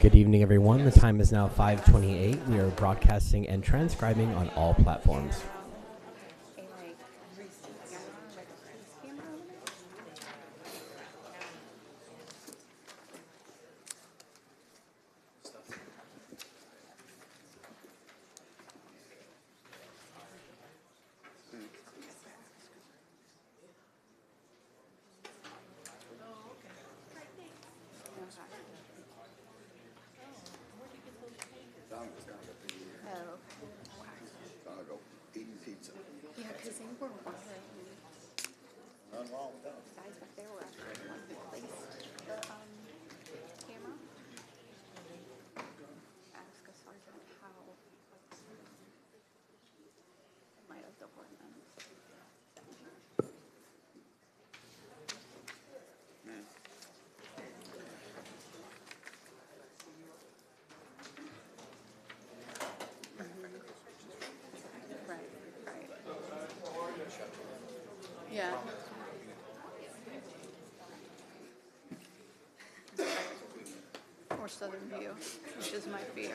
Good evening, everyone. The time is now 5:28. We are broadcasting and transcribing on all platforms. Yeah. Or Southern View, which is my fear.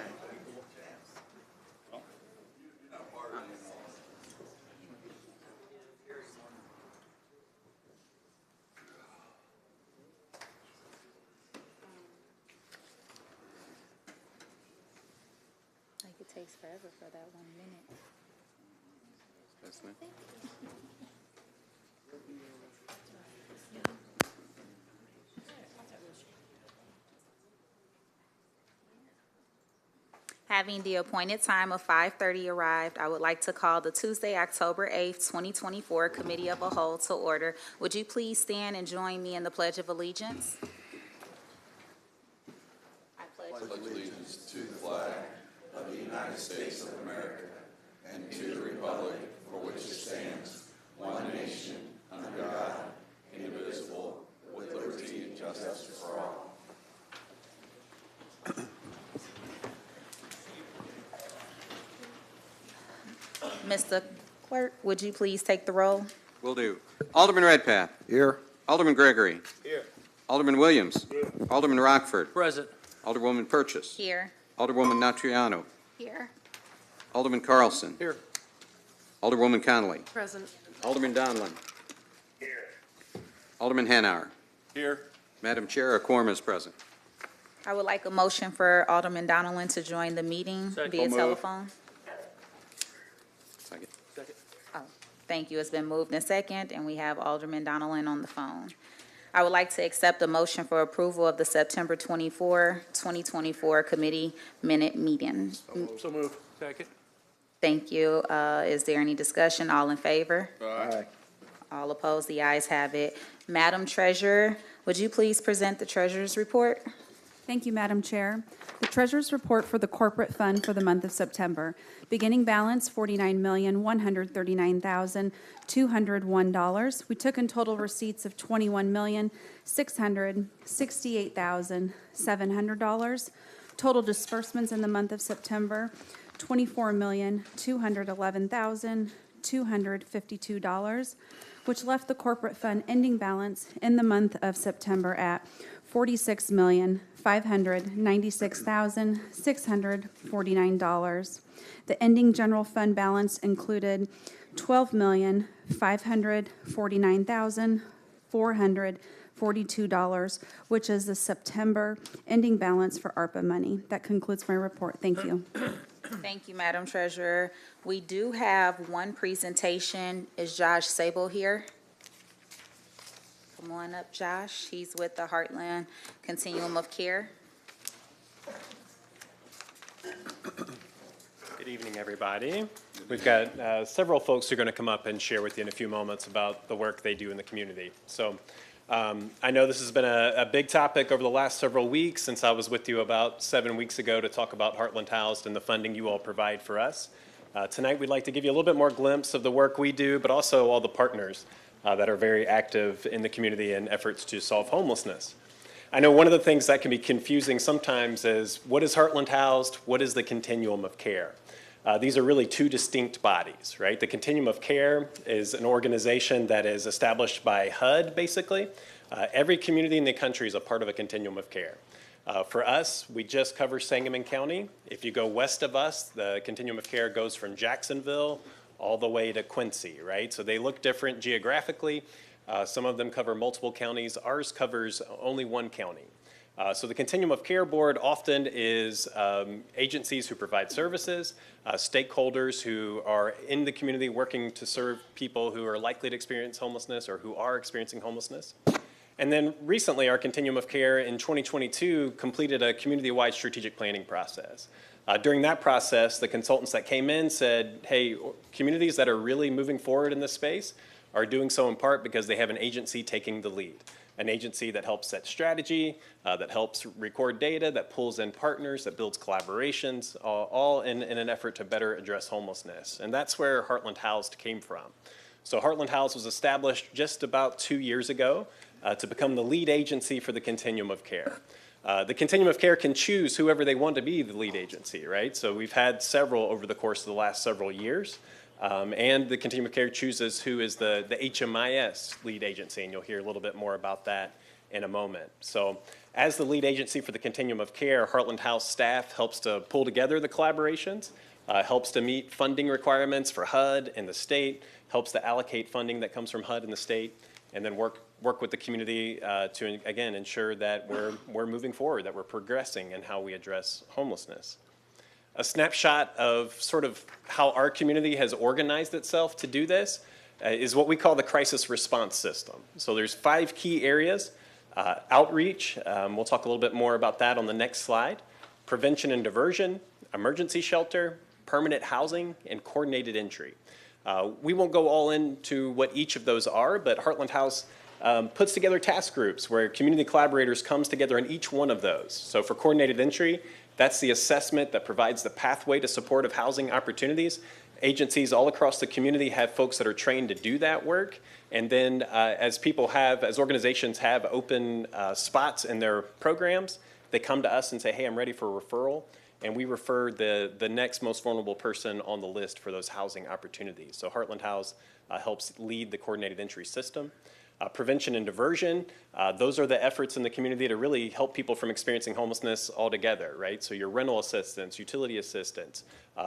Like it takes forever for that 1 minute. Having the appointed time of 5:30 arrived, I would like to call the Tuesday, October 8th, 2024 Committee of the Whole to order. Would you please stand and join me in the Pledge of Allegiance? I pledge Allegiance to the flag of the United States of America and to the republic for which it stands, one nation, under God, indivisible, with liberty and justice for all. Mr. Clerk, would you please take the roll? Will do. Alderman Redpath. Here. Alderman Gregory. Here. Alderman Williams. Here. Alderman Rockford. Present. Alderwoman Purchase. Here. Alderwoman Natriano. Here. Alderman Carlson. Here. Alderwoman Connolly. Present. Alderman Donlin. Here. Alderman Hanauer. Here. Madam Chair, a quorum is present. I would like a motion for Alderman Donlin to join the meeting Second. via So moved. telephone. Second. Second. Oh, thank you. It's been moved and second, and we have Alderman Donlin on the phone. I would like to accept a motion for approval of the September 24, 2024 committee minute meeting. So moved. Second. Thank you. Is there any discussion? All in favor? Aye. All opposed? The ayes have it. Madam Treasurer, would you please present the Treasurer's report? Thank you, Madam Chair. The Treasurer's report for the corporate fund for the month of September. Beginning balance, $49,139,201. We took in total receipts of $21,668,700. Total disbursements in the month of September, $24,211,252, which left the corporate fund ending balance in the month of September at $46,596,649. The ending general fund balance included $12,549,442, which is the September ending balance for ARPA money. That concludes my report. Thank you. Thank you, Madam Treasurer. We do have one presentation. Is Josh Sable here? Come on up, Josh. He's with the Heartland Continuum of Care. Good evening, everybody. We've got several folks who are going to come up and share with you in a few moments about the work they do in the community. So I know this has been a big topic over the last several weeks since I was with you about 7 weeks ago to talk about Heartland Housed and the funding you all provide for us. Tonight, we'd like to give you a little bit more glimpse of the work we do, but also all the partners that are very active in the community in efforts to solve homelessness. I know one of the things that can be confusing sometimes is what is Heartland Housed? What is the Continuum of Care? These are really two distinct bodies, right? The Continuum of Care is an organization that is established by HUD, basically. Every community in the country is a part of a Continuum of Care. For us, we just cover Sangamon County. If you go west of us, the continuum of care goes from Jacksonville all the way to Quincy, right? So they look different geographically. Some of them cover multiple counties. Ours covers only one county. So the Continuum of Care Board often is agencies who provide services, stakeholders who are in the community working to serve people who are likely to experience homelessness or who are experiencing homelessness. And then recently, our Continuum of Care in 2022 completed a community-wide strategic planning process. During that process, the consultants that came in said, hey, communities that are really moving forward in this space are doing so in part because they have an agency taking the lead. An agency that helps set strategy, that helps record data, that pulls in partners, that builds collaborations, all in an effort to better address homelessness. And that's where Heartland Housed came from. So Heartland House was established just about 2 years ago to become the lead agency for the Continuum of Care. The Continuum of Care can choose whoever they want to be the lead agency, right? So we've had several over the course of the last several years. And the Continuum of Care chooses who is the HMIS lead agency, and you'll hear a little bit more about that in a moment. So as the lead agency for the Continuum of Care, Heartland House staff helps to pull together the collaborations, helps to meet funding requirements for HUD and the state, helps to allocate funding that comes from HUD and the state, and then work with the community to, again, ensure that we're moving forward, that we're progressing in how we address homelessness. A snapshot of sort of how our community has organized itself to do this is what we call the crisis response system. So there's 5 key areas. Outreach, we'll talk a little bit more about that on the next slide. Prevention and diversion, emergency shelter, permanent housing, and coordinated entry. We won't go all into what each of those are, but Heartland House puts together task groups where community collaborators comes together in each one of those. So for coordinated entry, that's the assessment that provides the pathway to supportive housing opportunities. Agencies all across the community have folks that are trained to do that work. And then as organizations have open spots in their programs, they come to us and say, hey, I'm ready for a referral. And we refer the next most vulnerable person on the list for those housing opportunities. So Heartland House helps lead the coordinated entry system. Prevention and diversion, those are the efforts in the community to really help people from experiencing homelessness altogether, right? So your rental assistance, utility assistance,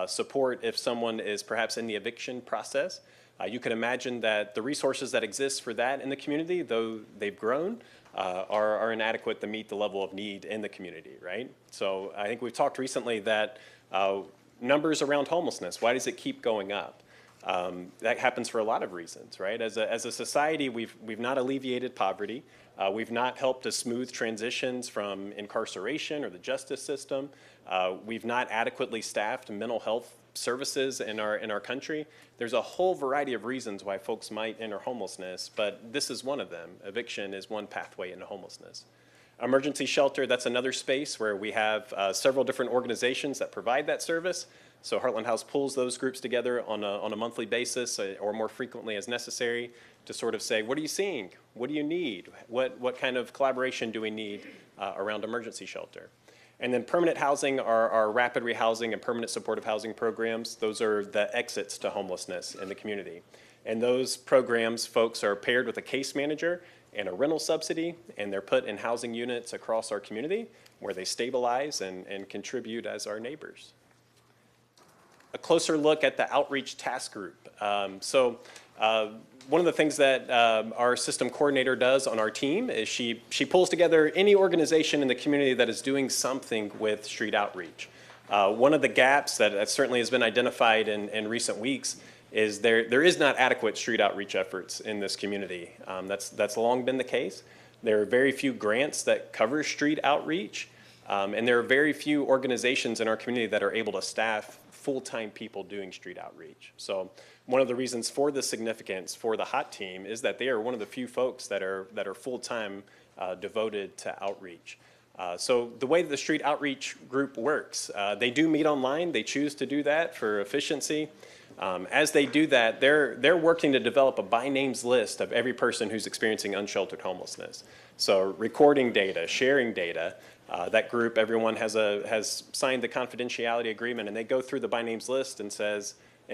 support if someone is perhaps in the eviction process. You can imagine that the resources that exist for that in the community, though they've grown, are inadequate to meet the level of need in the community, right? So I think we've talked recently that numbers around homelessness, why does it keep going up? That happens for a lot of reasons, right? As a society, we've not alleviated poverty. We've not helped to smooth transitions from incarceration or the justice system. We've not adequately staffed mental health services in our country. There's a whole variety of reasons why folks might enter homelessness, but this is one of them. Eviction is one pathway into homelessness. Emergency shelter, that's another space where we have several different organizations that provide that service. So Heartland House pulls those groups together on a monthly basis or more frequently as necessary to sort of say, what are you seeing? What do you need? What kind of collaboration do we need around emergency shelter? And then permanent housing are our rapid rehousing and permanent supportive housing programs. Those are the exits to homelessness in the community. And those programs, folks are paired with a case manager and a rental subsidy, and they're put in housing units across our community where they stabilize and contribute as our neighbors. A closer look at the outreach task group. One of the things that our system coordinator does on our team is she pulls together any organization in the community that is doing something with street outreach. One of the gaps that certainly has been identified in recent weeks is there is not adequate street outreach efforts in this community. That's long been the case. There are very few grants that cover street outreach, and there are very few organizations in our community that are able to staff full-time people doing street outreach. So one of the reasons for the significance for the HOT team is that they are one of the few folks that are full-time devoted to outreach. So the way that the street outreach group works, they do meet online. They choose to do that for efficiency. As they do that, they're working to develop a by names list of every person who's experiencing unsheltered homelessness. So recording data, sharing data. That group, everyone has signed the confidentiality agreement, and they go through the by names list and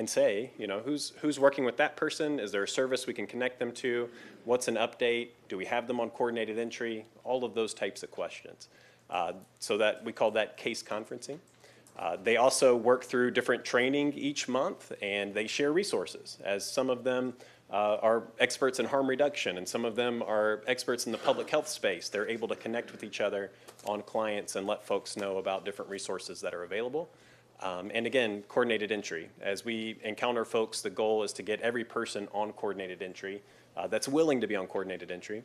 say, you know, who's working with that person? Is there a service we can connect them to? What's an update? Do we have them on coordinated entry? All of those types of questions. So that we call that case conferencing. They also work through different training each month, and they share resources, as some of them are experts in harm reduction, and some of them are experts in the public health space. They're able to connect with each other on clients and let folks know about different resources that are available. And again, coordinated entry. As we encounter folks, the goal is to get every person on coordinated entry that's willing to be on coordinated entry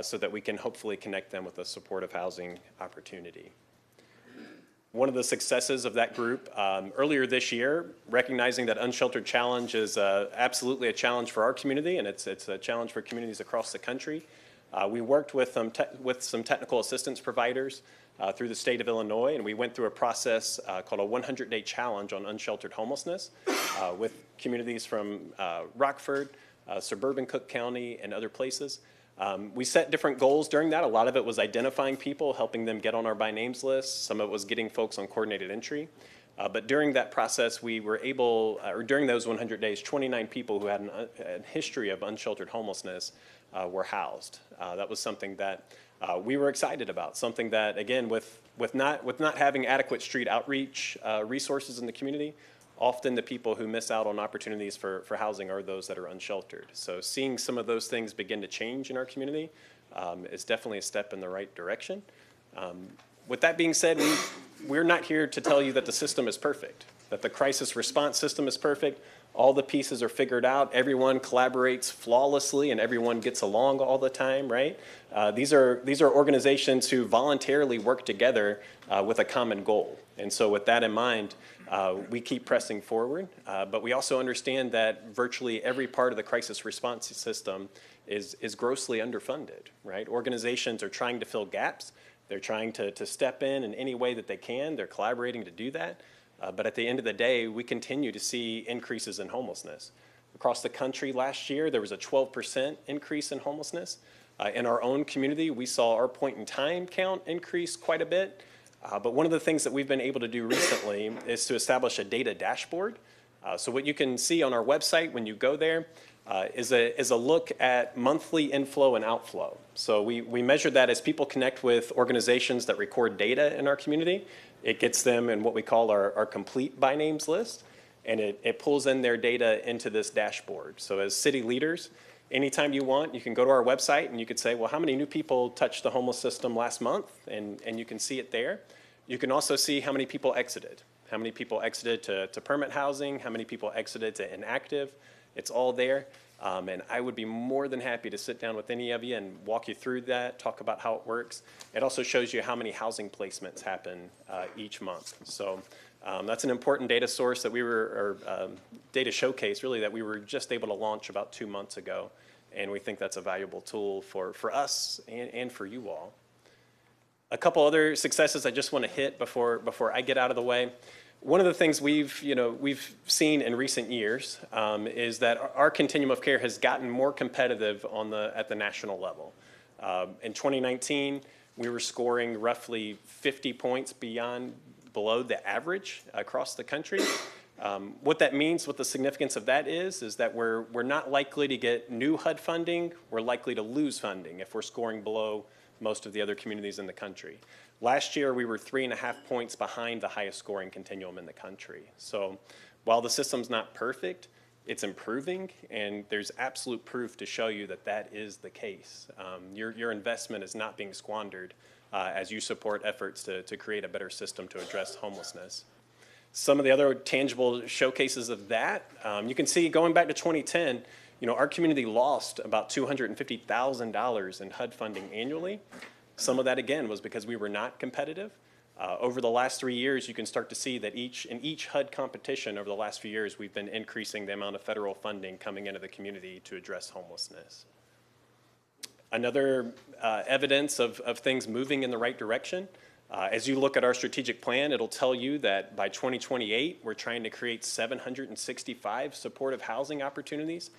so that we can hopefully connect them with a supportive housing opportunity. One of the successes of that group earlier this year, recognizing that Unsheltered Challenge is absolutely a challenge for our community, and it's a challenge for communities across the country. We worked with some technical assistance providers through the state of Illinois, and we went through a process called a 100-day challenge on unsheltered homelessness with communities from Rockford, suburban Cook County, and other places. We set different goals during that. A lot of it was identifying people, helping them get on our by names list. Some of it was getting folks on coordinated entry. But during that process, we were able, or during those 100 days, 29 people who had a history of unsheltered homelessness were housed. That was something that we were excited about, something that, again, with not having adequate street outreach resources in the community, often the people who miss out on opportunities for housing are those that are unsheltered. So seeing some of those things begin to change in our community is definitely a step in the right direction. With that being said, we're not here to tell you that the system is perfect, that the crisis response system is perfect. All the pieces are figured out, everyone collaborates flawlessly, and everyone gets along all the time, right? These are organizations who voluntarily work together with a common goal. And so with that in mind, we keep pressing forward, but we also understand that virtually every part of the crisis response system is grossly underfunded, right? Organizations are trying to fill gaps. They're trying to step in any way that they can. They're collaborating to do that. But at the end of the day, we continue to see increases in homelessness. Across the country last year, there was a 12% increase in homelessness. In our own community, we saw our point in time count increase quite a bit. But one of the things that we've been able to do recently is to establish a data dashboard. So what you can see on our website when you go there is a look at monthly inflow and outflow. So we measure that as people connect with organizations that record data in our community. It gets them in what we call our complete by names list, and it pulls in their data into this dashboard. So as city leaders, anytime you want, you can go to our website and you could say, well, how many new people touched the homeless system last month? And you can see it there. You can also see how many people exited. How many people exited to permanent housing, how many people exited to inactive. It's all there. And I would be more than happy to sit down with any of you and walk you through that, talk about how it works. It also shows you how many housing placements happen each month. So that's an important data source that data showcase really that we were just able to launch about 2 months ago. And we think that's a valuable tool for us and for you all. A couple other successes I just want to hit before I get out of the way. One of the things we've seen in recent years is that our continuum of care has gotten more competitive at the national level. In 2019, we were scoring roughly 50 points below the average across the country. What that means, what the significance of that is that we're not likely to get new HUD funding. We're likely to lose funding if we're scoring below most of the other communities in the country. Last year, we were 3.5 points behind the highest scoring continuum in the country. So while the system's not perfect, it's improving, and there's absolute proof to show you that that is the case. Your investment is not being squandered as you support efforts to create a better system to address homelessness. Some of the other tangible showcases of that, you can see going back to 2010, our community lost about $250,000 in HUD funding annually. Some of that, again, was because we were not competitive. Over the last 3 years, you can start to see that in each HUD competition over the last few years, we've been increasing the amount of federal funding coming into the community to address homelessness. Another evidence of things moving in the right direction, as you look at our strategic plan, it'll tell you that by 2028, we're trying to create 765 supportive housing opportunities.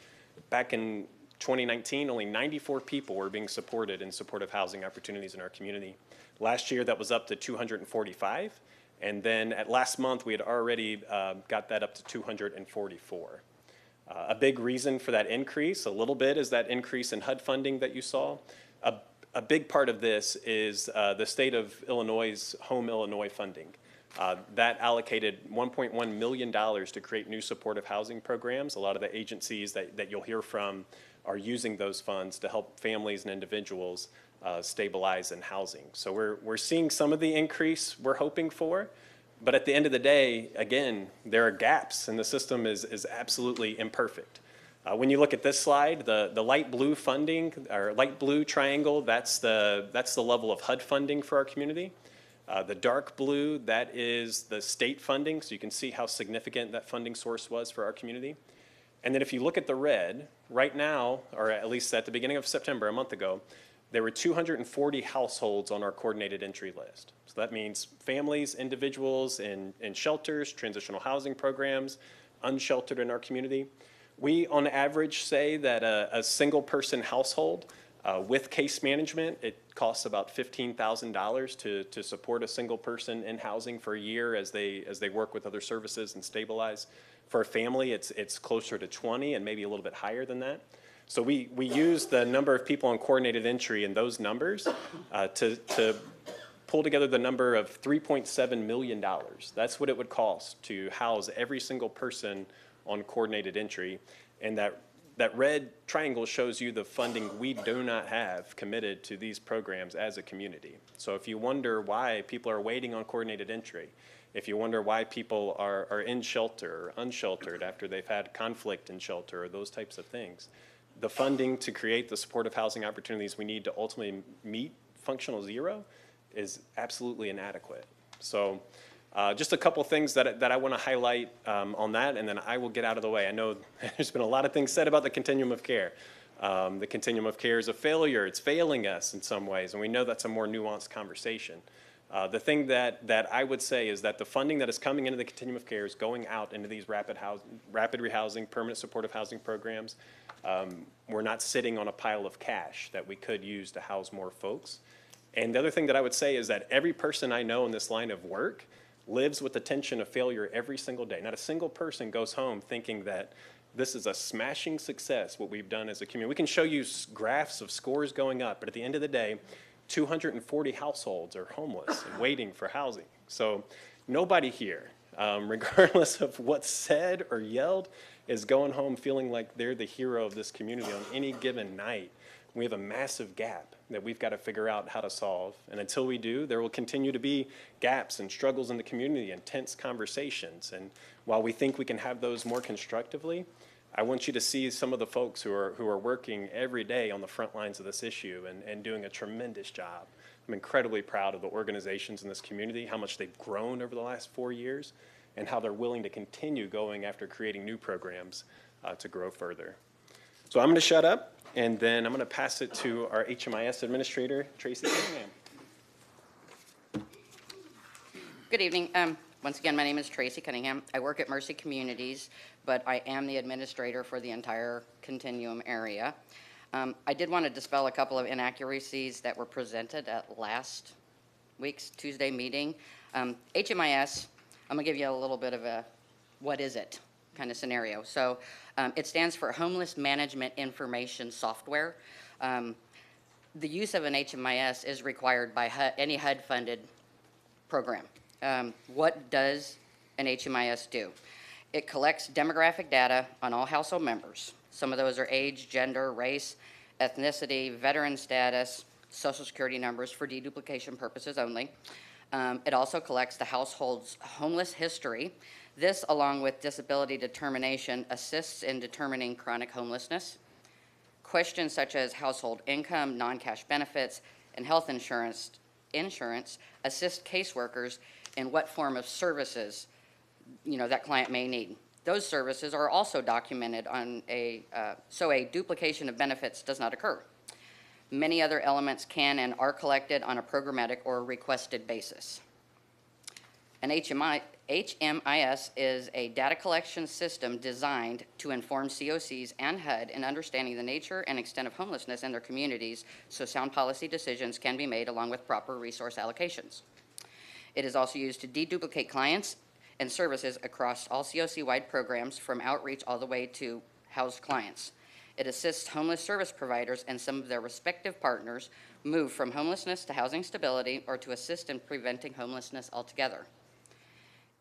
Back in 2019, only 94 people were being supported in supportive housing opportunities in our community. Last year, that was up to 245. And then at last month, we had already got that up to 244. A big reason for that increase, a little bit, is that increase in HUD funding that you saw. a big part of this is the state of Illinois' Home Illinois funding. That allocated $1.1 million to create new supportive housing programs. A lot of the agencies that you'll hear from are using those funds to help families and individuals stabilize in housing. So we're seeing some of the increase we're hoping for, but at the end of the day, again, there are gaps and the system is absolutely imperfect. When you look at this slide, the light blue funding, or light blue triangle, that's the level of HUD funding for our community. The dark blue, that is the state funding, so you can see how significant that funding source was for our community. And then if you look at the red, right now, or at least at the beginning of September, a month ago, there were 240 households on our coordinated entry list. So that means families, individuals in shelters, transitional housing programs, unsheltered in our community. We, on average, say that a single-person household with case management, it costs about $15,000 to support a single person in housing for a year as they work with other services and stabilize. For a family, it's closer to 20 and maybe a little bit higher than that. So we use the number of people on coordinated entry and those numbers to pull together the number of $3.7 million. That's what it would cost to house every single person on coordinated entry. And that red triangle shows you the funding we do not have committed to these programs as a community. So if you wonder why people are waiting on coordinated entry, if you wonder why people are in shelter or unsheltered after they've had conflict in shelter or those types of things, the funding to create the supportive housing opportunities we need to ultimately meet functional zero is absolutely inadequate. So just a couple things that I want to highlight on that, and then I will get out of the way. I know there's been a lot of things said about the continuum of care. The continuum of care is a failure. It's failing us in some ways, and we know that's a more nuanced conversation. The thing that I would say is that the funding that is coming into the continuum of care is going out into these rapid rehousing, permanent supportive housing programs. We're not sitting on a pile of cash that we could use to house more folks. And the other thing that I would say is that every person I know in this line of work lives with the tension of failure every single day. Not a single person goes home thinking that this is a smashing success, what we've done as a community. We can show you graphs of scores going up, but at the end of the day, 240 households are homeless and waiting for housing. So nobody here, regardless of what's said or yelled, is going home feeling like they're the hero of this community on any given night. We have a massive gap that we've got to figure out how to solve. And until we do, there will continue to be gaps and struggles in the community and tense conversations. And while we think we can have those more constructively, I want you to see some of the folks who are working every day on the front lines of this issue and doing a tremendous job. I'm incredibly proud of the organizations in this community, how much they've grown over the last 4 years, and how they're willing to continue going after creating new programs to grow further. So I'm going to shut up, and then I'm going to pass it to our HMIS Administrator, Tracy Cunningham. Good evening. Once again, my name is Tracy Cunningham. I work at Mercy Communities, but I am the administrator for the entire continuum area. I did want to dispel a couple of inaccuracies that were presented at last week's Tuesday meeting. HMIS, I'm going to give you a little bit of a what is it kind of scenario. So it stands for Homeless Management Information Software. The use of an HMIS is required by any HUD-funded program. What does an HMIS do? It collects demographic data on all household members. Some of those are age, gender, race, ethnicity, veteran status, social security numbers for deduplication purposes only. It also collects the household's homeless history. This, along with disability determination, assists in determining chronic homelessness. Questions such as household income, non-cash benefits, and health insurance assist caseworkers in what form of services that client may need. Those services are also documented on so a duplication of benefits does not occur. Many other elements can and are collected on a programmatic or requested basis. An HMIS is a data collection system designed to inform COCs and HUD in understanding the nature and extent of homelessness in their communities so sound policy decisions can be made along with proper resource allocations. It is also used to deduplicate clients and services across all COC-wide programs from outreach all the way to housed clients. It assists homeless service providers and some of their respective partners move from homelessness to housing stability or to assist in preventing homelessness altogether.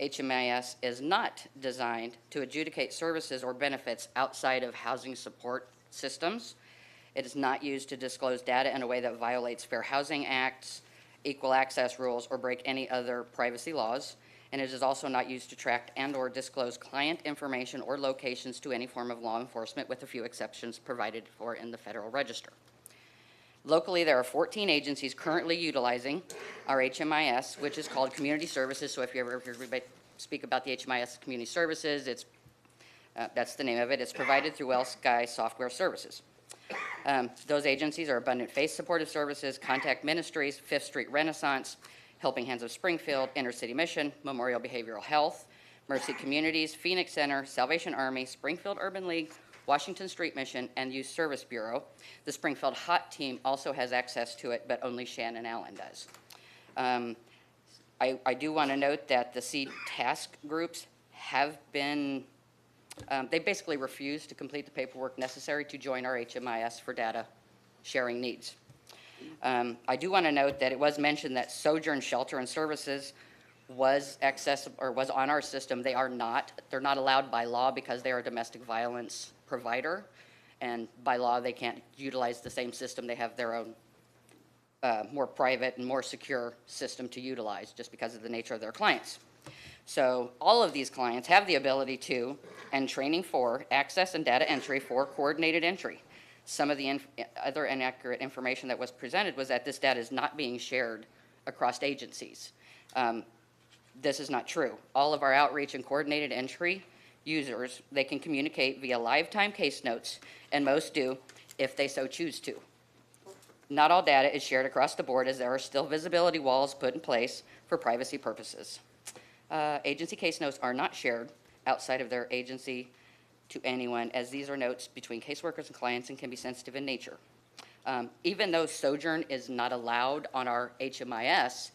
HMIS is not designed to adjudicate services or benefits outside of housing support systems. It is not used to disclose data in a way that violates Fair Housing Act's equal access rules or break any other privacy laws. And it is also not used to track and/or disclose client information or locations to any form of law enforcement, with a few exceptions provided for in the Federal Register. Locally, there are 14 agencies currently utilizing our HMIS, which is called Community Services. So if you ever hear everybody speak about the HMIS Community Services, that's the name of it. It's provided through Well Sky Software Services. Those agencies are Abundant Faith Supportive Services, Contact Ministries, Fifth Street Renaissance, Helping Hands of Springfield, Inner City Mission, Memorial Behavioral Health, Mercy Communities, Phoenix Center, Salvation Army, Springfield Urban League, Washington Street Mission, and Youth Service Bureau. The Springfield Hot Team also has access to it, but only Shannon Allen does. I do want to note that the SEED task groups have been, they basically refused to complete the paperwork necessary to join our HMIS for data sharing needs. I do want to note that it was mentioned that Sojourn Shelter and Services was accessible or was on our system. They are not. They're not allowed by law because they are a domestic violence provider, and by law they can't utilize the same system. They have their own more private and more secure system to utilize just because of the nature of their clients. So all of these clients have the ability to, and training for, access and data entry for coordinated entry. Some of the other inaccurate information that was presented was that this data is not being shared across agencies. This is not true. All of our outreach and coordinated entry users, they can communicate via live-time case notes, and most do if they so choose to. Not all data is shared across the board, as there are still visibility walls put in place for privacy purposes. Agency case notes are not shared outside of their agency to anyone, as these are notes between caseworkers and clients and can be sensitive in nature. Even though Sojourn is not allowed on our HMIS,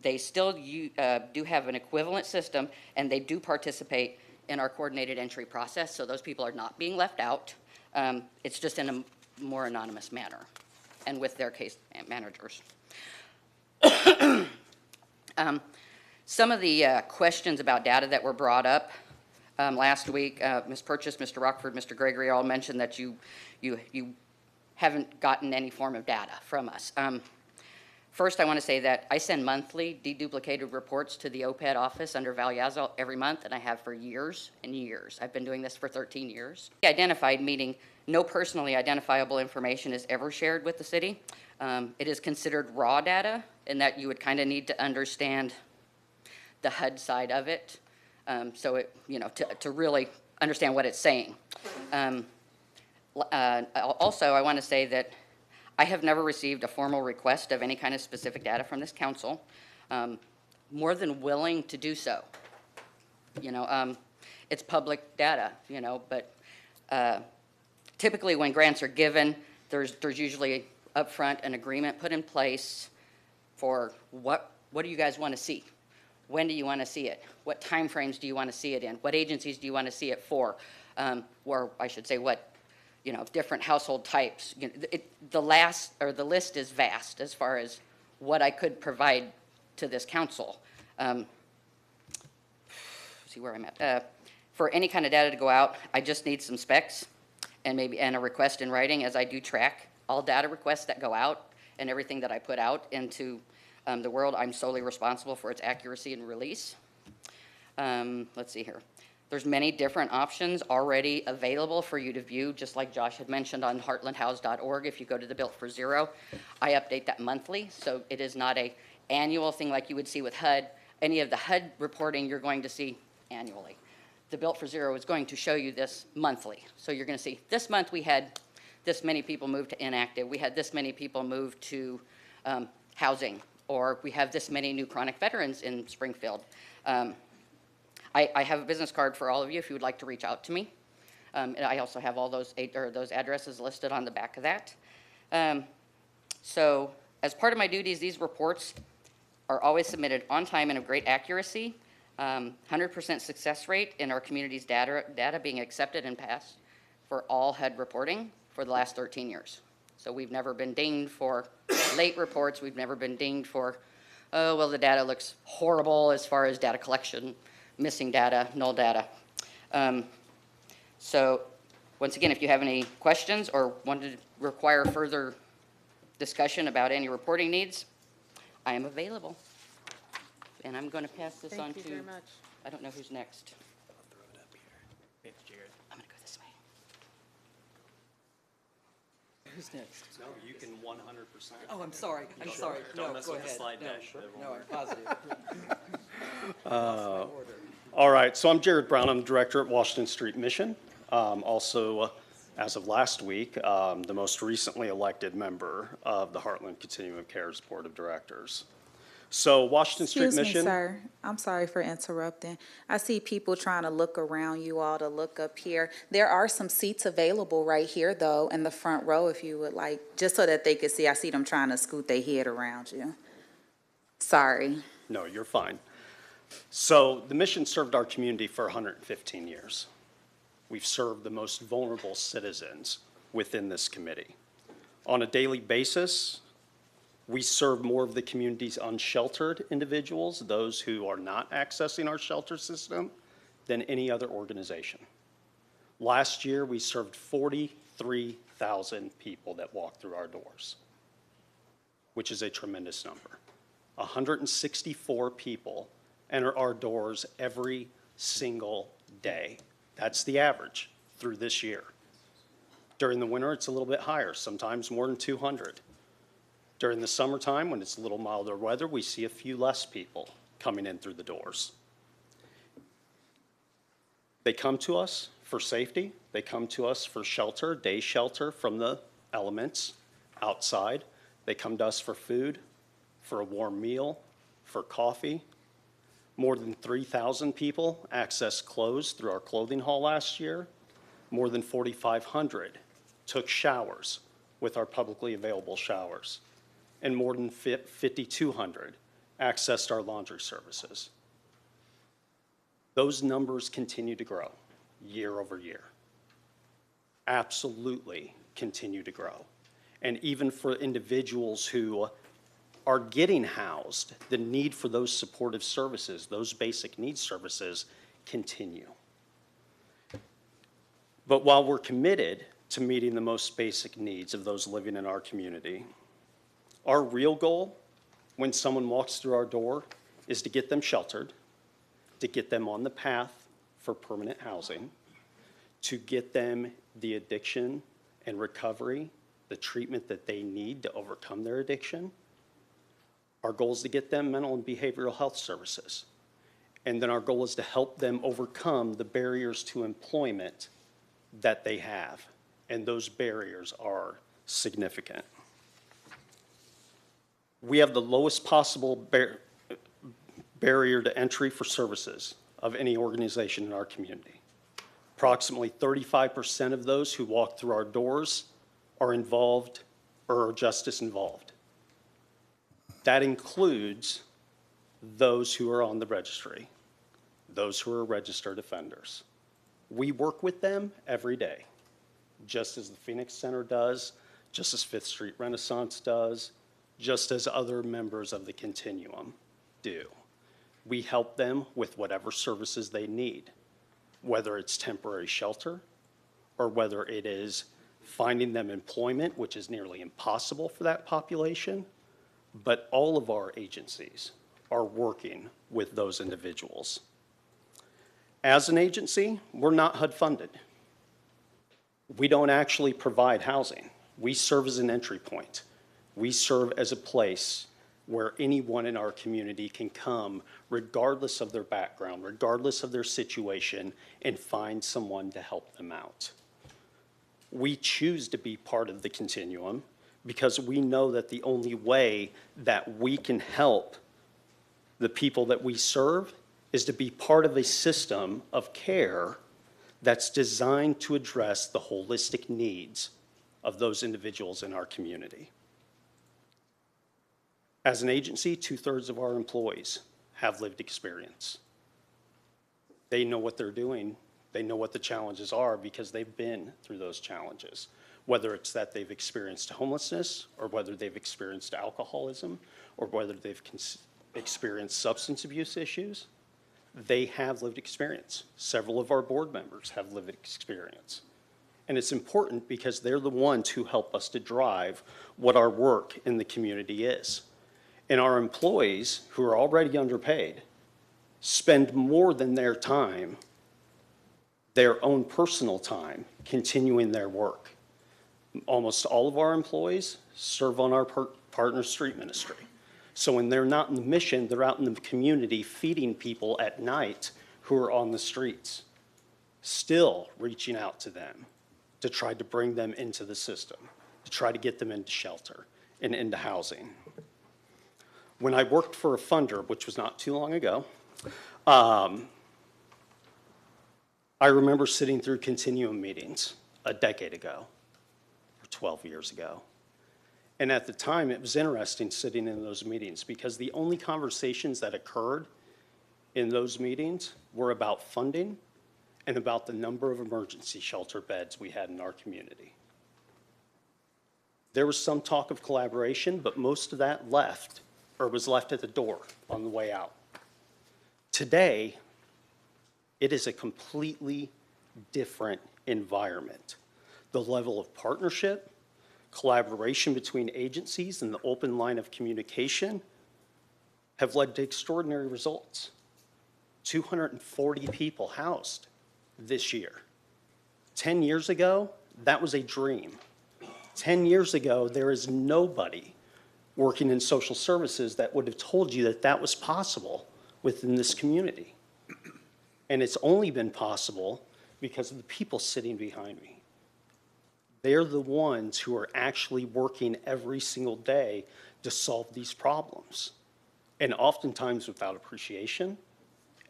they still do have an equivalent system, and they do participate in our coordinated entry process, so those people are not being left out. It's just in a more anonymous manner and with their case managers. Some of the questions about data that were brought up last week, Ms. Purchase, Mr. Rockford, Mr. Gregory all mentioned that you haven't gotten any form of data from us. First, I want to say that I send monthly deduplicated reports to the OPED office under Val Yazzo every month, and I have for years and years. I've been doing this for 13 years. Identified, meaning no personally identifiable information is ever shared with the city. It is considered raw data, in that you would kind of need to understand the HUD side of it, so it, to really understand what it's saying. Also, I want to say that I have never received a formal request of any kind of specific data from this council. More than willing to do so. It's public data, but typically when grants are given, there's usually upfront an agreement put in place for what do you guys want to see? When do you want to see it? What timeframes do you want to see it in? What agencies do you want to see it for? Or I should say what different household types. The list is vast as far as what I could provide to this council. See where I'm at. For any kind of data to go out, I just need some specs and a request in writing, as I do track all data requests that go out and everything that I put out into the world. I'm solely responsible for its accuracy and release. Let's see here. There's many different options already available for you to view, just like Josh had mentioned on heartlandhouse.org. If you go to the Built for Zero, I update that monthly, so it is not a annual thing like you would see with HUD. Any of the HUD reporting you're going to see annually. The Built for Zero is going to show you this monthly. So you're going to see this month we had this many people move to inactive. We had this many people move to housing, or we have this many new chronic veterans in Springfield. I have a business card for all of you if you would like to reach out to me. And I also have all those addresses listed on the back of that. So as part of my duties, these reports are always submitted on time and of great accuracy. 100% success rate in our community's data being accepted and passed for all head reporting for the last 13 years. So we've never been dinged for late reports. We've never been dinged for, oh, well, the data looks horrible as far as data collection, missing data, null data. So once again, if you have any questions or want to require further discussion about any reporting needs, I am available. And I'm going to pass this on to. Thank you very much. I don't know who's next. Thanks, Jared. I'm going to go this way. Who's next? No, you can 100%. Oh, I'm sorry. I'm sorry. Don't No, mess go with the ahead. slide No, dash. No, I'm positive. All right, so I'm Jared Brown. I'm director at Washington Street Mission. Also, as of last week, the most recently elected member of the Heartland Continuum of Care's Board of Directors. So Washington Street Excuse me, Mission. sir. I'm sorry for interrupting. I see people trying to look around you all to look up here. There are some seats available right here, though, in the front row, if you would like, just so that they can see. I see them trying to scoot their head around you. Sorry. No, you're fine. So the mission served our community for 115 years. We've served the most vulnerable citizens within this committee. On a daily basis, we serve more of the community's unsheltered individuals, those who are not accessing our shelter system, than any other organization. Last year, we served 43,000 people that walked through our doors, which is a tremendous number. 164 people enter our doors every single day. That's the average through this year. During the winter, it's a little bit higher, sometimes more than 200. During the summertime, when it's a little milder weather, we see a few less people coming in through the doors. They come to us for safety. They come to us for shelter, day shelter from the elements outside. They come to us for food, for a warm meal, for coffee. More than 3,000 people accessed clothes through our clothing haul last year. More than 4,500 took showers with our publicly available showers. And more than 5,200 accessed our laundry services. Those numbers continue to grow year over year. Absolutely continue to grow. And even for individuals who are getting housed, the need for those supportive services, those basic needs services, continue. But while we're committed to meeting the most basic needs of those living in our community, our real goal when someone walks through our door is to get them sheltered, to get them on the path for permanent housing, to get them the addiction and recovery, the treatment that they need to overcome their addiction. Our goal is to get them mental and behavioral health services. And then our goal is to help them overcome the barriers to employment that they have. And those barriers are significant. We have the lowest possible barrier to entry for services of any organization in our community. Approximately 35% of those who walk through our doors are involved or are justice involved. That includes those who are on the registry, those who are registered offenders. We work with them every day, just as the Phoenix Center does, just as Fifth Street Renaissance does, just as other members of the continuum do. We help them with whatever services they need, whether it's temporary shelter or whether it is finding them employment, which is nearly impossible for that population. But all of our agencies are working with those individuals. As an agency, we're not HUD funded. We don't actually provide housing. We serve as an entry point. We serve as a place where anyone in our community can come, regardless of their background, regardless of their situation, and find someone to help them out. We choose to be part of the continuum because we know that the only way that we can help the people that we serve is to be part of a system of care that's designed to address the holistic needs of those individuals in our community. As an agency, 2/3 of our employees have lived experience. They know what they're doing They know what the challenges are because they've been through those challenges, whether it's that they've experienced homelessness, or whether they've experienced alcoholism, or whether they've experienced substance abuse issues. They have lived experience. Several of our board members have lived experience. And it's important because they're the ones who help us to drive what our work in the community is. And our employees, who are already underpaid, spend more than their time, their own personal time, continuing their work. Almost all of our employees serve on our partner street ministry. So when they're not in the mission, they're out in the community feeding people at night who are on the streets, still reaching out to them to try to bring them into the system, to try to get them into shelter and into housing. When I worked for a funder, which was not too long ago, I remember sitting through continuum meetings a decade ago, or 12 years ago. And at the time, it was interesting sitting in those meetings because the only conversations that occurred in those meetings were about funding and about the number of emergency shelter beds we had in our community. There was some talk of collaboration, but most of that left, or was left at the door on the way out. Today, it is a completely different environment. The level of partnership, collaboration between agencies, and the open line of communication have led to extraordinary results. 240 people housed this year. 10 years ago, that was a dream. 10 years ago, there is nobody working in social services that would have told you that that was possible within this community. And it's only been possible because of the people sitting behind me. They're the ones who are actually working every single day to solve these problems, and oftentimes without appreciation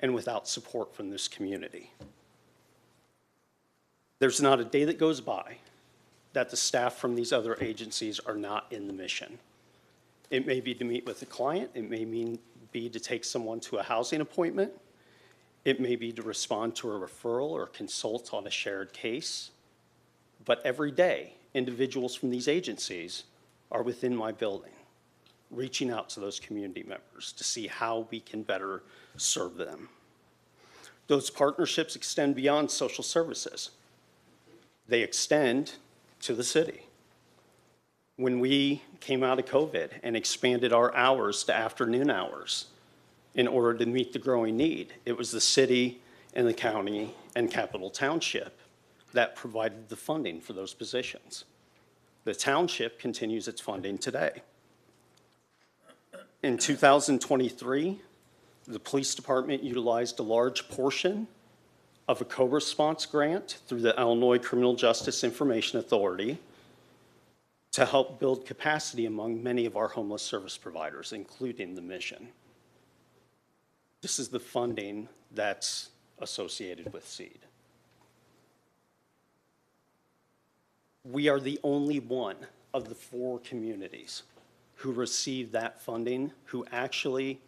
and without support from this community. There's not a day that goes by that the staff from these other agencies are not in the mission. It may be to meet with a client, it may be to take someone to a housing appointment, it may be to respond to a referral or consult on a shared case. But every day, individuals from these agencies are within my building, reaching out to those community members to see how we can better serve them. Those partnerships extend beyond social services. They extend to the city. When we came out of COVID and expanded our hours to afternoon hours in order to meet the growing need, it was the city and the county and Capital Township that provided the funding for those positions. The township continues its funding today. In 2023, the police department utilized a large portion of a co-response grant through the Illinois Criminal Justice Information Authority to help build capacity among many of our homeless service providers, including the mission. This is the funding that's associated with SEED. We are the only one of the 4 communities who received that funding, who actually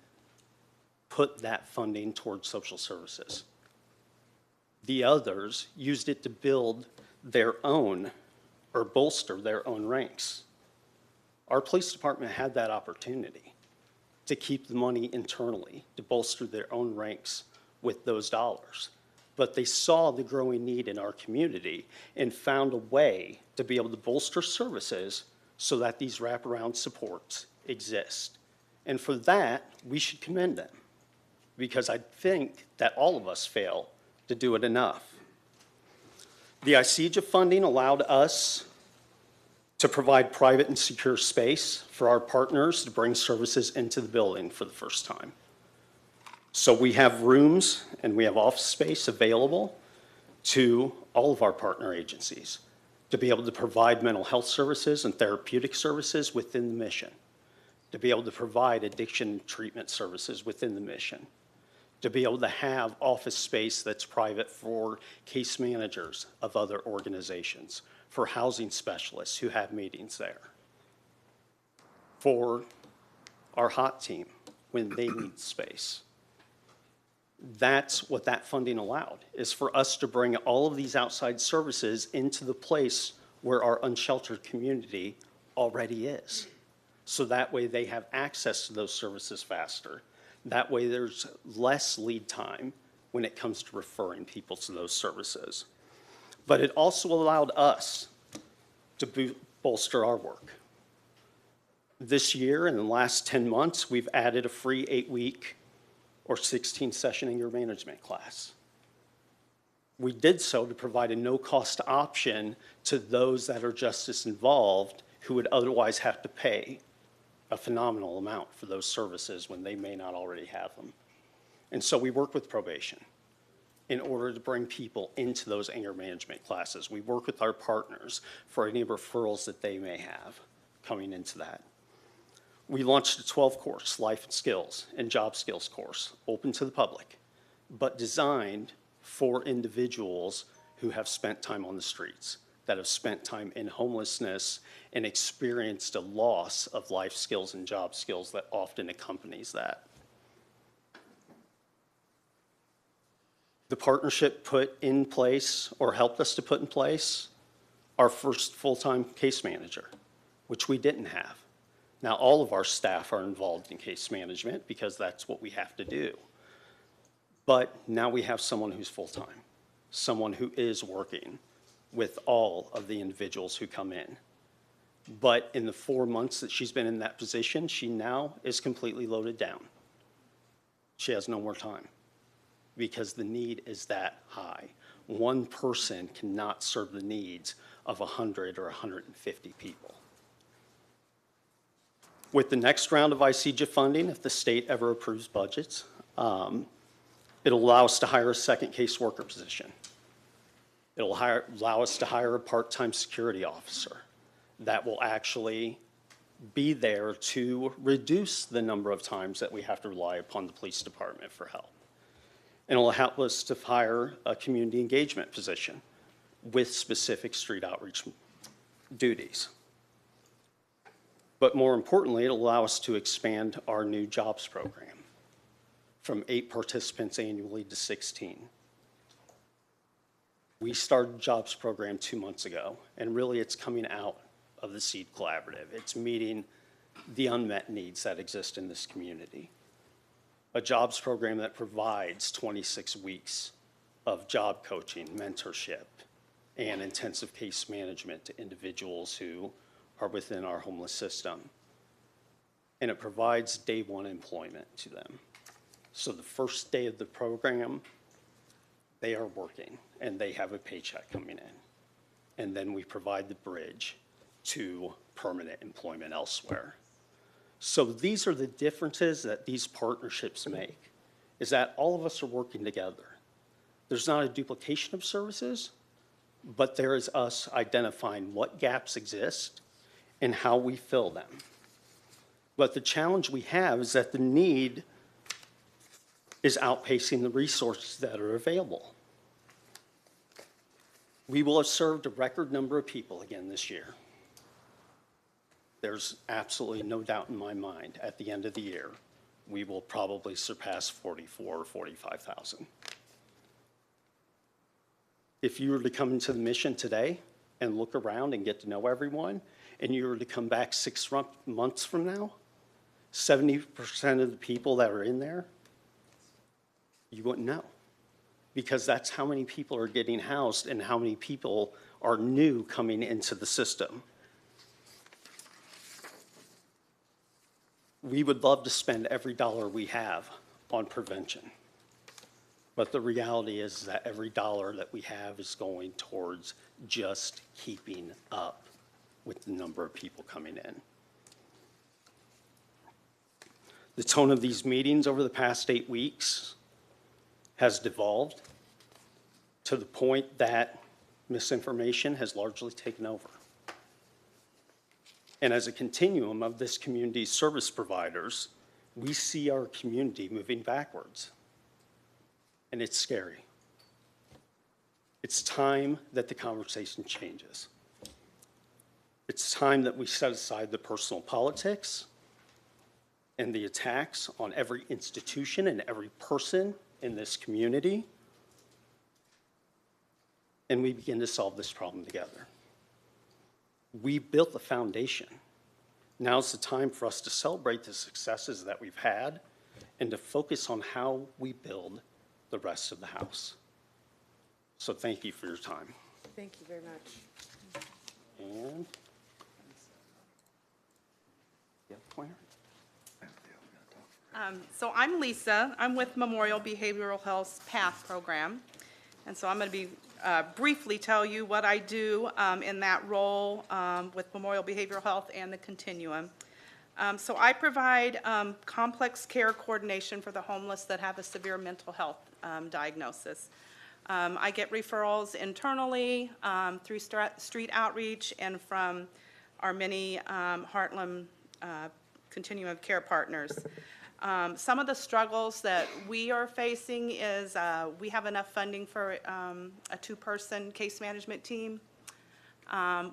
put that funding towards social services. The others used it to build their own or bolster their own ranks. Our police department had that opportunity to keep the money internally, to bolster their own ranks with those dollars. But they saw the growing need in our community and found a way to be able to bolster services so that these wraparound supports exist. And for that, we should commend them, because I think that all of us fail to do it enough. The ICEJA funding allowed us to provide private and secure space for our partners to bring services into the building for the first time. So we have rooms and we have office space available to all of our partner agencies to be able to provide mental health services and therapeutic services within the mission, to be able to provide addiction treatment services within the mission, to be able to have office space that's private for case managers of other organizations, for housing specialists who have meetings there, for our HOT team when they need space. That's what that funding allowed, is for us to bring all of these outside services into the place where our unsheltered community already is. So that way they have access to those services faster. That way there's less lead time when it comes to referring people to those services. But it also allowed us to bolster our work. This year, in the last 10 months, we've added a free 8-week or 16-session anger management class. We did so to provide a no-cost option to those that are justice involved who would otherwise have to pay a phenomenal amount for those services when they may not already have them. And so we work with probation in order to bring people into those anger management classes. We work with our partners for any referrals that they may have coming into that. We launched a 12-course life skills and job skills course, open to the public, but designed for individuals who have spent time on the streets, that have spent time in homelessness and experienced a loss of life skills and job skills that often accompanies that. The partnership put in place, or helped us to put in place, our first full-time case manager, which we didn't have. Now, all of our staff are involved in case management because that's what we have to do. But now we have someone who's full-time, someone who is working with all of the individuals who come in. But in the 4 months that she's been in that position, she now is completely loaded down. She has no more time because the need is that high. One person cannot serve the needs of 100 or 150 people. With the next round of ICJA funding, if the state ever approves budgets, it'll allow us to hire a second caseworker position. It'll allow us to hire a part-time security officer that will actually be there to reduce the number of times that we have to rely upon the police department for help. And it'll help us to hire a community engagement position with specific street outreach duties. But more importantly, it'll allow us to expand our new jobs program from 8 participants annually to 16. We started the jobs program 2 months ago, and really it's coming out of the SEED Collaborative. It's meeting the unmet needs that exist in this community. A jobs program that provides 26 weeks of job coaching, mentorship, and intensive case management to individuals who are within our homeless system. And it provides day one employment to them. So the first day of the program, they are working and they have a paycheck coming in. And then we provide the bridge to permanent employment elsewhere. So these are the differences that these partnerships make, is that all of us are working together. There's not a duplication of services, but there is us identifying what gaps exist and how we fill them. But the challenge we have is that the need is outpacing the resources that are available. We will have served a record number of people again this year. There's absolutely no doubt in my mind, at the end of the year, we will probably surpass 44 or 45,000. If you were to come into the mission today and look around and get to know everyone, and you were to come back 6 months from now, 70% of the people that are in there, you wouldn't know. Because that's how many people are getting housed and how many people are new coming into the system. We would love to spend every dollar we have on prevention. But the reality is that every dollar that we have is going towards just keeping up with the number of people coming in. The tone of these meetings over the past 8 weeks has devolved to the point that misinformation has largely taken over. And as a continuum of this community's service providers, we see our community moving backwards. And it's scary. It's time that the conversation changes. It's time that we set aside the personal politics and the attacks on every institution and every person in this community, and we begin to solve this problem together. We built the foundation. Now's the time for us to celebrate the successes that we've had and to focus on how we build the rest of the house. So thank you for your time. Thank you very much. And yeah, Claire? So I'm Lisa. I'm with Memorial Behavioral Health's PATH program. And so I'm going to be briefly tell you what I do in that role with Memorial Behavioral Health and the Continuum. So I provide complex care coordination for the homeless that have a severe mental health diagnosis. I get referrals internally through street outreach and from our many Heartland Continuum of Care partners. Some of the struggles that we are facing is we have enough funding for a two-person case management team.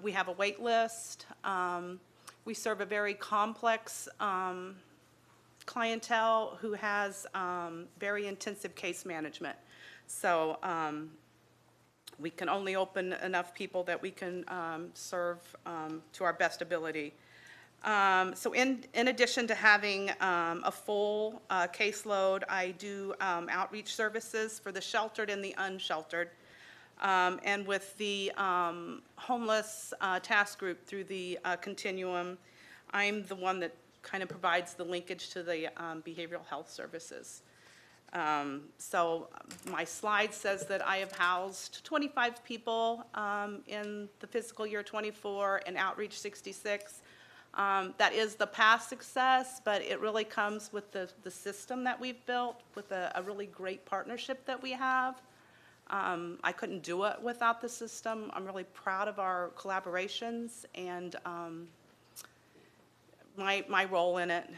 We have a wait list. We serve a very complex clientele who has very intensive case management. So we can only open enough people that we can serve to our best ability. So in addition to having a full caseload, I do outreach services for the sheltered and the unsheltered. And with the homeless task group through the Continuum, I'm the one that kind of provides the linkage to the behavioral health services. So my slide says that I have housed 25 people in the fiscal year 24 and outreach 66. That is the past success, but it really comes with the system that we've built, with a really great partnership that we have. I couldn't do it without the system. I'm really proud of our collaborations and my role in it.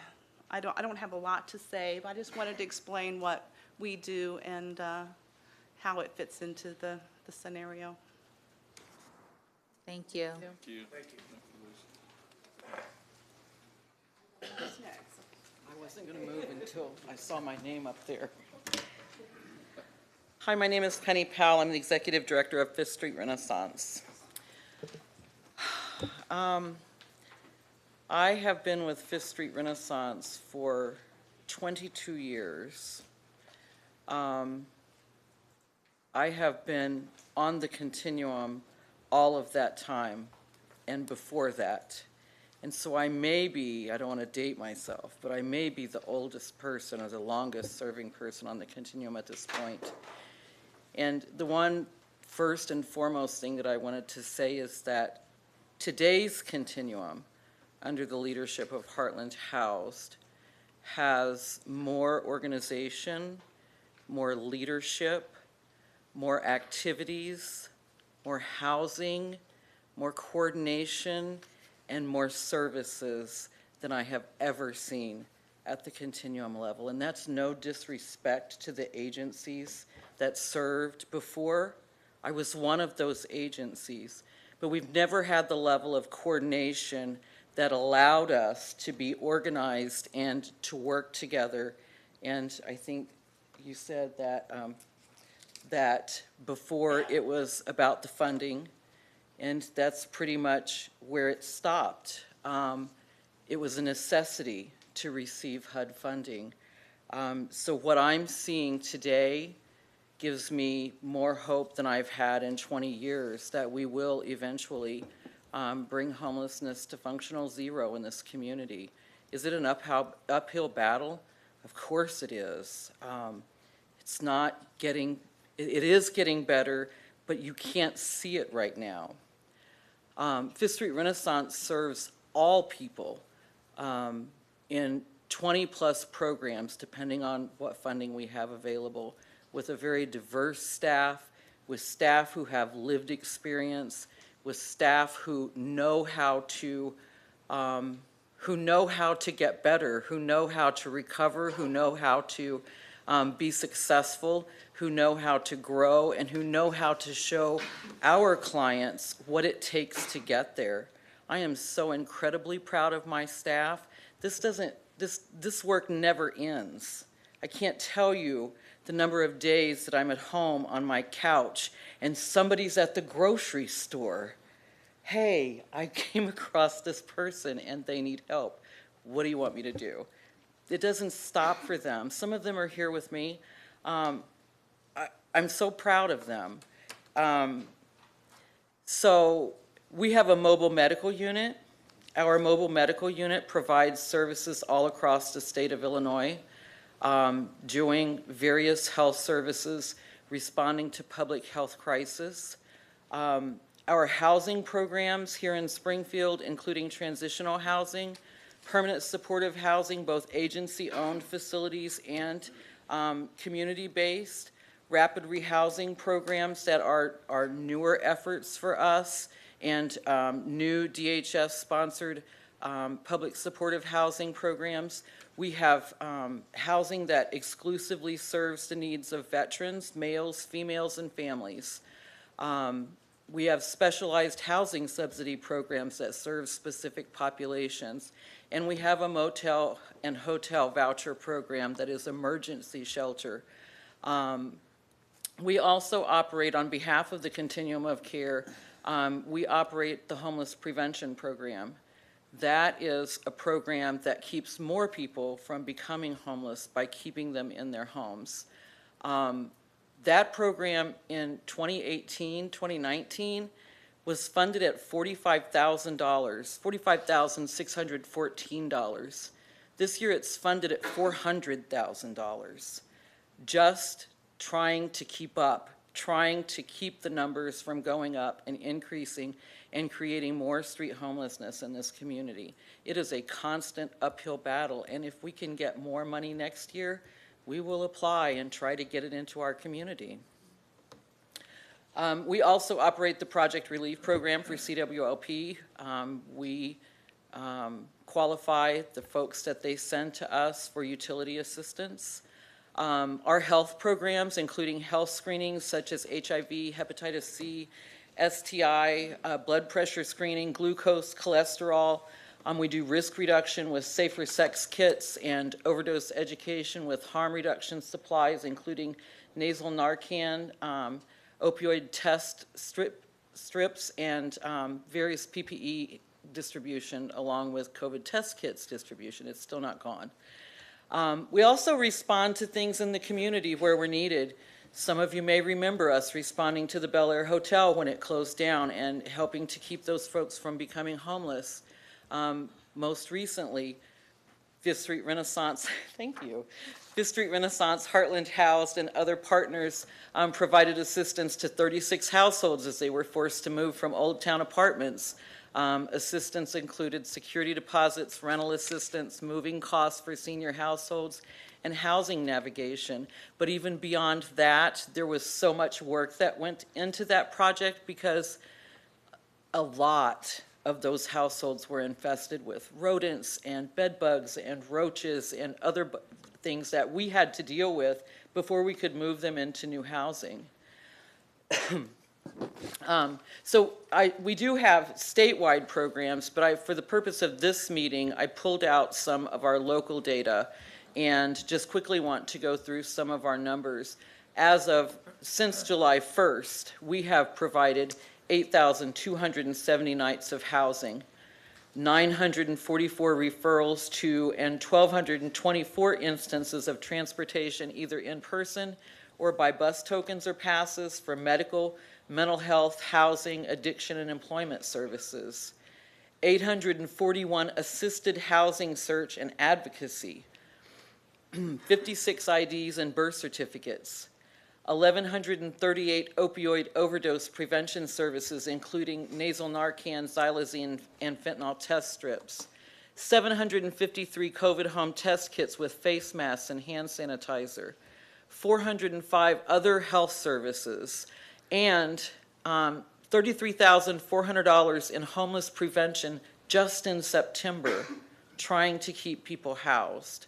I don't have a lot to say, but I just wanted to explain what we do and how it fits into the scenario. Thank you. Thank you. I wasn't going to move until I saw my name up there. Hi, my name is Penny Powell. I'm the Executive Director of Fifth Street Renaissance. I have been with Fifth Street Renaissance for 22 years. I have been on the Continuum all of that time and before that. And so I may be, I don't want to date myself, but I may be the oldest person or the longest serving person on the Continuum at this point. And the one first and foremost thing that I wanted to say is that today's Continuum, under the leadership of Heartland Housed, has more organization, more leadership, more activities, more housing, more coordination, and more services than I have ever seen at the Continuum level. And that's no disrespect to the agencies that served before. I was one of those agencies, but we've never had the level of coordination that allowed us to be organized and to work together. And I think you said that, that before it was about the funding, and that's pretty much where it stopped. It was a necessity to receive HUD funding. So what I'm seeing today gives me more hope than I've had in 20 years that we will eventually bring homelessness to functional zero in this community. Is it an uphill battle? Of course it is. It's not getting, it is getting better, but you can't see it right now. Fifth Street Renaissance serves all people in 20-plus programs, depending on what funding we have available, with a very diverse staff, with staff who have lived experience, with staff who know how to get better, who know how to recover, who know how to be successful, who know how to grow, and who know how to show our clients what it takes to get there. I am so incredibly proud of my staff. This work never ends. I can't tell you the number of days that I'm at home on my couch and somebody's at the grocery store. Hey, I came across this person and they need help. What do you want me to do? It doesn't stop for them. Some of them are here with me. I'm so proud of them. So we have a mobile medical unit. Our mobile medical unit provides services all across the state of Illinois, doing various health services, responding to public health crisis. Our housing programs here in Springfield, including transitional housing, permanent supportive housing, both agency-owned facilities and community-based, rapid rehousing programs that are newer efforts for us, and new DHS-sponsored public supportive housing programs. We have housing that exclusively serves the needs of veterans, males, females, and families. We have specialized housing subsidy programs that serve specific populations. And we have a motel and hotel voucher program that is emergency shelter. We also operate on behalf of the Continuum of Care. We operate the Homeless Prevention Program. That is a program that keeps more people from becoming homeless by keeping them in their homes. That program in 2018, 2019, was funded at $45,000, $45,614. This year it's funded at $400,000. Just trying to keep up, trying to keep the numbers from going up and increasing and creating more street homelessness in this community. It is a constant uphill battle, and if we can get more money next year, we will apply and try to get it into our community. We also operate the Project Relief Program for CWLP. We qualify the folks that they send to us for utility assistance. Our health programs, including health screenings such as HIV, hepatitis C, STI, blood pressure screening, glucose, cholesterol. We do risk reduction with safer sex kits and overdose education with harm reduction supplies, including nasal Narcan, opioid test strips, and various PPE distribution, along with COVID test kits distribution. It's still not gone. We also respond to things in the community where we're needed. Some of you may remember us responding to the Bel Air Hotel when it closed down and helping to keep those folks from becoming homeless. Most recently, Fifth Street Renaissance, thank you. Fifth Street Renaissance, Heartland Housed, and other partners provided assistance to 36 households as they were forced to move from Old Town apartments. Assistance included security deposits, rental assistance, moving costs for senior households, and housing navigation. But even beyond that, there was so much work that went into that project because a lot of those households were infested with rodents and bed bugs and roaches and other things that we had to deal with before we could move them into new housing. We do have statewide programs, but for the purpose of this meeting, I pulled out some of our local data and just quickly want to go through some of our numbers. Since July 1st, we have provided 8,270 nights of housing, 944 referrals to, and 1,224 instances of transportation, either in person or by bus tokens or passes, for medical, mental health, housing, addiction, and employment services. 841 assisted housing search and advocacy, 56 IDs and birth certificates, 1,138 opioid overdose prevention services, including nasal Narcan, xylazine, and fentanyl test strips, 753 COVID home test kits with face masks and hand sanitizer, 405 other health services, and $33,400 in homeless prevention just in September, trying to keep people housed.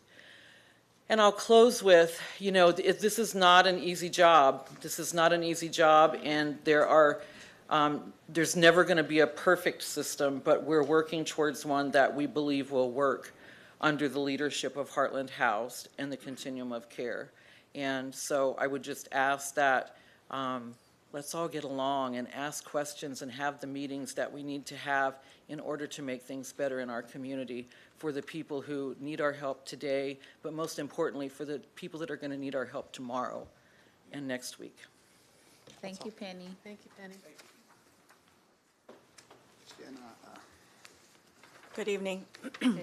And I'll close with, this is not an easy job. This is not an easy job, and there's never going to be a perfect system, but we're working towards one that we believe will work. under the leadership of Heartland House and the Continuum of Care. And so I would just ask that let's all get along and ask questions and have the meetings that we need to have in order to make things better in our community for the people who need our help today, but most importantly, for the people that are going to need our help tomorrow and next week. Thank you, Penny. Thank you, Penny. Good evening.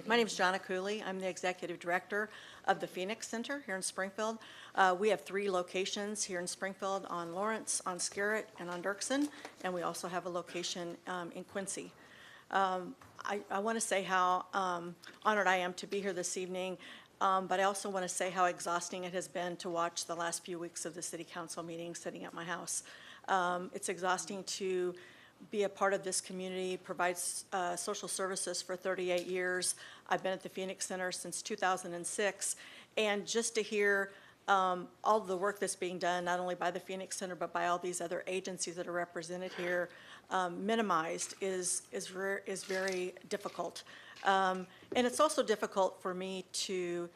My name is Jonna Cooley. I'm the Executive Director of the Phoenix Center here in Springfield. We have 3 locations here in Springfield, on Lawrence, on Scarrett, and on Dirksen, and we also have a location in Quincy. I want to say how honored I am to be here this evening, but I also want to say how exhausting it has been to watch the last few weeks of the City Council meetings sitting at my house. It's exhausting to be a part of this community, provides social services for 38 years. I've been at the Phoenix Center since 2006, and just to hear all the work that's being done, not only by the Phoenix Center, but by all these other agencies that are represented here, minimized is very difficult. And it's also difficult for me to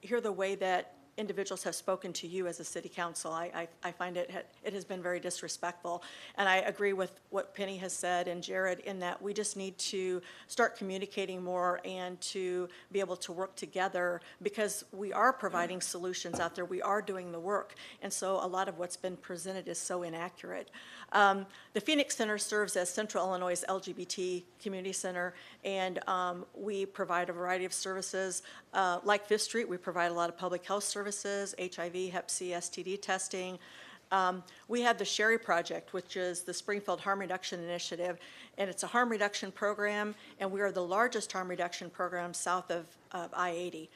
hear the way that individuals have spoken to you as a city council. I find it has been very disrespectful. And I agree with what Penny has said and Jared in that we just need to start communicating more and to be able to work together, because we are providing solutions out there. We are doing the work. And so a lot of what's been presented is so inaccurate. The Phoenix Center serves as Central Illinois' LGBT community center, and we provide a variety of services. Like Fifth Street, we provide a lot of public health services, HIV, Hep C, STD testing. We have the Sherry Project, which is the Springfield Harm Reduction Initiative, and it's a harm reduction program, and we are the largest harm reduction program south of I-80.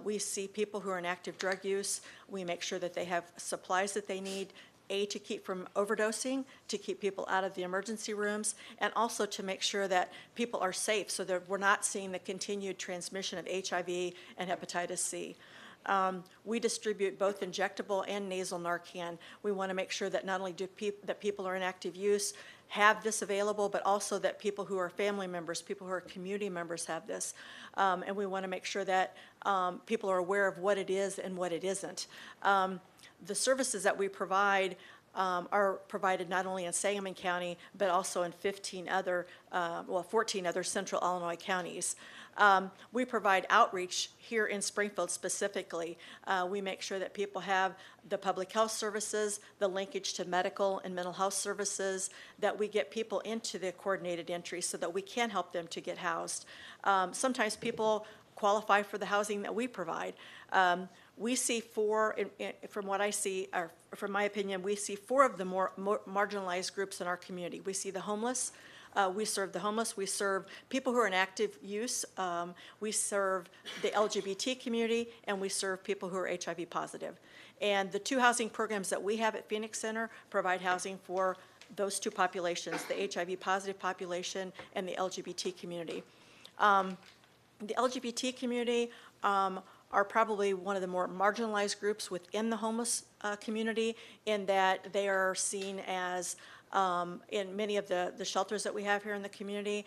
We see people who are in active drug use. We make sure that they have supplies that they need, to keep from overdosing, to keep people out of the emergency rooms, and also to make sure that people are safe so that we're not seeing the continued transmission of HIV and hepatitis C. We distribute both injectable and nasal Narcan. We want to make sure that not only do that people are in active use have this available, but also that people who are family members, people who are community members have this. And we want to make sure that people are aware of what it is and what it isn't. The services that we provide are provided not only in Sangamon County, but also in 14 other central Illinois counties. We provide outreach here in Springfield specifically. We make sure that people have the public health services, the linkage to medical and mental health services, that we get people into the coordinated entry so that we can help them to get housed. Sometimes people qualify for the housing that we provide. We see from what I see, or from my opinion, we see 4 of the more marginalized groups in our community. We see the homeless. We serve the homeless. We serve people who are in active use. We serve the LGBT community, and we serve people who are HIV positive. And the 2 housing programs that we have at Phoenix Center provide housing for those 2 populations, the HIV positive population and the LGBT community. The LGBT community are probably one of the more marginalized groups within the homeless community, in that they are seen as, in many of the shelters that we have here in the community,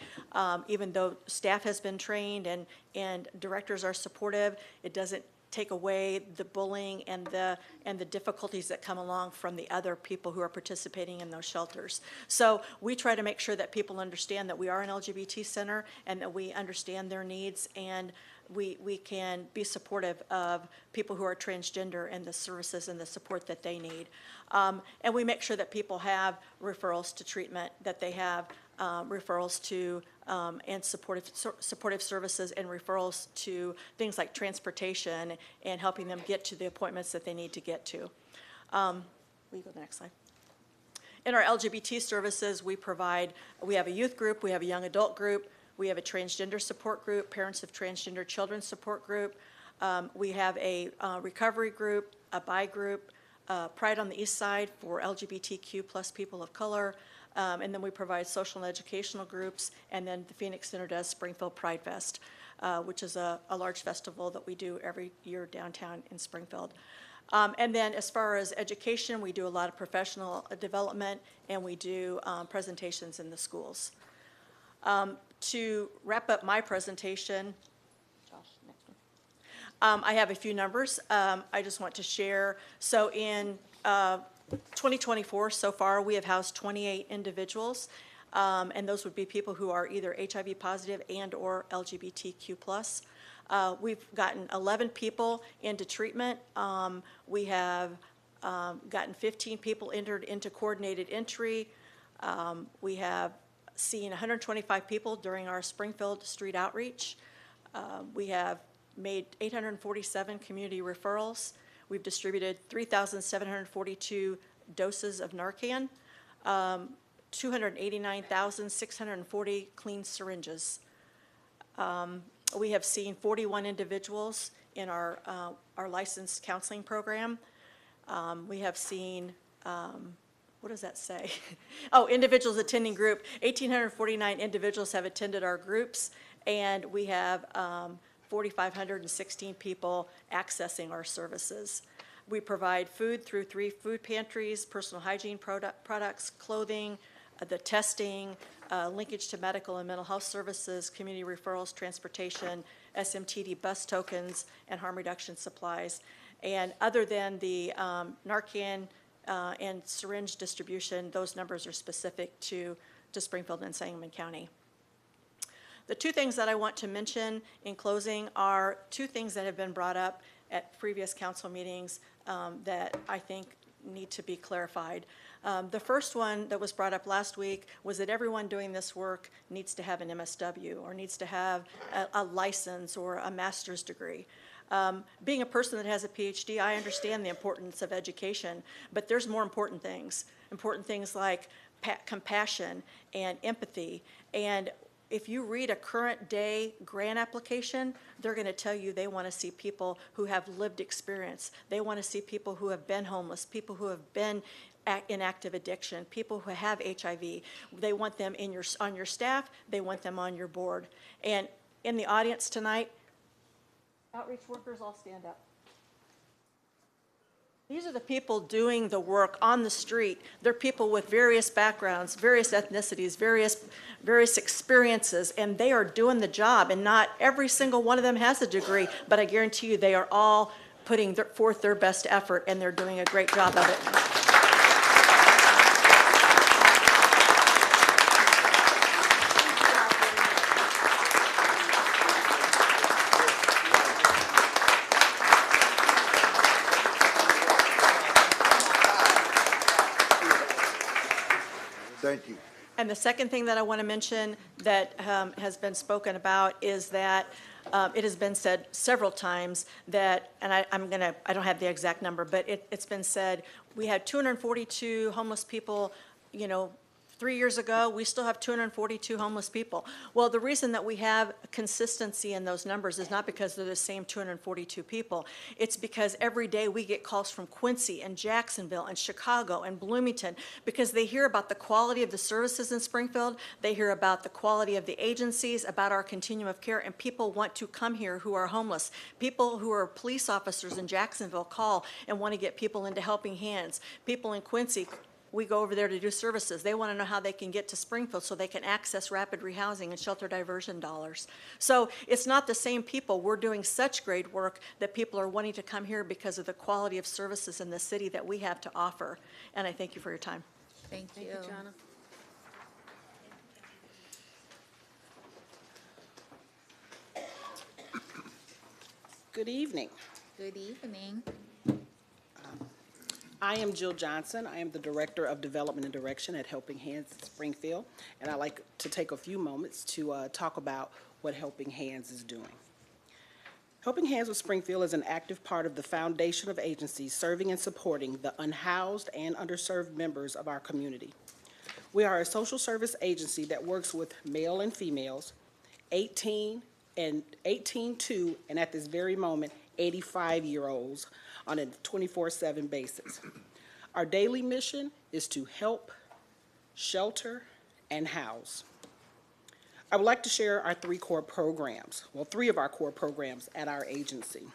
even though staff has been trained and directors are supportive, it doesn't take away the bullying and the difficulties that come along from the other people who are participating in those shelters. So we try to make sure that people understand that we are an LGBT center and that we understand their needs, and we can be supportive of people who are transgender and the services and the support that they need. And we make sure that people have referrals to treatment, that they have referrals to and supportive services and referrals to things like transportation and helping them get to the appointments that they need to get to. Will you go to the next slide? In our LGBT services, we have a youth group, we have a young adult group, we have a transgender support group, parents of transgender children support group. We have a recovery group, a bi group, Pride on the East Side for LGBTQ plus people of color. And then we provide social and educational groups, and then the Phoenix Center does Springfield Pride Fest, which is a large festival that we do every year downtown in Springfield. And then as far as education, we do a lot of professional development, and we do presentations in the schools. To wrap up my presentation, I have a few numbers I just want to share. So in 2024, so far, we have housed 28 individuals, and those would be people who are either HIV positive and/or LGBTQ+. We've gotten 11 people into treatment. We have gotten 15 people entered into coordinated entry. We have seen 125 people during our Springfield street outreach. We have made 847 community referrals. We've distributed 3,742 doses of Narcan, 289,640 clean syringes. We have seen 41 individuals in our licensed counseling program. We have seen, what does that say? Oh, individuals attending group. 1,849 individuals have attended our groups, and we have 4,516 people accessing our services. We provide food through 3 food pantries, personal hygiene products, clothing, the testing, linkage to medical and mental health services, community referrals, transportation, SMTD bus tokens, and harm reduction supplies. And other than the Narcan and syringe distribution, those numbers are specific to Springfield and Sangamon County. The 2 things that I want to mention in closing are 2 things that have been brought up at previous council meetings that I think need to be clarified. The first one that was brought up last week was that everyone doing this work needs to have an MSW or needs to have a license or a master's degree. Being a person that has a PhD, I understand the importance of education, but there's more important things like compassion and empathy. And if you read a current day grant application, they're going to tell you they want to see people who have lived experience. They want to see people who have been homeless, people who have been in active addiction, people who have HIV. They want them on your staff. They want them on your board. And in the audience tonight, outreach workers, all stand up. These are the people doing the work on the street. They're people with various backgrounds, various ethnicities, various experiences, and they are doing the job. And not every single one of them has a degree, but I guarantee you they are all putting forth their best effort, and they're doing a great job of it. Thank you. And the second thing that I want to mention that has been spoken about is that it has been said several times that, and I don't have the exact number, but it's been said, we had 242 homeless people, 3 years ago. We still have 242 homeless people. Well, the reason that we have consistency in those numbers is not because they're the same 242 people. It's because every day we get calls from Quincy and Jacksonville and Chicago and Bloomington because they hear about the quality of the services in Springfield. They hear about the quality of the agencies, about our continuum of care, and people want to come here who are homeless. People who are police officers in Jacksonville call and want to get people into Helping Hands. People in Quincy, we go over there to do services. They want to know how they can get to Springfield so they can access rapid rehousing and shelter diversion dollars. So it's not the same people. We're doing such great work that people are wanting to come here because of the quality of services in the city that we have to offer. And I thank you for your time. Thank you. Jana. Good evening. Good evening. I am Jill Johnson. I am the Director of Development and Direction at Helping Hands Springfield, and I'd like to take a few moments to talk about what Helping Hands is doing. Helping Hands with Springfield is an active part of the foundation of agencies serving and supporting the unhoused and underserved members of our community. We are a social service agency that works with male and females, 18 to, and at this very moment, 85-year-olds on a 24/7 basis. Our daily mission is to help, shelter, and house. I would like to share our 3 core programs, well, 3 of our core programs at our agency.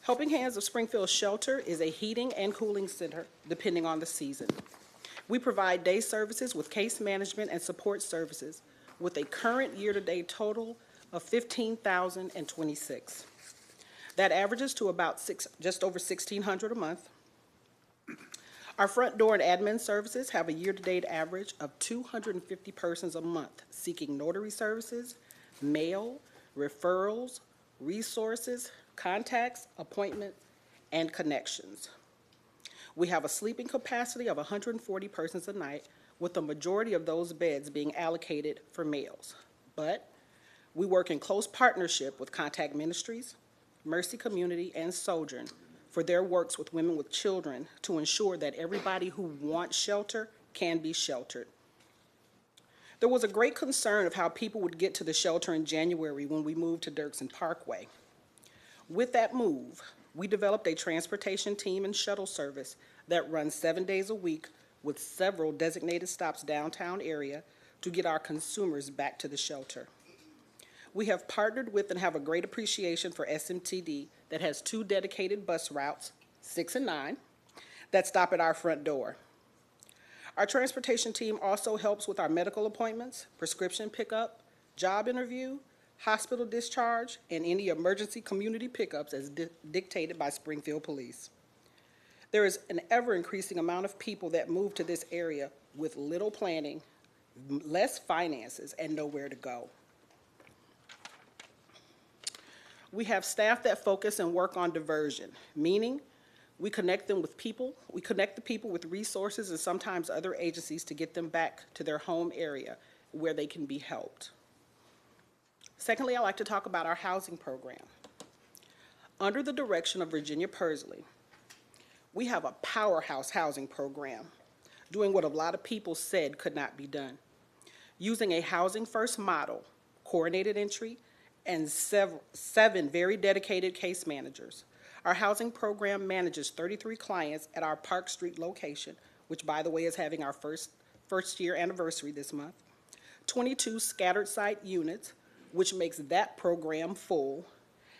Helping Hands of Springfield Shelter is a heating and cooling center, depending on the season. We provide day services with case management and support services with a current year-to-date total of $15,026. That averages to about just over $1,600 a month. Our front door and admin services have a year-to-date average of 250 persons a month seeking notary services, mail, referrals, resources, contacts, appointments, and connections. We have a sleeping capacity of 140 persons a night, with the majority of those beds being allocated for males. But we work in close partnership with Contact Ministries, Mercy Community, and Sojourn for their works with women with children to ensure that everybody who wants shelter can be sheltered. There was a great concern of how people would get to the shelter in January when we moved to Dirksen Parkway. With that move, we developed a transportation team and shuttle service that runs 7 days a week with several designated stops downtown area to get our consumers back to the shelter. We have partnered with and have a great appreciation for SMTD that has 2 dedicated bus routes, 6 and 9, that stop at our front door. Our transportation team also helps with our medical appointments, prescription pickup, job interview, hospital discharge, and any emergency community pickups as dictated by Springfield Police. There is an ever-increasing amount of people that move to this area with little planning, less finances, and nowhere to go. We have staff that focus and work on diversion, meaning we connect them with people, we connect the people with resources and sometimes other agencies to get them back to their home area where they can be helped. Secondly, I'd like to talk about our housing program. Under the direction of Virginia Pursley, we have a powerhouse housing program, doing what a lot of people said could not be done. Using a housing first model, coordinated entry, and seven very dedicated case managers. Our housing program manages 33 clients at our Park Street location, which by the way is having our first year anniversary this month, 22 scattered site units, which makes that program full,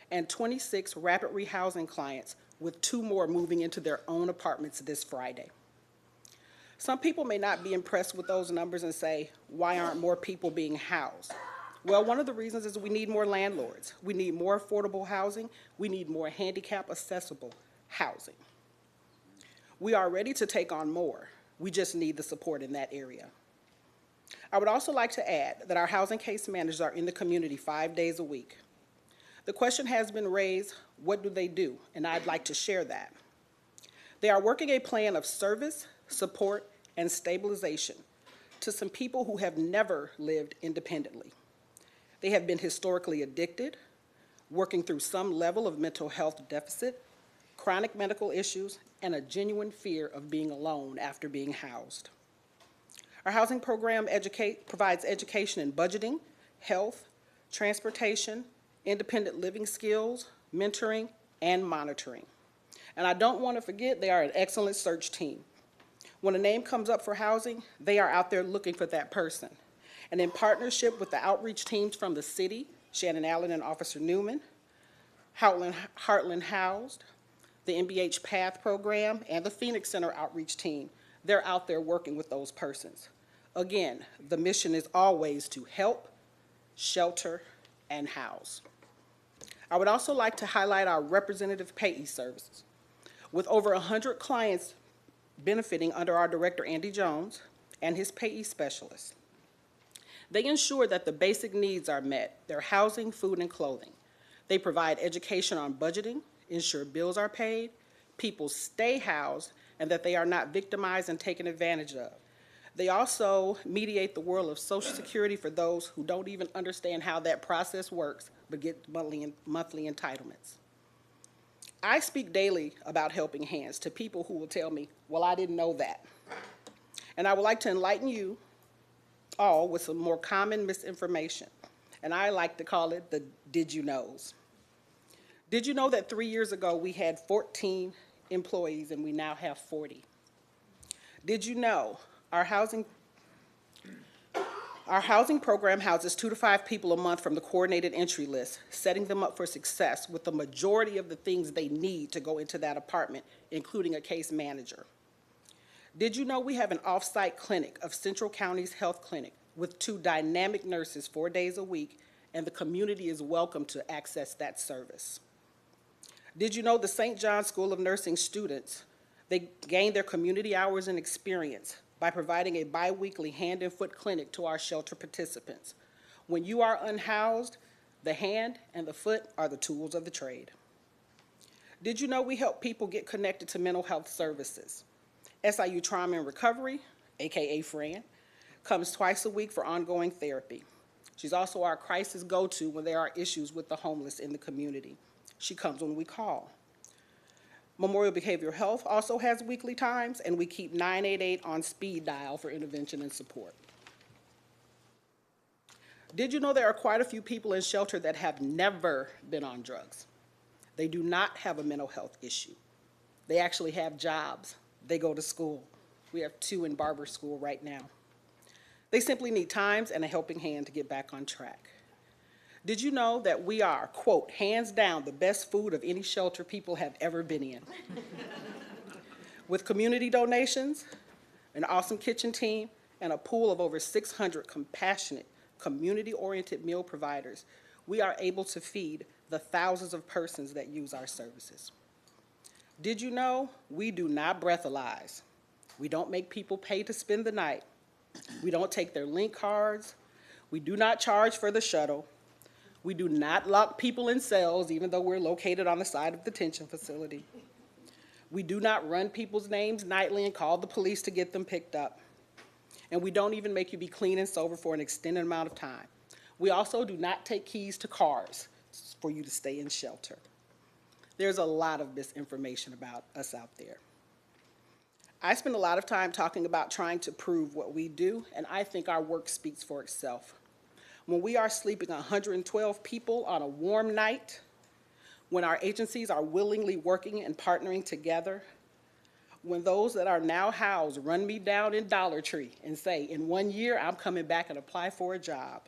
and 26 rapid rehousing clients, with 2 more moving into their own apartments this Friday. Some people may not be impressed with those numbers and say, why aren't more people being housed? Well, one of the reasons is we need more landlords. We need more affordable housing. We need more handicap accessible housing. We are ready to take on more. We just need the support in that area. I would also like to add that our housing case managers are in the community 5 days a week. The question has been raised, what do they do? And I'd like to share that. They are working a plan of service, support, and stabilization to some people who have never lived independently. They have been historically addicted, working through some level of mental health deficit, chronic medical issues, and a genuine fear of being alone after being housed. Our housing program provides education in budgeting, health, transportation, independent living skills, mentoring, and monitoring. And I don't want to forget they are an excellent search team. When a name comes up for housing, they are out there looking for that person. And in partnership with the outreach teams from the city, Shannon Allen and Officer Newman, Heartland Housed, the MBH PATH program, and the Phoenix Center outreach team, they're out there working with those persons. Again, the mission is always to help, shelter, and house. I would also like to highlight our representative payee services. With over 100 clients benefiting under our director, Andy Jones, and his payee specialists. They ensure that the basic needs are met, their housing, food, and clothing. They provide education on budgeting, ensure bills are paid, people stay housed, and that they are not victimized and taken advantage of. They also mediate the world of Social Security for those who don't even understand how that process works, but get monthly entitlements. I speak daily about helping hands to people who will tell me, well, I didn't know that. And I would like to enlighten you all with some more common misinformation. And I like to call it the did you knows. Did you know that 3 years ago we had 14 employees and we now have 40? Did you know our housing program houses 2 to 5 people a month from the coordinated entry list, setting them up for success with the majority of the things they need to go into that apartment, including a case manager? Did you know we have an off-site clinic of Central County's Health Clinic with 2 dynamic nurses 4 days a week, and the community is welcome to access that service? Did you know the St. John's School of Nursing students, they gain their community hours and experience by providing a biweekly hand and foot clinic to our shelter participants. When you are unhoused, the hand and the foot are the tools of the trade. Did you know we help people get connected to mental health services? SIU Trauma and Recovery, AKA Fran, comes twice a week for ongoing therapy. She's also our crisis go-to when there are issues with the homeless in the community. She comes when we call. Memorial Behavioral Health also has weekly times, and we keep 988 on speed dial for intervention and support. Did you know there are quite a few people in shelter that have never been on drugs? They do not have a mental health issue. They actually have jobs. They go to school. We have 2 in barber school right now. They simply need times and a helping hand to get back on track. Did you know that we are, quote, hands down the best food of any shelter people have ever been in? With community donations, an awesome kitchen team, and a pool of over 600 compassionate, community-oriented meal providers, we are able to feed the thousands of persons that use our services. Did you know we do not breathalyze? We don't make people pay to spend the night. We don't take their link cards. We do not charge for the shuttle. We do not lock people in cells, even though we're located on the side of the detention facility. We do not run people's names nightly and call the police to get them picked up. And we don't even make you be clean and sober for an extended amount of time. We also do not take keys to cars for you to stay in shelter. There's a lot of misinformation about us out there. I spend a lot of time talking about trying to prove what we do, and I think our work speaks for itself. When we are sleeping 112 people on a warm night, when our agencies are willingly working and partnering together, when those that are now housed run me down in Dollar Tree and say, in 1 year, I'm coming back and apply for a job.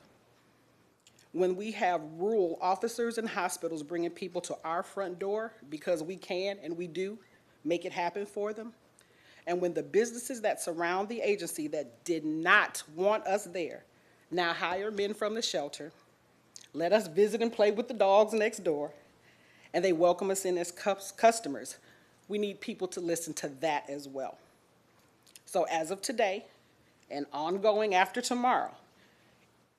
When we have rural officers and hospitals bringing people to our front door because we can and we do make it happen for them. And when the businesses that surround the agency that did not want us there now hire men from the shelter, let us visit and play with the dogs next door, and they welcome us in as customers, we need people to listen to that as well. So as of today and ongoing after tomorrow,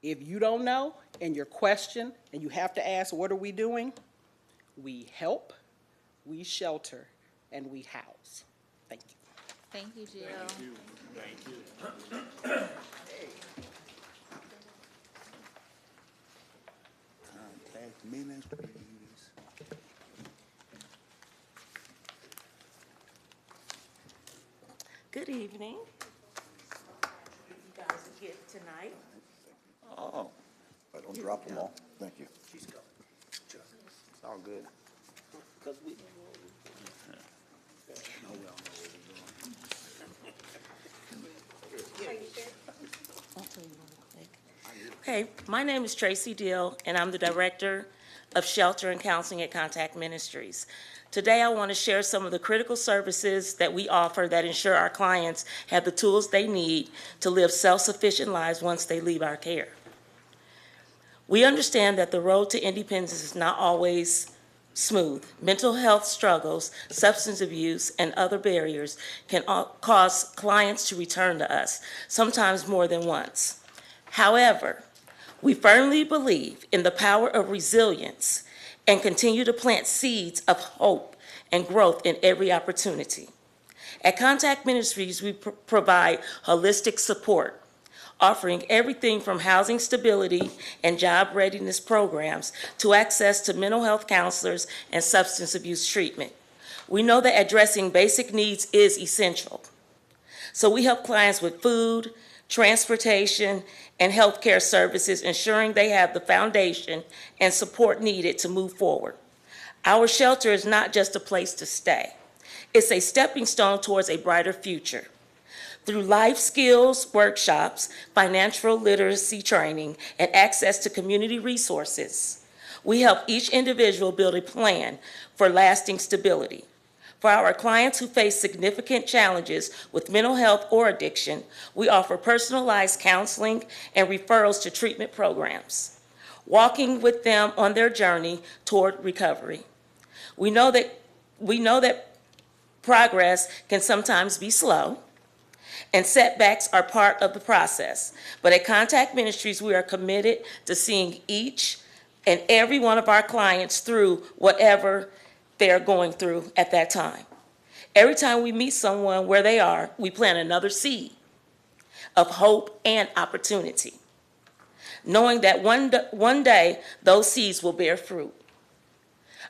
if you don't know and you're questioned and you have to ask, what are we doing? We help, we shelter, and we house. Thank you. Thank you, Jill. Thank you. Contact ministries. Good evening. You guys are here tonight. Oh, but don't drop them all. Thank you. She's going. It's all good. Because we Okay, my name is Tracy Deal, and I'm the Director of Shelter and Counseling at Contact Ministries. Today, I want to share some of the critical services that we offer that ensure our clients have the tools they need to live self-sufficient lives once they leave our care. We understand that the road to independence is not always smooth. Mental health struggles, substance abuse, and other barriers can cause clients to return to us, sometimes more than once. However, we firmly believe in the power of resilience and continue to plant seeds of hope and growth in every opportunity. At Contact Ministries, we provide holistic support, offering everything from housing stability and job readiness programs to access to mental health counselors and substance abuse treatment. We know that addressing basic needs is essential. So we help clients with food, transportation, and healthcare services, ensuring they have the foundation and support needed to move forward. Our shelter is not just a place to stay. It's a stepping stone towards a brighter future. Through life skills workshops, financial literacy training, and access to community resources, we help each individual build a plan for lasting stability. For our clients who face significant challenges with mental health or addiction, we offer personalized counseling and referrals to treatment programs, walking with them on their journey toward recovery. We know that progress can sometimes be slow, and setbacks are part of the process. But at Contact Ministries, we are committed to seeing each and every one of our clients through whatever they're going through at that time. Every time we meet someone where they are, we plant another seed of hope and opportunity, knowing that one day those seeds will bear fruit.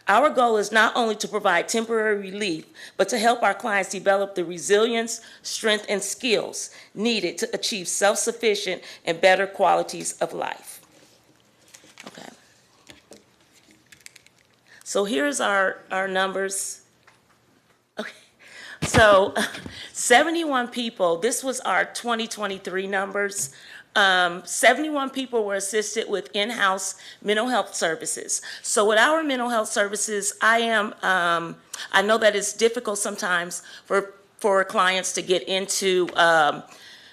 Our goal is not only to provide temporary relief, but to help our clients develop the resilience, strength, and skills needed to achieve self-sufficient and better qualities of life. Okay. So here's our numbers. Okay. So 71 people, this was our 2023 numbers. 71 people were assisted with in-house mental health services. So with our mental health services, I know that it's difficult sometimes for clients to get into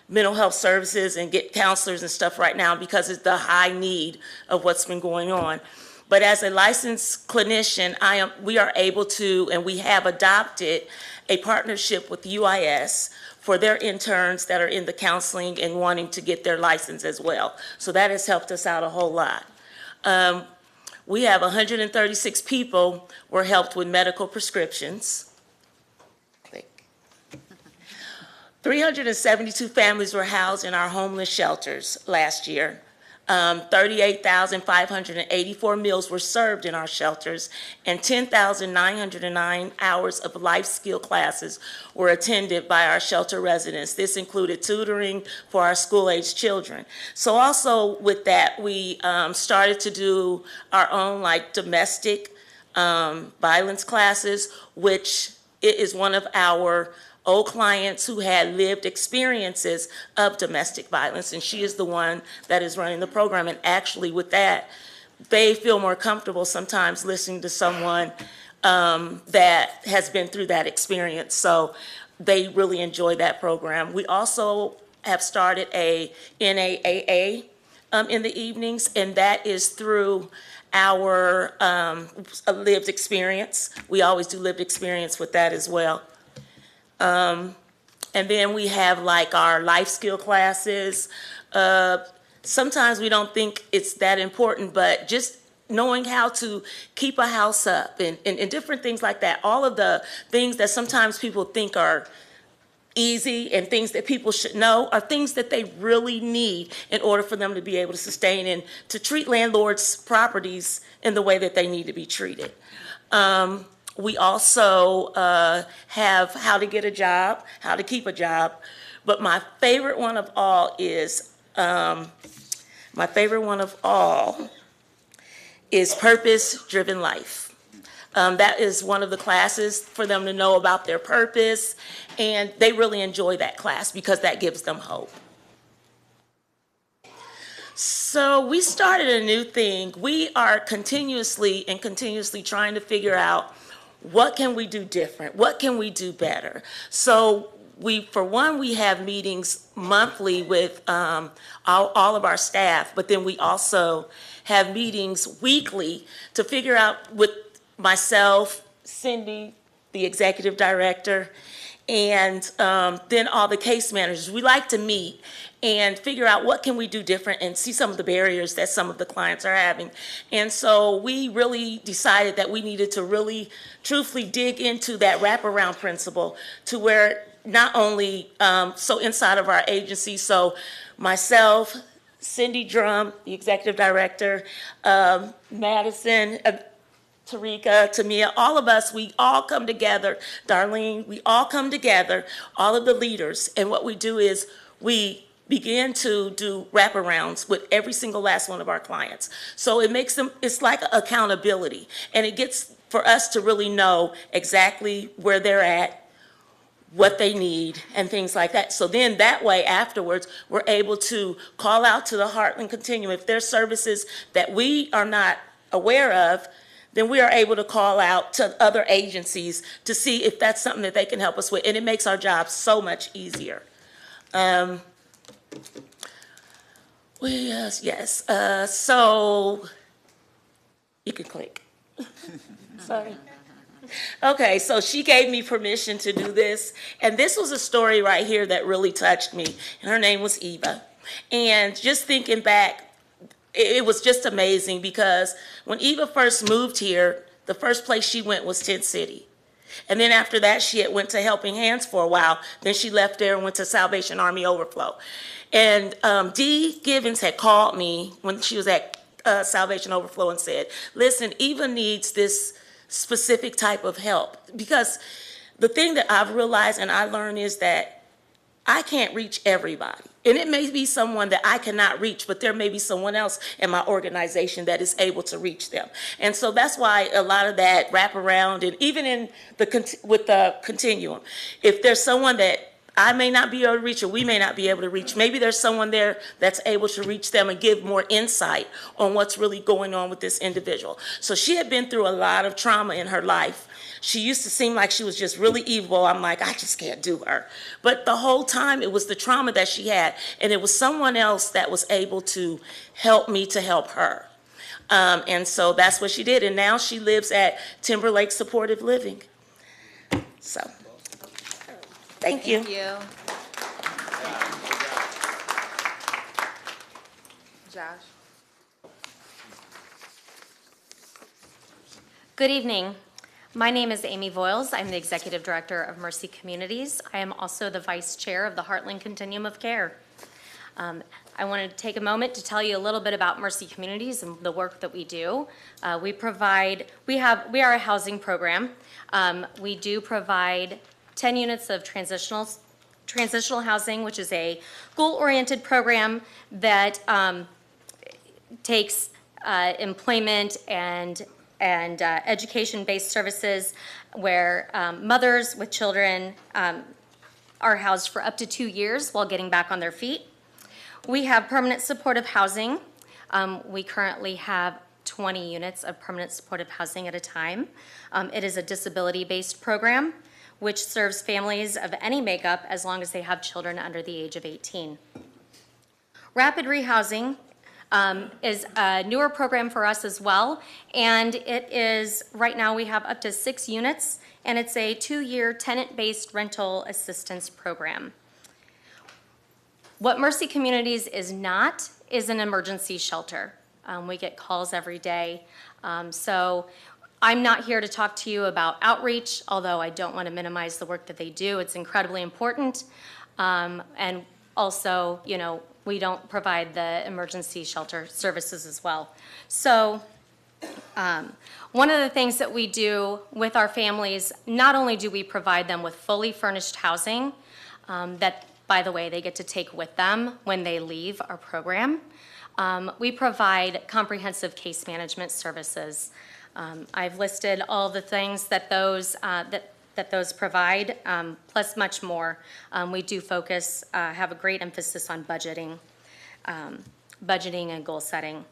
mental health services and get counselors and stuff right now because it's the high need of what's been going on. But as a licensed clinician, we are able to, and we have adopted a partnership with UIS for their interns that are in the counseling and wanting to get their license as well. So that has helped us out a whole lot. We have 136 people were helped with medical prescriptions. 372 families were housed in our homeless shelters last year. 38,584 meals were served in our shelters, and 10,909 hours of life skill classes were attended by our shelter residents. This included tutoring for our school-aged children. So also with that, we started to do our own domestic violence classes, which is one of our old clients who had lived experiences of domestic violence, and she is the one that is running the program. And actually with that, they feel more comfortable sometimes listening to someone that has been through that experience. So they really enjoy that program. We also have started a NAAA in the evenings, and that is through our lived experience. We always do lived experience with that as well. And then we have our life skill classes. Sometimes we don't think it's that important, but just knowing how to keep a house up and different things like that. All of the things that sometimes people think are easy and things that people should know are things that they really need in order for them to be able to sustain and to treat landlords' properties in the way that they need to be treated. We also have how to get a job, how to keep a job, but my favorite one of all is purpose-driven life. That is one of the classes for them to know about their purpose, and they really enjoy that class because that gives them hope. So we started a new thing. We are continuously trying to figure out what can we do different? What can we do better? So we have meetings monthly with all of our staff, but then we also have meetings weekly to figure out with myself, Cindy, the executive director, and then all the case managers. We like to meet and figure out what can we do different and see some of the barriers that some of the clients are having. And so we really decided that we needed to really truthfully dig into that wraparound principle to where not only, so inside of our agency, so myself, Cindy Drum, the executive director, Madison, Tarika, Tamia, all of us, we all come together, Darlene, we all come together, all of the leaders, and what we do is we begin to do wraparounds with every single last one of our clients. So it makes them, it's like accountability, and it gets for us to really know exactly where they're at, what they need, and things like that. So then that way afterwards, we're able to call out to the Heartland Continuum. If there's services that we are not aware of, then we are able to call out to other agencies to see if that's something that they can help us with. And it makes our job so much easier. Yes. So you can click. Sorry. Okay, so she gave me permission to do this, and this was a story right here that really touched me, and her name was Eva. And just thinking back, it was just amazing because when Eva first moved here, the first place she went was Tent City. And then after that, she had went to Helping Hands for a while. Then she left there and went to Salvation Army Overflow. And Dee Givens had called me when she was at Salvation Overflow and said, listen, Eva needs this specific type of help. Because the thing that I've realized and I learned is that I can't reach everybody. And it may be someone that I cannot reach, but there may be someone else in my organization that is able to reach them. And so that's why a lot of that wraparound, and even in with the continuum, if there's someone that I may not be able to reach or we may not be able to reach, maybe there's someone there that's able to reach them and give more insight on what's really going on with this individual. So she had been through a lot of trauma in her life. She used to seem like she was just really evil. I'm like, I just can't do her. But the whole time it was the trauma that she had, and it was someone else that was able to help me to help her. And so that's what she did. And now she lives at Timberlake Supportive Living. So, thank you. Thank you. Josh. Good evening. My name is Amy Voiles. I'm the Executive Director of Mercy Communities. I am also the Vice Chair of the Heartland Continuum of Care. I wanted to take a moment to tell you a little bit about Mercy Communities and the work that we do. We are a housing program. We do provide 10 units of transitional housing, which is a goal-oriented program that takes employment and education-based services where mothers with children are housed for up to 2 years while getting back on their feet. We have permanent supportive housing. We currently have 20 units of permanent supportive housing at a time. It is a disability-based program which serves families of any makeup as long as they have children under the age of 18. Rapid rehousing is a newer program for us as well, and it is, right now we have up to 6 units, and it's a 2-year tenant-based rental assistance program. What Mercy Communities is not is an emergency shelter. We get calls every day, so I'm not here to talk to you about outreach, although I don't want to minimize the work that they do. It's incredibly important, and also, you know, we don't provide the emergency shelter services as well. So one of the things that we do with our families, not only do we provide them with fully furnished housing that, by the way, they get to take with them when they leave our program, we provide comprehensive case management services. I've listed all the things that those provide, plus much more. We do focus, have a great emphasis on budgeting and goal setting.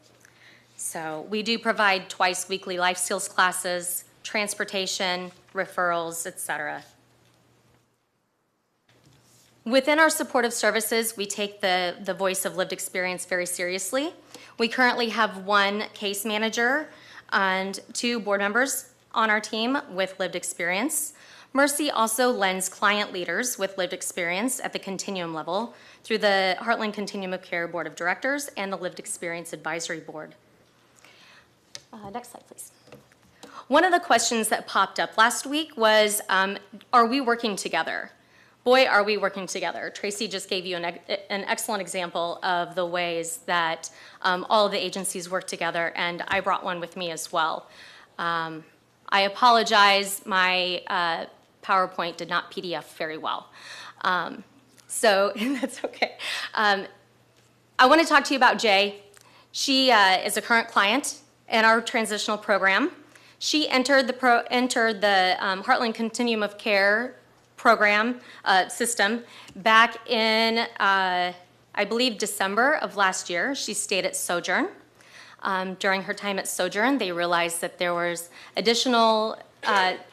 So we do provide twice weekly life skills classes, transportation, referrals, etc. Within our supportive services, we take the voice of lived experience very seriously. We currently have 1 case manager and 2 board members on our team with lived experience. Mercy also lends client leaders with lived experience at the continuum level through the Heartland Continuum of Care Board of Directors and the Lived Experience Advisory Board. Next slide, please. One of the questions that popped up last week was, are we working together? Boy, are we working together. Tracy just gave you an excellent example of the ways that all of the agencies work together, and I brought one with me as well. I apologize, my PowerPoint did not PDF very well. So that's okay. I want to talk to you about Jay. She is a current client in our transitional program. She entered the Heartland Continuum of Care program system back in, I believe, December of last year. She stayed at Sojourn. During her time at Sojourn, they realized that there was additional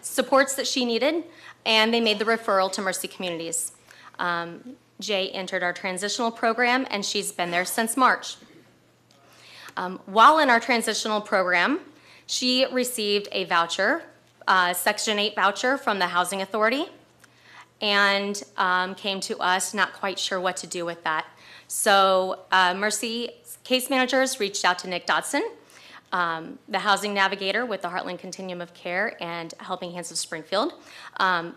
supports that she needed, and they made the referral to Mercy Communities. Jay entered our transitional program, and she's been there since March. While in our transitional program, she received a voucher a Section 8 voucher from the Housing Authority and came to us not quite sure what to do with that. So Mercy case managers reached out to Nick Dodson, the housing navigator with the Heartland Continuum of Care and Helping Hands of Springfield,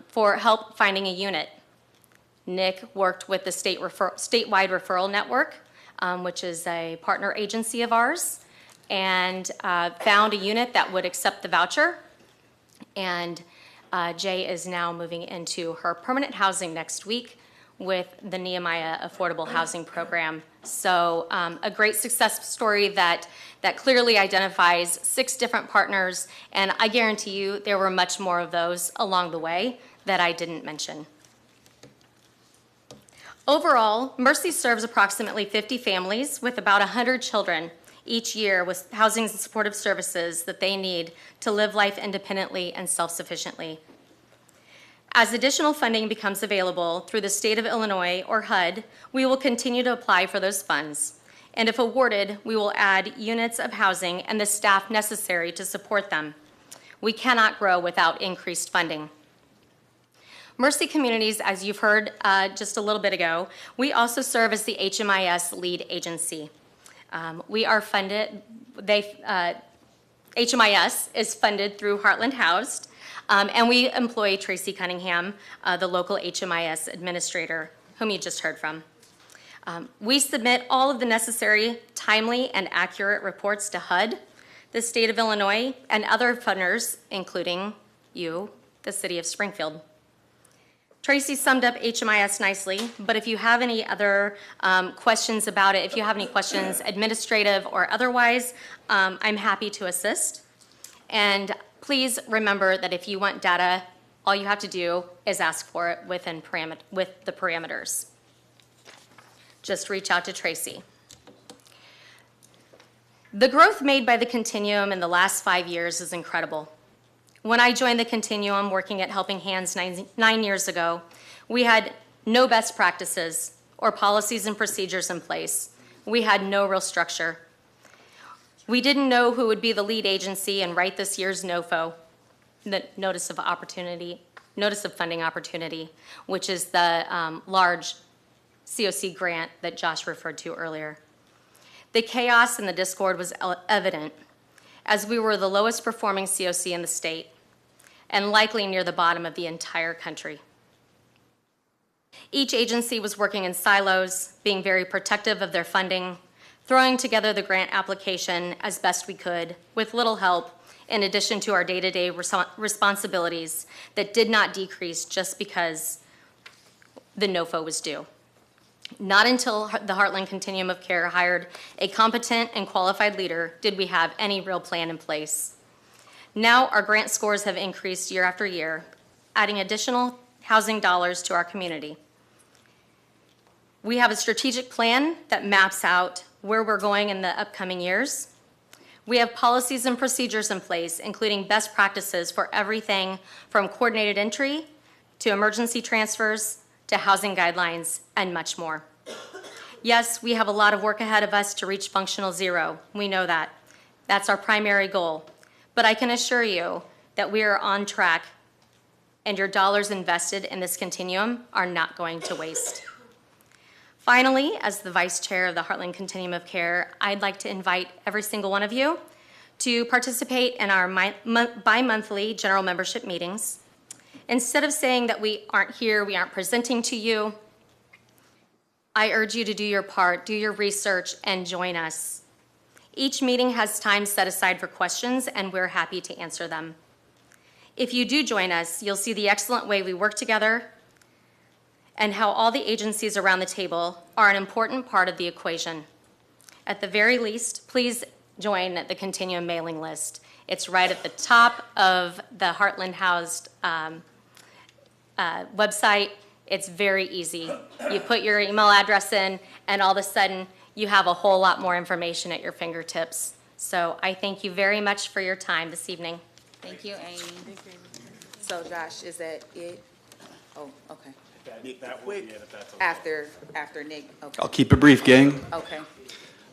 for help finding a unit. Nick worked with the statewide referral network, which is a partner agency of ours, and found a unit that would accept the voucher. And Jay is now moving into her permanent housing next week with the Nehemiah Affordable Housing Program. So a great success story that clearly identifies 6 different partners, and I guarantee you there were much more of those along the way that I didn't mention. Overall, Mercy serves approximately 50 families with about 100 children each year with housing and supportive services that they need to live life independently and self-sufficiently. As additional funding becomes available through the state of Illinois or HUD, we will continue to apply for those funds. And if awarded, we will add units of housing and the staff necessary to support them. We cannot grow without increased funding. Mercy Communities, as you've heard just a little bit ago, we also serve as the HMIS lead agency. We are funded, HMIS is funded through Heartland Housed, and we employ Tracy Cunningham, the local HMIS administrator, whom you just heard from. We submit all of the necessary, timely, and accurate reports to HUD, the state of Illinois, and other funders, including you, the city of Springfield. Tracy summed up HMIS nicely, but if you have any other questions about it, if you have any questions, administrative or otherwise, I'm happy to assist. And please remember that if you want data, all you have to do is ask for it with the parameters. Just reach out to Tracy. The growth made by the Continuum in the last 5 years is incredible. When I joined the Continuum working at Helping Hands 9 years ago, we had no best practices or policies and procedures in place. We had no real structure. We didn't know who would be the lead agency and write this year's NOFO, the Notice of Funding Opportunity, which is the large COC grant that Josh referred to earlier. The chaos and the discord was evident, as we were the lowest performing COC in the state and likely near the bottom of the entire country. Each agency was working in silos, being very protective of their funding, throwing together the grant application as best we could with little help, in addition to our day-to-day responsibilities that did not decrease just because the NOFO was due. Not until the Heartland Continuum of Care hired a competent and qualified leader did we have any real plan in place. Now our grant scores have increased year after year, adding additional housing dollars to our community. We have a strategic plan that maps out where we're going in the upcoming years. We have policies and procedures in place, including best practices for everything from coordinated entry to emergency transfers to housing guidelines and much more. Yes, we have a lot of work ahead of us to reach functional zero. We know that. That's our primary goal. But I can assure you that we are on track, and your dollars invested in this continuum are not going to waste. Finally, as the Vice Chair of the Heartland Continuum of Care, I'd like to invite every single one of you to participate in our bi-monthly general membership meetings. Instead of saying that we aren't here, we aren't presenting to you, I urge you to do your part, do your research, and join us. Each meeting has time set aside for questions, and we're happy to answer them. If you do join us, you'll see the excellent way we work together and how all the agencies around the table are an important part of the equation. At the very least, please join the Continuum mailing list. It's right at the top of the Heartland Housed website. It's very easy. You put your email address in, and all of a sudden, you have a whole lot more information at your fingertips. So I thank you very much for your time this evening. Thank you, Amy. So Josh, is that it? Oh, okay. That will be it if that's okay. After Nick, okay. I'll keep it brief, gang. Okay.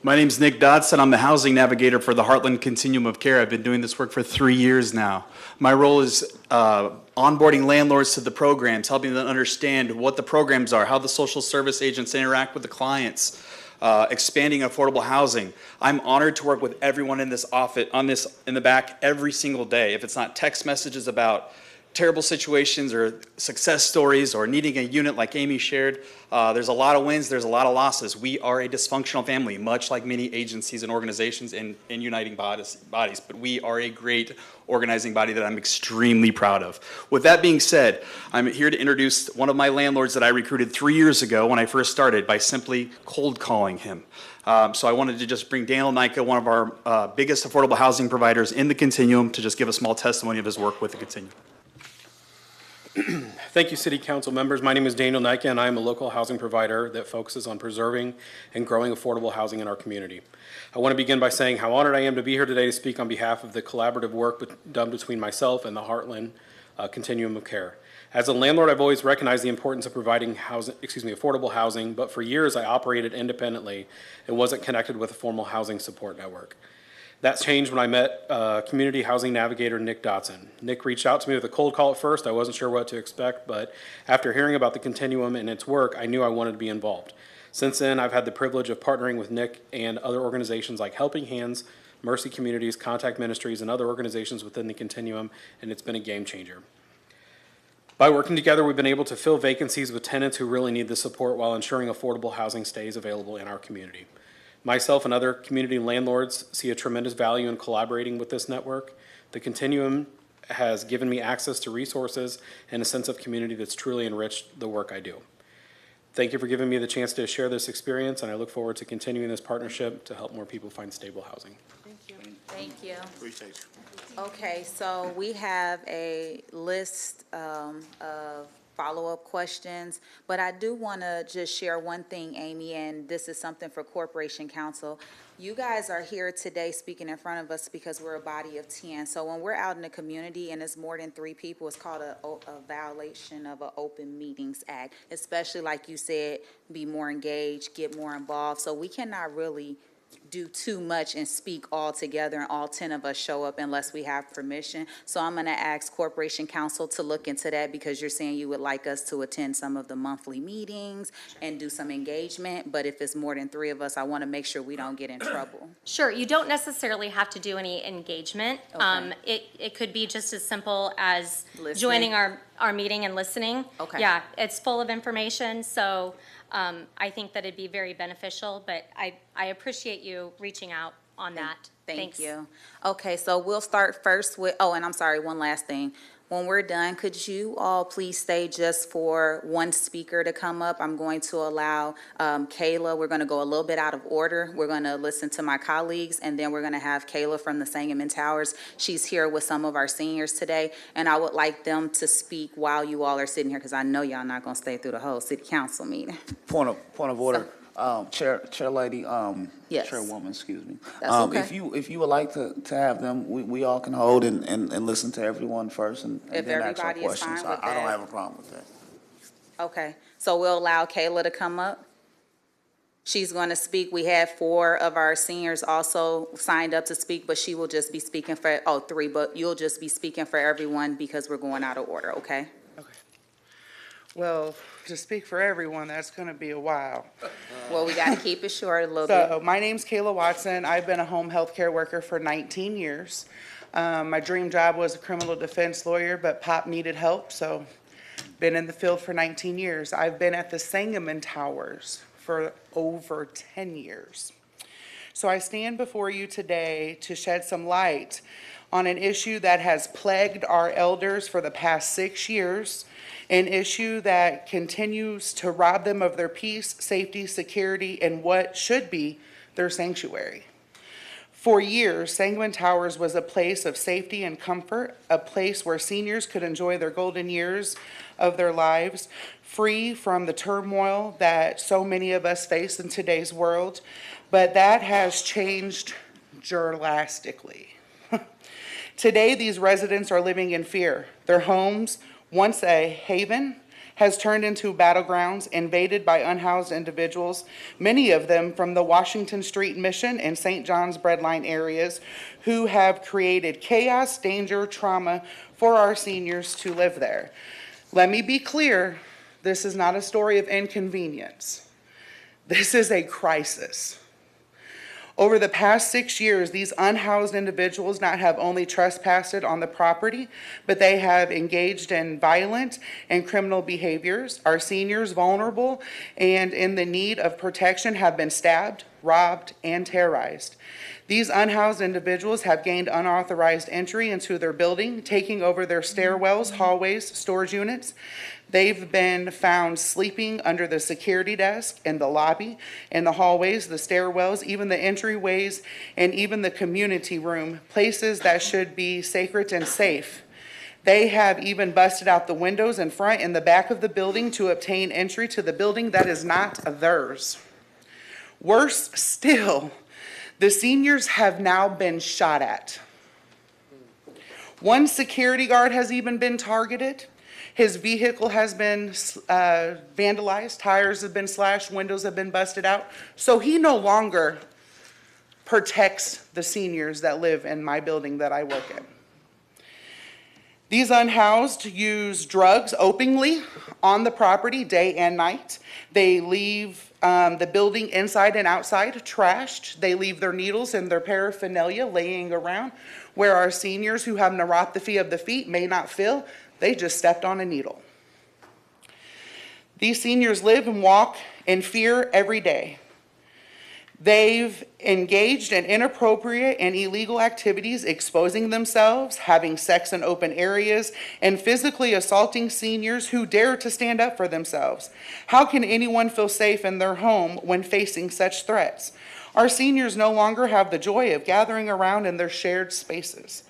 My name's Nick Dodson. I'm the housing navigator for the Heartland Continuum of Care. I've been doing this work for 3 years now. My role is onboarding landlords to the programs, helping them understand what the programs are, how the social service agents interact with the clients, expanding affordable housing. I'm honored to work with everyone in this office, in the back every single day. If it's not text messages about terrible situations or success stories or needing a unit like Amy shared, there's a lot of wins, there's a lot of losses. We are a dysfunctional family, much like many agencies and organizations in uniting bodies, but we are a great organizing body that I'm extremely proud of. With that being said, I'm here to introduce one of my landlords that I recruited 3 years ago when I first started by simply cold calling him. So I wanted to just bring Daniel Nika, one of our biggest affordable housing providers in the Continuum, to just give a small testimony of his work with the Continuum. Thank you, City Council members. My name is Daniel Nika, and I am a local housing provider that focuses on preserving and growing affordable housing in our community. I want to begin by saying how honored I am to be here today to speak on behalf of the collaborative work done between myself and the Heartland Continuum of Care. As a landlord, I've always recognized the importance of providing affordable housing, but for years I operated independently and wasn't connected with a formal housing support network. That changed when I met community housing navigator Nick Dodson. Nick reached out to me with a cold call at first. I wasn't sure what to expect, but after hearing about the Continuum and its work, I knew I wanted to be involved. Since then, I've had the privilege of partnering with Nick and other organizations like Helping Hands, Mercy Communities, Contact Ministries, and other organizations within the Continuum, and it's been a game changer. By working together, we've been able to fill vacancies with tenants who really need the support while ensuring affordable housing stays available in our community. Myself and other community landlords see a tremendous value in collaborating with this network. The Continuum has given me access to resources and a sense of community that's truly enriched the work I do. Thank you for giving me the chance to share this experience, and I look forward to continuing this partnership to help more people find stable housing. Thank you. Thank you. Appreciate you. Okay, so we have a list of follow-up questions, but I do want to just share one thing, Amy, and this is something for Corporation Council. You guys are here today speaking in front of us because we're a body of 10. So when we're out in the community and it's more than 3 people, it's called a violation of an Open Meetings Act, especially like you said, be more engaged, get more involved. So we cannot really do too much and speak all together and all 10 of us show up unless we have permission. So I'm going to ask Corporation Council to look into that because you're saying you would like us to attend some of the monthly meetings and do some engagement. But if it's more than 3 of us, I want to make sure we don't get in trouble. Sure, you don't necessarily have to do any engagement. Okay. It could be just as simple as Listening. joining our meeting and listening. Okay. Yeah, it's full of information, so I think that it'd be very beneficial, but I appreciate you reaching out on that. Thank Thanks. you. Okay, so we'll start first with, oh, and I'm sorry, one last thing. When we're done, could you all please stay just for one speaker to come up? I'm going to allow Kayla. We're going to go a little bit out of order. We're going to listen to my colleagues, and then we're going to have Kayla from the Sangamon Towers. She's here with some of our seniors today, and I would like them to speak while you all are sitting here because I know y'all not going to stay through the whole city council meeting. Point of order. Chair lady, Yes. chairwoman, excuse me. That's okay. If you would like to have them, we all can hold and listen to everyone first and If then ask our everybody is questions. fine with I don't that. have a problem with that. Okay, so we'll allow Kayla to come up. She's going to speak. We had 4 of our seniors also signed up to speak, but she will just be speaking for, 3, but you'll just be speaking for everyone because we're going out of order, okay? Well, to speak for everyone, that's going to be a while. Well, we got to keep it short a little bit. So, my name's Kayla Watson. I've been a home health care worker for 19 years. My dream job was a criminal defense lawyer, but Pop needed help, so been in the field for 19 years. I've been at the Sangamon Towers for over 10 years. So I stand before you today to shed some light on an issue that has plagued our elders for the past 6 years, an issue that continues to rob them of their peace, safety, security, and what should be their sanctuary. For years, Sangamon Towers was a place of safety and comfort, a place where seniors could enjoy their golden years of their lives, free from the turmoil that so many of us face in today's world. But that has changed drastically. Today, these residents are living in fear. Their homes, once a haven, has turned into battlegrounds invaded by unhoused individuals, many of them from the Washington Street Mission and St. John's Breadline areas, who have created chaos, danger, trauma for our seniors to live there. Let me be clear, this is not a story of inconvenience. This is a crisis. Over the past 6 years, these unhoused individuals not have only trespassed on the property, but they have engaged in violent and criminal behaviors. Our seniors, vulnerable and in the need of protection, have been stabbed, robbed, and terrorized. These unhoused individuals have gained unauthorized entry into their building, taking over their stairwells, hallways, storage units. They've been found sleeping under the security desk, in the lobby, in the hallways, the stairwells, even the entryways, and even the community room, places that should be sacred and safe. They have even busted out the windows in front and the back of the building to obtain entry to the building that is not theirs. Worse still, the seniors have now been shot at. One security guard has even been targeted. His vehicle has been vandalized, tires have been slashed, windows have been busted out. So he no longer protects the seniors that live in my building that I work in. These unhoused use drugs openly on the property day and night. They leave the building inside and outside trashed. They leave their needles and their paraphernalia laying around where our seniors who have neuropathy of the feet may not feel. They just stepped on a needle. These seniors live and walk in fear every day. They've engaged in inappropriate and illegal activities, exposing themselves, having sex in open areas, and physically assaulting seniors who dare to stand up for themselves. How can anyone feel safe in their home when facing such threats? Our seniors no longer have the joy of gathering around in their shared spaces.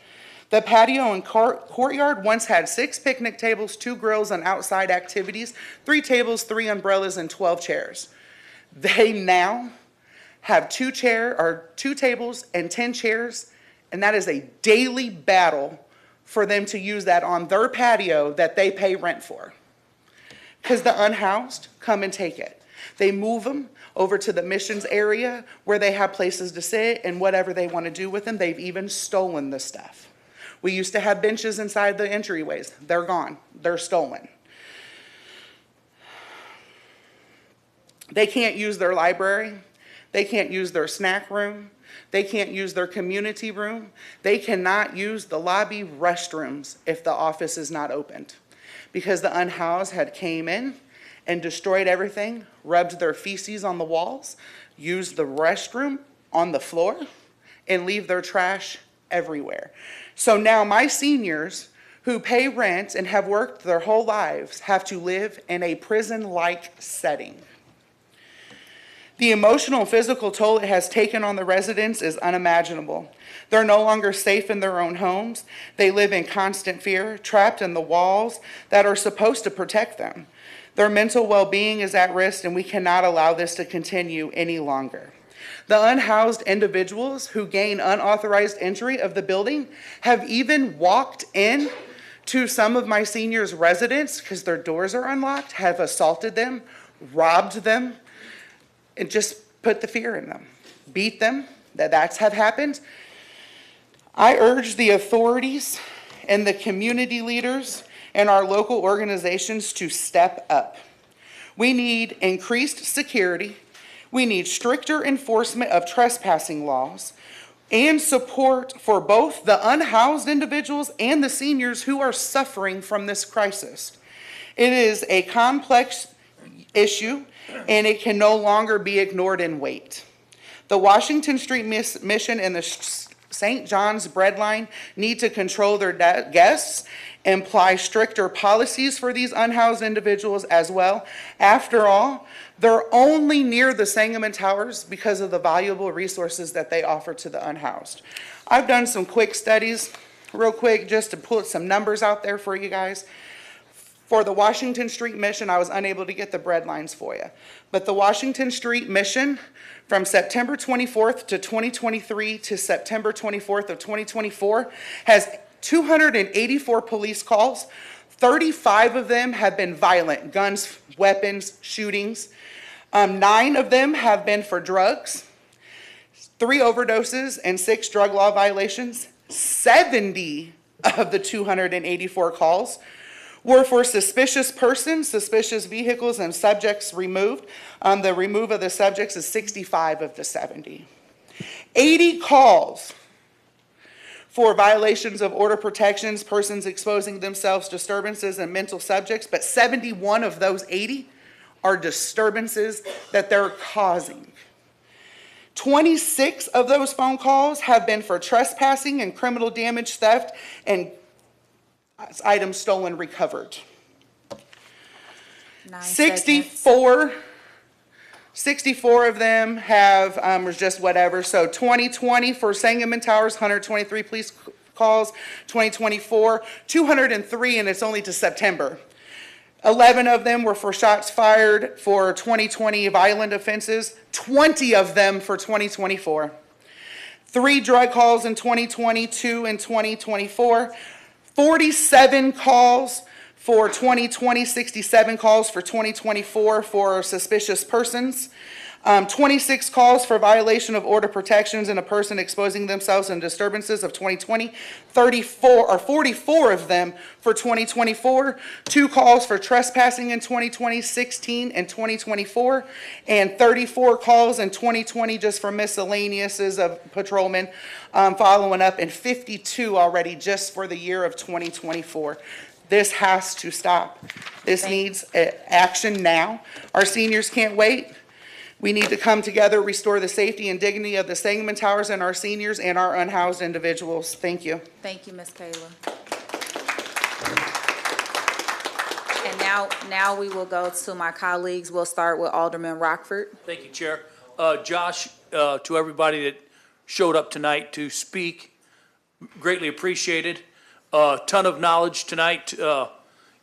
The patio and courtyard once had 6 picnic tables, 2 grills, and outside activities, 3 tables, 3 umbrellas, and 12 chairs. They now have 2 tables and 10 chairs, and that is a daily battle for them to use that on their patio that they pay rent for. Because the unhoused come and take it. They move them over to the missions area where they have places to sit and whatever they want to do with them. They've even stolen the stuff. We used to have benches inside the entryways. They're gone. They're stolen. They can't use their library. They can't use their snack room. They can't use their community room. They cannot use the lobby restrooms if the office is not opened. Because the unhoused had came in and destroyed everything, rubbed their feces on the walls, used the restroom on the floor, and leave their trash everywhere. So now my seniors who pay rent and have worked their whole lives have to live in a prison-like setting. The emotional and physical toll it has taken on the residents is unimaginable. They're no longer safe in their own homes. They live in constant fear, trapped in the walls that are supposed to protect them. Their mental well-being is at risk, and we cannot allow this to continue any longer. The unhoused individuals who gain unauthorized entry of the building have even walked in to some of my seniors' residents because their doors are unlocked, have assaulted them, robbed them, and just put the fear in them, beat them. That's have happened. I urge the authorities and the community leaders and our local organizations to step up. We need increased security. We need stricter enforcement of trespassing laws and support for both the unhoused individuals and the seniors who are suffering from this crisis. It is a complex issue, and it can no longer be ignored and wait. The Washington Street Mission and the St. John's Breadline need to control their guests, apply stricter policies for these unhoused individuals as well. After all, they're only near the Sangamon Towers because of the valuable resources that they offer to the unhoused. I've done some quick studies, real quick, just to put some numbers out there for you guys. For the Washington Street Mission, I was unable to get the breadlines for you. But the Washington Street Mission, from September 24th to 2023 to September 24th of 2024, has 284 police calls, 35 of them have been violent, guns, weapons, shootings. 9 of them have been for drugs, 3 overdoses, and 6 drug law violations. 70 of the 284 calls were for suspicious persons, suspicious vehicles, and subjects removed. The remove of the subjects is 65 of the 70. 80 calls for violations of order protections, persons exposing themselves, disturbances, and mental subjects, but 71 of those 80 are disturbances that they're causing. 26 of those phone calls have been for trespassing and criminal damage, theft, and items stolen, recovered. 64 of them have, was just whatever. So 2020 for Sangamon Towers, 123 police calls. 2024, 203, and it's only to September. 11 of them were for shots fired for 2020 violent offenses, 20 of them for 2024. 3 drug calls in 2022 and 2024. 47 calls for 2020, 67 calls for 2024 for suspicious persons. 26 calls for violation of order protections and a person exposing themselves in disturbances of 2020, 44 of them for 2024, 2 calls for trespassing in 2020, 16 and 2024, and 34 calls in 2020 just for miscellaneouses of patrolmen following up, and 52 already just for the year of 2024. This has to stop. This needs action now. Our seniors can't wait. We need to come together, restore the safety and dignity of the Sangamon Towers and our seniors and our unhoused individuals. Thank you. Thank you, Ms. Kayla. And now we will go to my colleagues. We'll start with Alderman Rockford. Thank you, Chair. Josh, to everybody that showed up tonight to speak, greatly appreciated. Ton of knowledge tonight.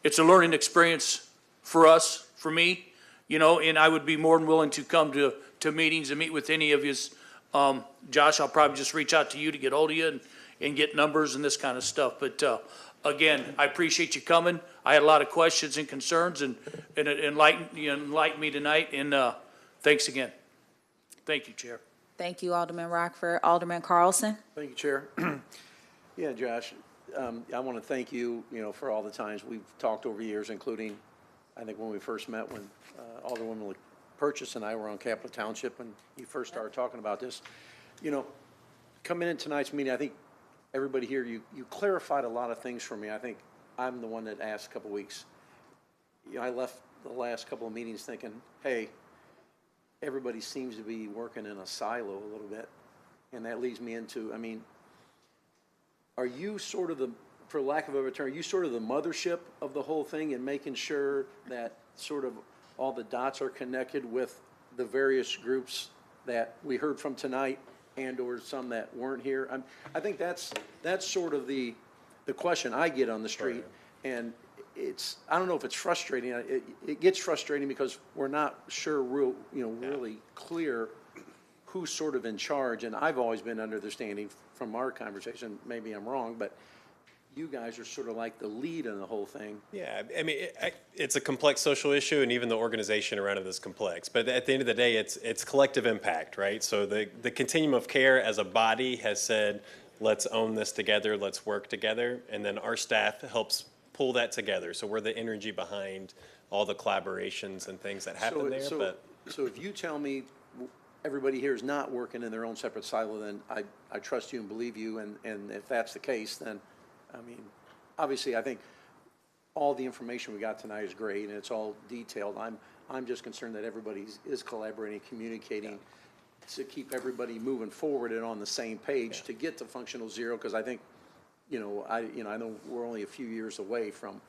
It's a learning experience for us, for me. You know, and I would be more than willing to come to meetings and meet with any of you. Josh, I'll probably just reach out to you to get hold of you and get numbers and this kind of stuff. But again, I appreciate you coming. I had a lot of questions and concerns, and it enlightened me tonight. And thanks again. Thank you, Chair. Thank you, Alderman Rockford. Alderman Carlson. Thank you, Chair. Yeah, Josh, I want to thank you, for all the times we've talked over years, including, I think, when we first met, when Alderwoman Purchase and I were on Capitol Township, and you first started talking about this. Coming in tonight's meeting, I think everybody here, you clarified a lot of things for me. I think I'm the one that asked a couple weeks. I left the last couple of meetings thinking, hey, everybody seems to be working in a silo a little bit. And that leads me into, are you sort of for lack of a better term, are you sort of the mothership of the whole thing and making sure that sort of all the dots are connected with the various groups that we heard from tonight and or some that weren't here? I think that's sort of the question I get on the street. And I don't know if it's frustrating. It gets frustrating because we're not sure really clear who's sort of in charge. And I've always been under the standing from our conversation, maybe I'm wrong, but you guys are sort of like the lead in the whole thing. Yeah, it's a complex social issue, and even the organization around it is complex. But at the end of the day, it's collective impact, right? So the continuum of care as a body has said, let's own this together, let's work together, and then our staff helps pull that together. So we're the energy behind all the collaborations and things that happen there. So if you tell me everybody here is not working in their own separate silo, then I trust you and believe you, and if that's the case, then obviously, I think all the information we got tonight is great, and it's all detailed. I'm just concerned that everybody is collaborating, communicating to keep everybody moving forward and on the same page to get to functional zero. Because I think, I know we're only a few years away from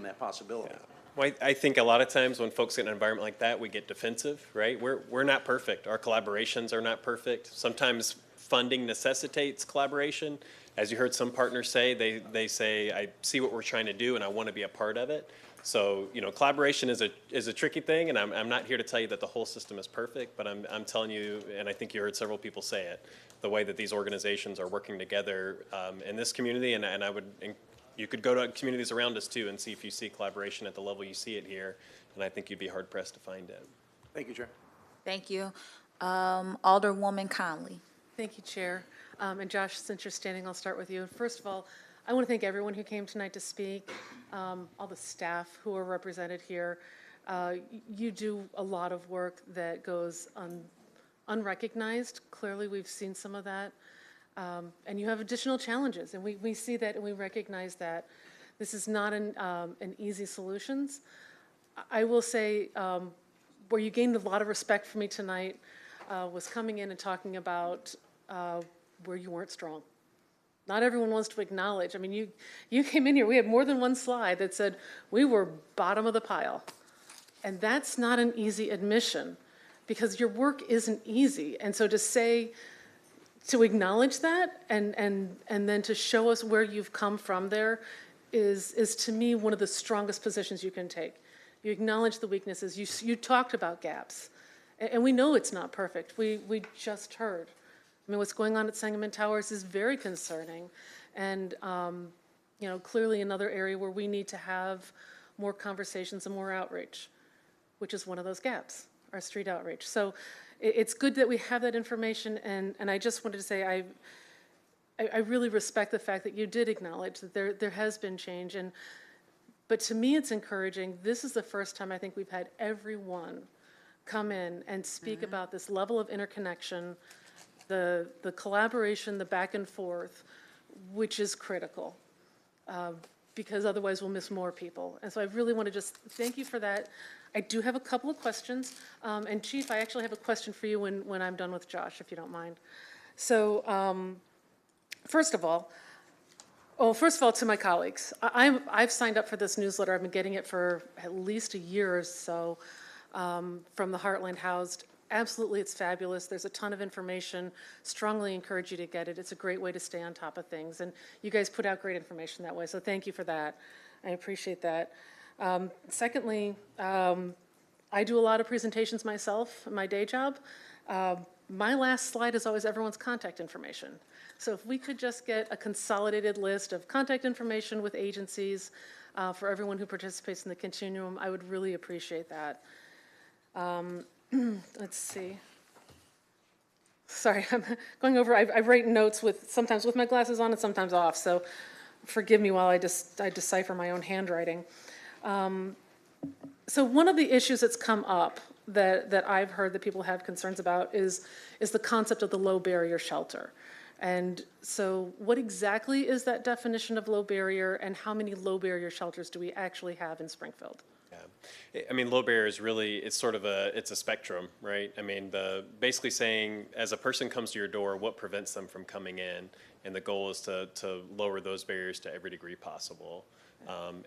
that possibility. Yeah. Well, I think a lot of times when folks get in an environment like that, we get defensive, right? We're not perfect. Our collaborations are not perfect. Sometimes funding necessitates collaboration. As you heard some partners say, they say, I see what we're trying to do and I want to be a part of it. So, collaboration is a tricky thing, and I'm not here to tell you that the whole system is perfect, but I'm telling you, and I think you heard several people say it, the way that these organizations are working together in this community, and I would You could go to communities around us too and see if you see collaboration at the level you see it here, and I think you'd be hard pressed to find it. Thank you, Chair. Thank you. Alderwoman Conley. Thank you, Chair. And Josh, since you're standing, I'll start with you. First of all, I want to thank everyone who came tonight to speak, all the staff who are represented here. You do a lot of work that goes unrecognized. Clearly, we've seen some of that. And you have additional challenges, and we see that and we recognize that. This is not an easy solutions. I will say where you gained a lot of respect for me tonight was coming in and talking about where you weren't strong. Not everyone wants to acknowledge. I mean, you came in here, we had more than one slide that said we were bottom of the pile. And that's not an easy admission because your work isn't easy. And so to acknowledge that and then to show us where you've come from there is to me one of the strongest positions you can take. You acknowledge the weaknesses. You talked about gaps. And we know it's not perfect. We just heard. I mean, what's going on at Sangamon Towers is very concerning. And, clearly another area where we need to have more conversations and more outreach, which is one of those gaps, our street outreach. So it's good that we have that information. And I just wanted to say I really respect the fact that you did acknowledge that there has been change. But to me, it's encouraging. This is the first time I think we've had everyone come in and speak about this level of interconnection, the collaboration, the back and forth, which is critical, because otherwise we'll miss more people. And so I really want to just thank you for that. I do have a couple of questions. And Chief, I actually have a question for you when I'm done with Josh, if you don't mind. So first of all, to my colleagues, I've signed up for this newsletter. I've been getting it for at least a year or so from the Heartland Housed. Absolutely, it's fabulous. There's a ton of information. Strongly encourage you to get it. It's a great way to stay on top of things. And you guys put out great information that way, so thank you for that. I appreciate that. Secondly, I do a lot of presentations myself in my day job. My last slide is always everyone's contact information. So if we could just get a consolidated list of contact information with agencies for everyone who participates in the continuum, I would really appreciate that. Let's see. Sorry, I'm going over, I write notes sometimes with my glasses on and sometimes off, so forgive me while I decipher my own handwriting. So one of the issues that's come up that I've heard that people have concerns about is the concept of the low barrier shelter. And so what exactly is that definition of low barrier, and how many low barrier shelters do we actually have in Springfield? Yeah, I mean, low barrier is really, it's a spectrum, right? I mean, basically saying, as a person comes to your door, what prevents them from coming in? And the goal is to lower those barriers to every degree possible.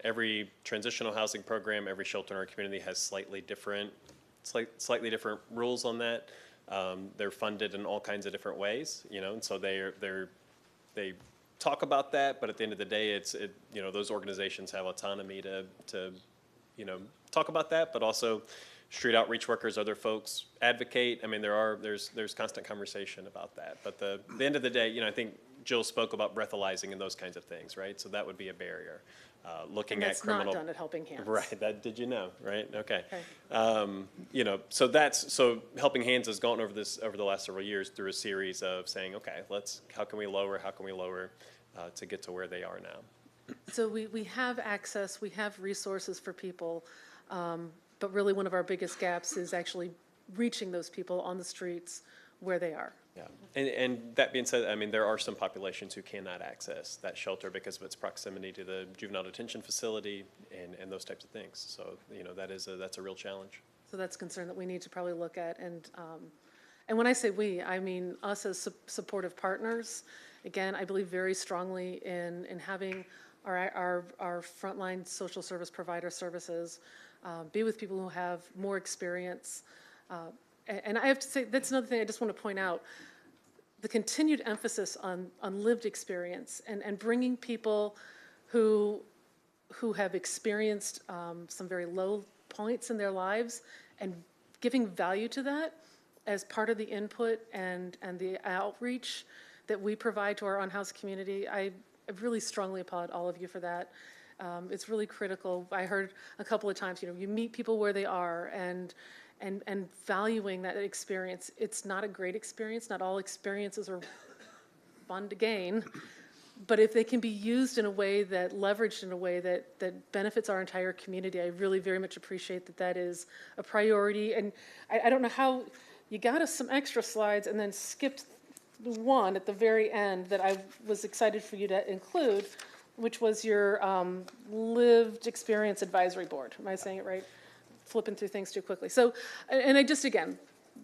Every transitional housing program, every shelter in our community has slightly different rules on that. They're funded in all kinds of different ways, and so they talk about that, but at the end of the day, those organizations have autonomy to talk about that, but also street outreach workers, other folks advocate. I mean, there's constant conversation about that. But the end of the day, I think Jill spoke about breathalyzing and those kinds of things, right? So that would be a barrier. Looking at criminal. That's not done at Helping Hands. Right. That did you know? Right. Okay. So Helping Hands has gone over the last several years through a series of saying, okay, how can we lower to get to where they are now. So we have access, we have resources for people, but really one of our biggest gaps is actually reaching those people on the streets where they are. Yeah, and that being said, I mean, there are some populations who cannot access that shelter because of its proximity to the juvenile detention facility and those types of things. So, that's a real challenge. So that's a concern that we need to probably look at. And when I say we, I mean us as supportive partners. Again, I believe very strongly in having our frontline social service provider services be with people who have more experience. And I have to say, that's another thing I just want to point out. The continued emphasis on lived experience and bringing people who have experienced some very low points in their lives and giving value to that as part of the input and the outreach that we provide to our unhoused community. I really strongly applaud all of you for that. It's really critical. I heard a couple of times, you meet people where they are and valuing that experience. It's not a great experience. Not all experiences are fun to gain, but if they can be used in a way that, leveraged in a way that benefits our entire community, I really very much appreciate that that is a priority. And I don't know how you got us some extra slides and then skipped the one at the very end that I was excited for you to include, which was your lived experience advisory board. Am I saying it right? Flipping through things too quickly. So, and I just, again,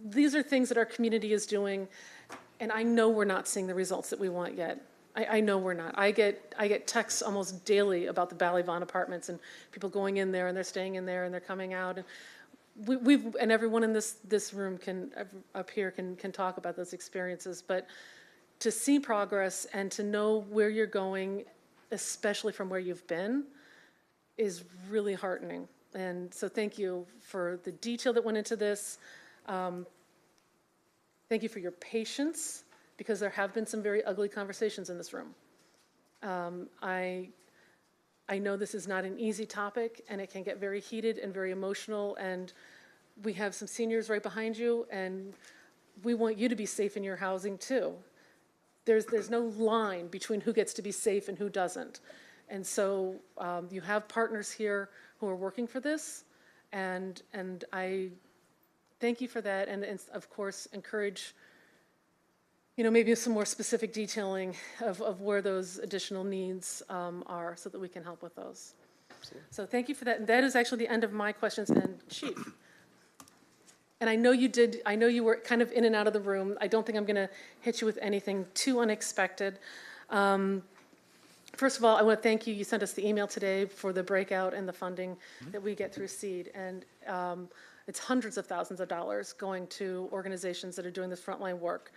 these are things that our community is doing, and I know we're not seeing the results that we want yet. I know we're not. I get texts almost daily about the Ballyvon apartments and people going in there and they're staying in there and they're coming out. And we've and everyone in this room up here can talk about those experiences. But to see progress and to know where you're going, especially from where you've been, is really heartening. And so thank you for the detail that went into this. Thank you for your patience, because there have been some very ugly conversations in this room. I know this is not an easy topic, and it can get very heated and very emotional, and we have some seniors right behind you, and we want you to be safe in your housing too. There's no line between who gets to be safe and who doesn't. And so you have partners here who are working for this, and I thank you for that, and of course encourage maybe some more specific detailing of where those additional needs are so that we can help with those. Absolutely. So thank you for that. And that is actually the end of my questions. And Chief, and I know you were kind of in and out of the room. I don't think I'm going to hit you with anything too unexpected. First of all, I want to thank you. You sent us the email today for the breakout and the funding that we get through SEED. And it's hundreds of thousands of dollars going to organizations that are doing this frontline work.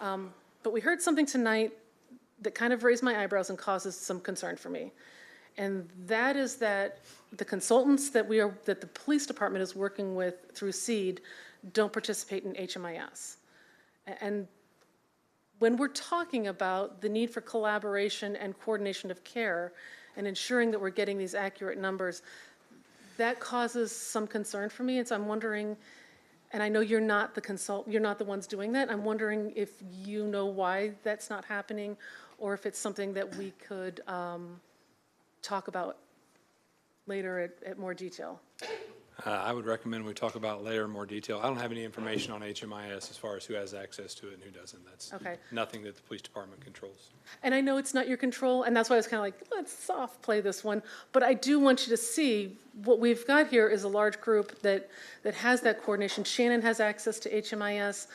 But we heard something tonight that kind of raised my eyebrows and causes some concern for me. And that is that the consultants that the police department is working with through SEED don't participate in HMIS. And when we're talking about the need for collaboration and coordination of care and ensuring that we're getting these accurate numbers, that causes some concern for me. And so I'm wondering, and I know you're not the ones doing that. I'm wondering if you know why that's not happening, or if it's something that we could talk about later at more detail. I would recommend we talk about later in more detail. I don't have any information on HMIS as far as who has access to it and who doesn't. That's okay. Nothing that the police department controls. And I know it's not your control, and that's why I was kind of like, let's soft play this one. But I do want you to see what we've got here is a large group that has that coordination. Shannon has access to HMIS.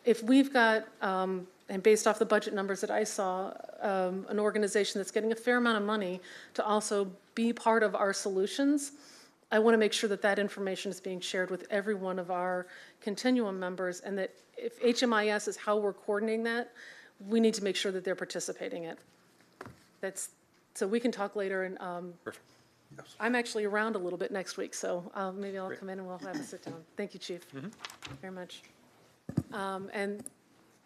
If we've got, and based off the budget numbers that I saw, an organization that's getting a fair amount of money to also be part of our solutions, I want to make sure that that information is being shared with every one of our continuum members, and that if HMIS is how we're coordinating that, we need to make sure that they're participating in it. So we can talk later, and Perfect. I'm actually around a little bit next week, so maybe I'll come in and we'll have a sit down. Thank you, Chief, very much. And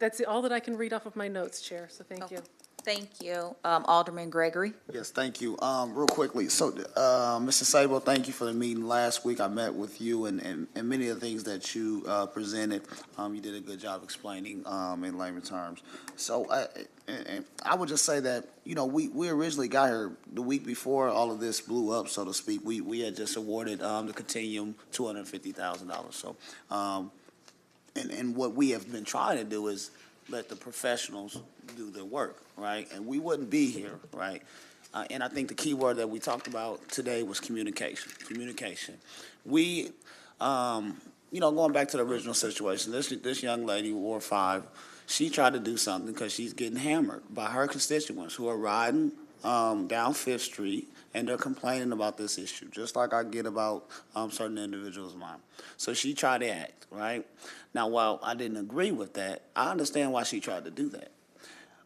that's all that I can read off of my notes, Chair, so thank you. Thank you. Alderman Gregory. Yes, thank you. Real quickly, so, Mr. Sable, thank you for the meeting last week. I met with you and many of the things that you presented. You did a good job explaining in layman terms. So I would just say that, we originally got here the week before all of this blew up, so to speak. We had just awarded the Continuum $250,000. So, and what we have been trying to do is let the professionals do their work, right? And we wouldn't be here, right? And I think the key word that we talked about today was communication. Communication. We, going back to the original situation, this young lady, Ward 5, she tried to do something because she's getting hammered by her constituents who are riding down Fifth Street, and they're complaining about this issue, just like I get about certain individuals of mine. So she tried to act, right? Now, while I didn't agree with that, I understand why she tried to do that.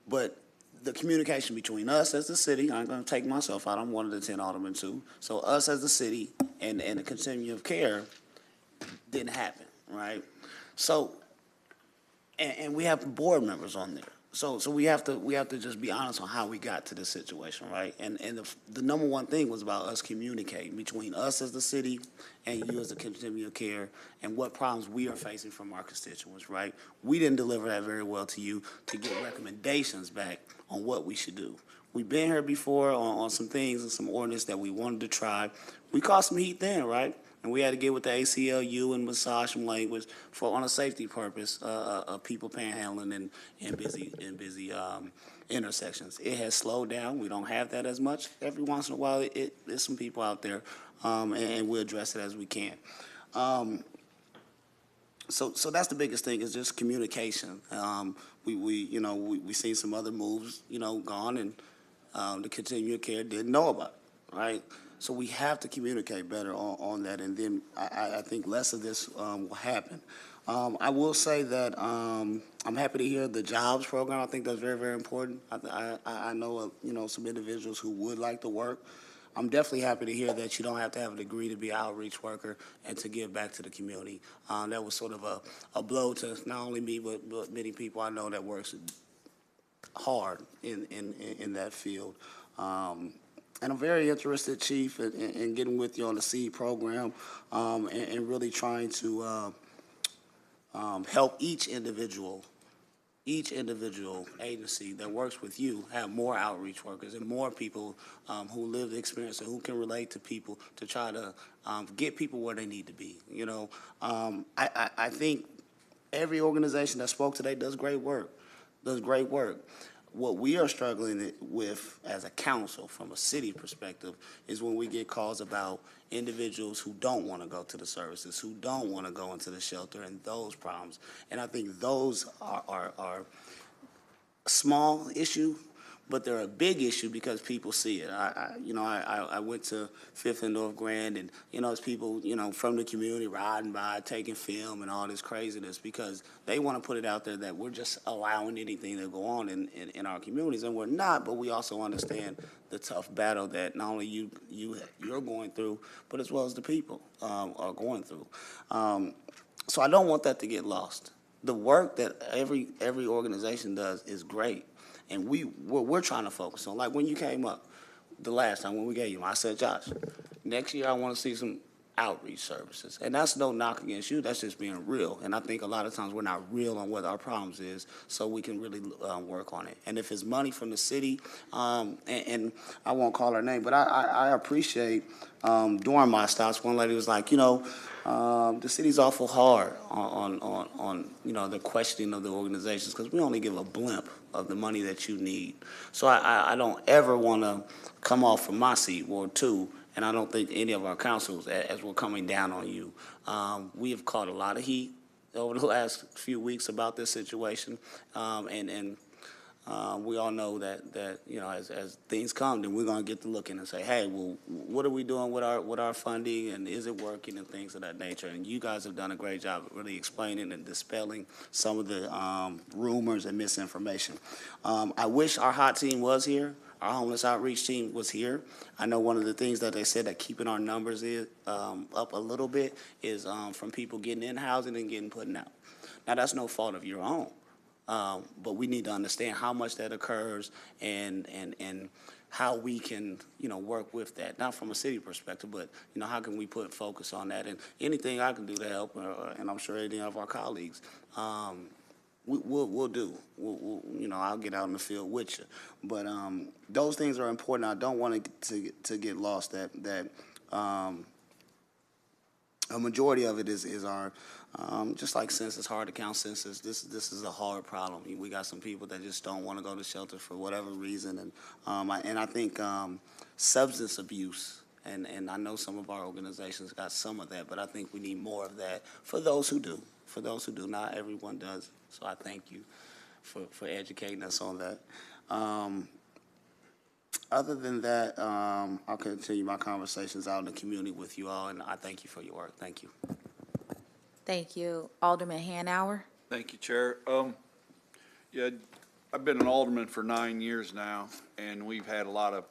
But the communication between us as the city, I'm going to take myself out, I'm one of the 10 aldermen too, so us as the city and the continuum of care didn't happen, right? So, and we have board members on there. So we have to just be honest on how we got to this situation, right? And the number one thing was about us communicating between us as the city and you as the continuum of care and what problems we are facing from our constituents, right? We didn't deliver that very well to you to get recommendations back on what we should do. We've been here before on some things and some ordinance that we wanted to try. We caught some heat then, right? And we had to get with the ACLU and massage some language on a safety purpose of people panhandling in busy intersections. It has slowed down. We don't have that as much. Every once in a while, there's some people out there, and we'll address it as we can. So that's the biggest thing is just communication. We seen some other moves, gone, and the continuum of care didn't know about it, right? So we have to communicate better on that, and then I think less of this will happen. I will say that I'm happy to hear the jobs program. I think that's very, very important. I know, some individuals who would like to work. I'm definitely happy to hear that you don't have to have a degree to be an outreach worker and to give back to the community. That was sort of a blow to not only me, but many people I know that works hard in that field. And I'm very interested, Chief, in getting with you on the SEED program and really trying to help each individual agency that works with you have more outreach workers and more people who live the experience and who can relate to people to try to get people where they need to be. I think every organization that spoke today does great work. What we are struggling with as a council from a city perspective is when we get calls about individuals who don't want to go to the services, who don't want to go into the shelter, and those problems. And I think those are a small issue, but they're a big issue because people see it. I went to Fifth and North Grand, and it's people from the community riding by, taking film, and all this craziness because they want to put it out there that we're just allowing anything to go on in our communities, and we're not. But we also understand the tough battle that not only you're going through, but as well as the people are going through. So I don't want that to get lost. The work that every organization does is great. And we're trying to focus on, like when you came up the last time when we gave you, I said, Josh, next year I want to see some outreach services. And that's no knock against you, that's just being real. And I think a lot of times we're not real on what our problems is, so we can really work on it. And if it's money from the city, and I won't call her name, but I appreciate during my stops, one lady was like, the city's awful hard on the questioning of the organizations because we only give a blimp of the money that you need. So I don't ever want to come off from my seat, Ward 2, and I don't think any of our councils, as we're coming down on you. We have caught a lot of heat over the last few weeks about this situation, and we all know that as things come, then we're going to get to looking and say, hey, well, what are we doing with our funding, and is it working, and things of that nature. And you guys have done a great job of really explaining and dispelling some of the rumors and misinformation. I wish our hot team was here. Our homeless outreach team was here. I know one of the things that they said that keeping our numbers up a little bit is from people getting in housing and getting put out. Now, that's no fault of your own. But we need to understand how much that occurs and how we can, work with that. Not from a city perspective, but, how can we put focus on that? And anything I can do to help, and I'm sure any of our colleagues, we'll do. I'll get out in the field with you. But those things are important. I don't want to get lost that a majority of it is our just like census, hard to count census. This is a hard problem. We got some people that just don't want to go to shelter for whatever reason, and I think substance abuse. And I know some of our organizations got some of that, but I think we need more of that for those who do. For those who do, not everyone does. So I thank you for educating us on that. Other than that, I'll continue my conversations out in the community with you all, and I thank you for your work. Thank you. Thank you. Alderman Hanauer. Thank you, Chair. I've been an alderman for 9 years now, and we've had a lot of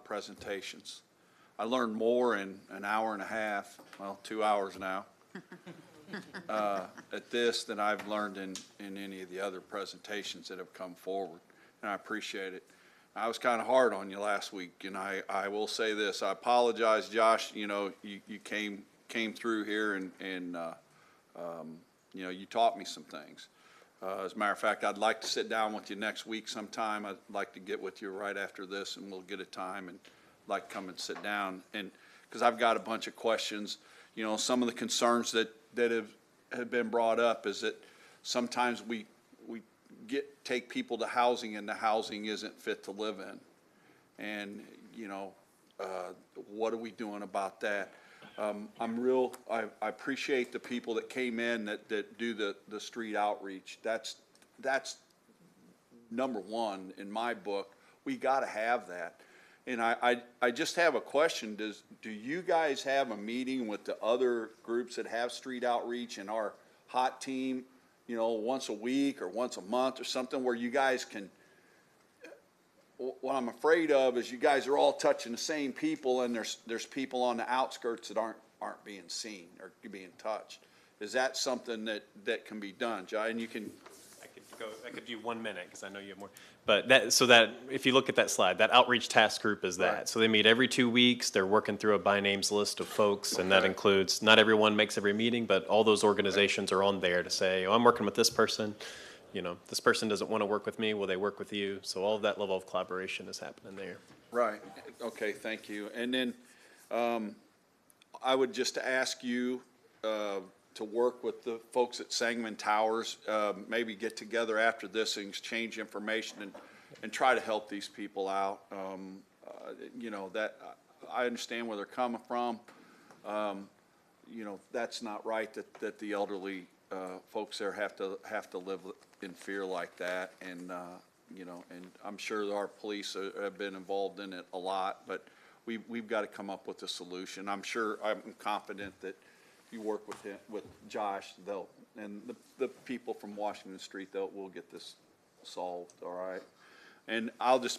presentations. I learned more in an hour and a half, well, 2 hours now, at this than I've learned in any of the other presentations that have come forward, and I appreciate it. I was kind of hard on you last week, and I will say this. I apologize, Josh. You know, you came through here and you know, you taught me some things. As a matter of fact, I'd like to sit down with you next week sometime. I'd like to get with you right after this, and we'll get a time and like come and sit down. And because I've got a bunch of questions. You know, some of the concerns that have been brought up is that sometimes we take people to housing and the housing isn't fit to live in. And, you know, what are we doing about that? I appreciate the people that came in that do the street outreach. That's number one in my book. We got to have that. And I just have a question. Do you guys have a meeting with the other groups that have street outreach and our hot team, you know, once a week or once a month or something where you guys can, what I'm afraid of is you guys are all touching the same people and there's people on the outskirts that aren't being seen or being touched. Is that something that can be done, Jai? And you can. I could do 1 minute because I know you have more. But that if you look at that slide, that outreach task group is that. Right. So they meet every 2 weeks. They're working through a by names list of folks, and that includes not everyone makes every meeting, but all those organizations are on there to say, oh, I'm working with this person. You know, this person doesn't want to work with me. Will they work with you? So all of that level of collaboration is happening there. Right. Okay. Thank you. And then I would just ask you to work with the folks at Sangamon Towers, maybe get together after this and exchange information and try to help these people out. You know, that I understand where they're coming from. You know, that's not right that the elderly folks there have to live in fear like that. And you know, and I'm sure our police have been involved in it a lot, but we've got to come up with a solution. I'm confident that you work with Josh, and the people from Washington Street, we'll get this solved, all right? And the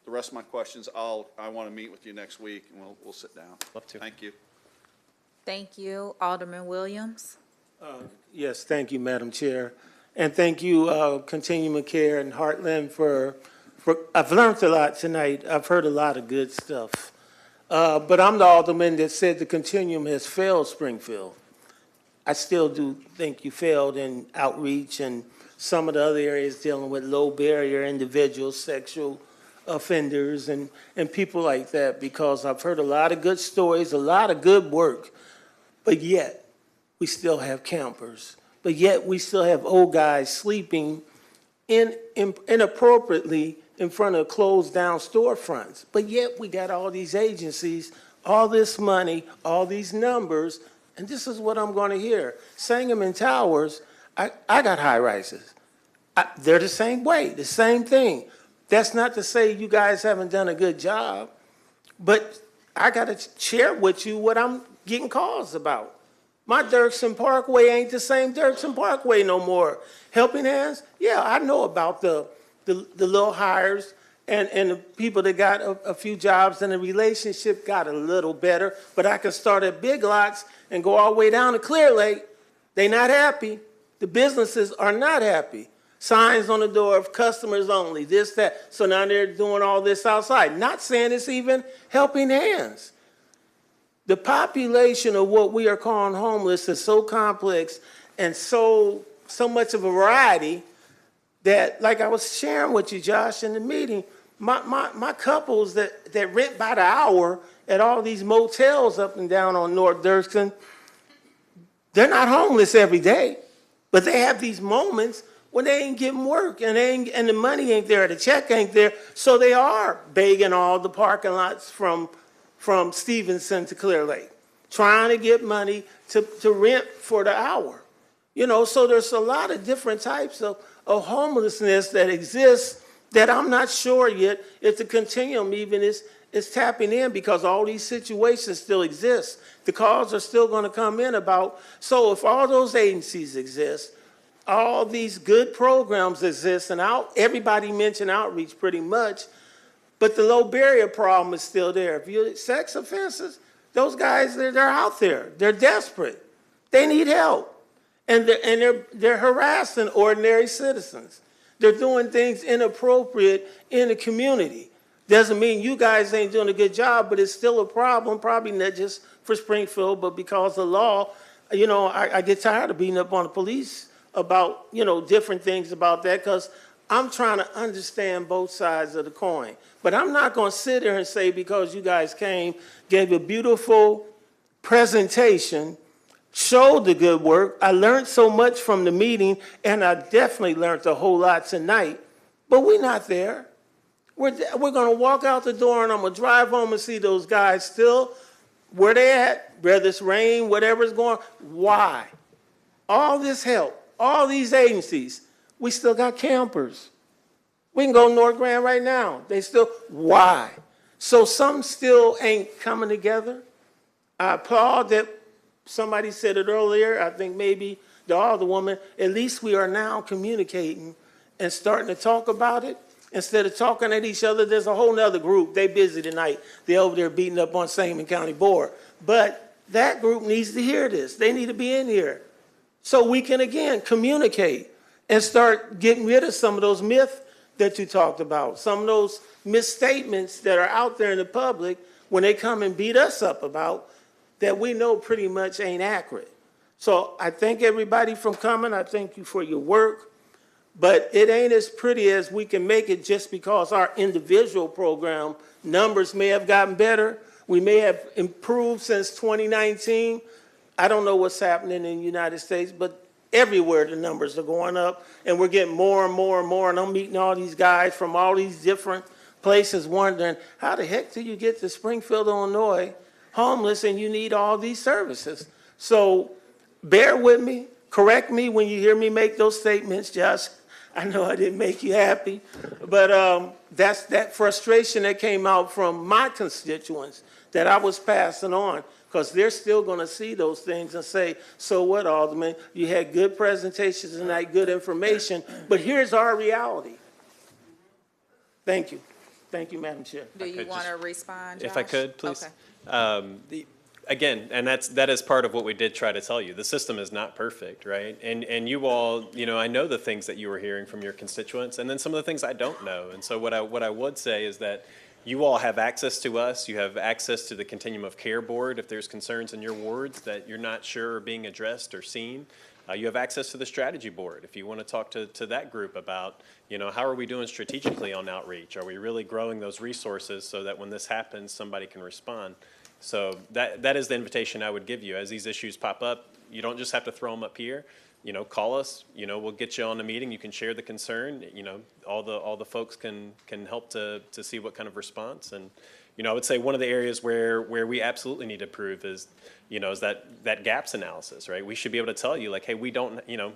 rest of my questions, I want to meet with you next week, and we'll sit down. Love to. Thank you. Thank you. Alderman Williams. Yes, thank you, Madam Chair. And thank you, Continuum of Care and Heartland for I've learned a lot tonight. I've heard a lot of good stuff. But I'm the alderman that said the Continuum has failed Springfield. I still do think you failed in outreach and some of the other areas dealing with low barrier individuals, sexual offenders, and people like that, because I've heard a lot of good stories, a lot of good work, but yet we still have campers. But yet we still have old guys sleeping inappropriately in front of closed down storefronts. But yet we got all these agencies, all this money, all these numbers, and this is what I'm going to hear. Sangamon Towers, I got high rises. They're the same way, the same thing. That's not to say you guys haven't done a good job, but I got to share with you what I'm getting calls about. My Dirksen Parkway ain't the same Dirksen Parkway no more. Helping Hands, yeah, I know about the little hires and the people that got a few jobs and the relationship got a little better, but I can start at Big Lots and go all the way down to Clear Lake. They not happy. The businesses are not happy. Signs on the door of customers only, this, that. So now they're doing all this outside. Not saying it's even Helping Hands. The population of what we are calling homeless is so complex and so much of a variety that, like I was sharing with you, Josh, in the meeting, my couples that rent by the hour at all these motels up and down on North Dirksen, they're not homeless every day, but they have these moments when they ain't getting work and the money ain't there, the check ain't there, so they are begging all the parking lots from Stevenson to Clear Lake, trying to get money to rent for the hour. You know, so there's a lot of different types of homelessness that exists that I'm not sure yet if the Continuum even is tapping in, because all these situations still exist. The calls are still going to come in about, so if all those agencies exist, all these good programs exist, and everybody mentioned outreach pretty much, but the low barrier problem is still there. If you're sex offenses, those guys, they're out there. They're desperate. They need help. And they're harassing ordinary citizens. They're doing things inappropriate in the community. Doesn't mean you guys ain't doing a good job, but it's still a problem, probably not just for Springfield, but because of law. You know, I get tired of beating up on the police about, you know, different things about that, because I'm trying to understand both sides of the coin. But I'm not going to sit here and say because you guys came, gave a beautiful presentation, showed the good work. I learned so much from the meeting, and I definitely learned a whole lot tonight. But we're not there. We're going to walk out the door, and I'm going to drive home and see those guys still where they at, whether it's rain, whatever's going on. Why? All this help, all these agencies, we still got campers. We can go to North Grand right now. They still, why? So something still ain't coming together. I applaud that somebody said it earlier, I think maybe the other woman, at least we are now communicating and starting to talk about it. Instead of talking at each other, there's a whole nother group. They busy tonight. They're over there beating up on Sangamon County Board. But that group needs to hear this. They need to be in here. So we can, again, communicate and start getting rid of some of those myths that you talked about, some of those misstatements that are out there in the public when they come and beat us up about that we know pretty much ain't accurate. So I thank everybody for coming. I thank you for your work. But it ain't as pretty as we can make it just because our individual program numbers may have gotten better. We may have improved since 2019. I don't know what's happening in the United States, but everywhere the numbers are going up, and we're getting more and more and more. And I'm meeting all these guys from all these different places wondering, how the heck do you get to Springfield, Illinois, homeless, and you need all these services? So bear with me. Correct me when you hear me make those statements, Josh. I know I didn't make you happy, but that's that frustration that came out from my constituents that I was passing on, because they're still going to see those things and say, so what, Alderman? You had good presentations tonight, good information, but here's our reality. Thank you. Thank you, Madam Chair. Do you want to respond, Josh? If I could, please. Okay. Again, and that is part of what we did try to tell you. The system is not perfect, right? And you all, you know, I know the things that you were hearing from your constituents, and then some of the things I don't know. And so what I would say is that you all have access to us. You have access to the Continuum of Care Board if there's concerns in your wards that you're not sure are being addressed or seen. You have access to the Strategy Board if you want to talk to that group about, you know, how are we doing strategically on outreach? Are we really growing those resources so that when this happens, somebody can respond? So that is the invitation I would give you. As these issues pop up, you don't just have to throw them up here. You know, call us. You know, we'll get you on the meeting. You can share the concern. You know, all the folks can help to see what kind of response. And you know, I would say one of the areas where we absolutely need to improve is, you know, is that gaps analysis, right? We should be able to tell you, like, hey, we don't, you know,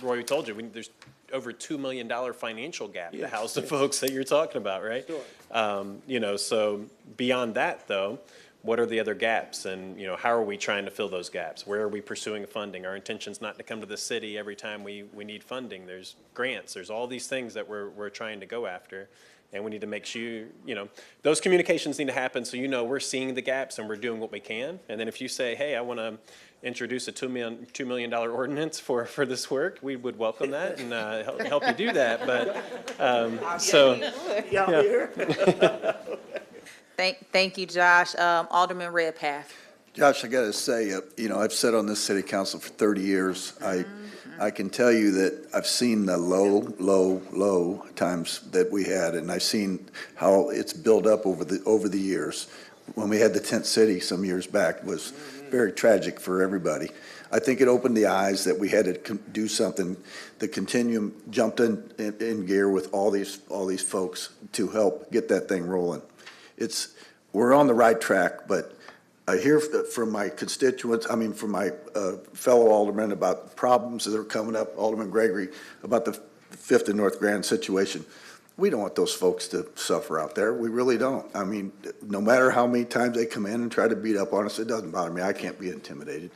Roy, we told you there's over $2 million financial gap to house the folks that you're talking about, right? Sure. You know, so beyond that, though, what are the other gaps, and you know, how are we trying to fill those gaps? Where are we pursuing funding? Our intention's not to come to the city every time we need funding. There's grants. There's all these things that we're trying to go after, and we need to make sure, you know, those communications need to happen so you know we're seeing the gaps and we're doing what we can. And then if you say, hey, I want to introduce a $2 million ordinance for this work, we would welcome that and help you do that. But so, yeah. Thank you, Josh. Alderman Redpath. Josh, I got to say, you know, I've sat on this city council for 30 years. I can tell you that I've seen the low times that we had, and I've seen how it's built up over the years. When we had the tent city some years back, it was very tragic for everybody. I think it opened the eyes that we had to do something. The Continuum jumped in gear with all these folks to help get that thing rolling. We're on the right track, but I hear from my constituents, from my fellow aldermen about problems that are coming up, Alderman Gregory, about the 5th and North Grand situation. We don't want those folks to suffer out there. We really don't. I mean, no matter how many times they come in and try to beat up on us, it doesn't bother me. I can't be intimidated.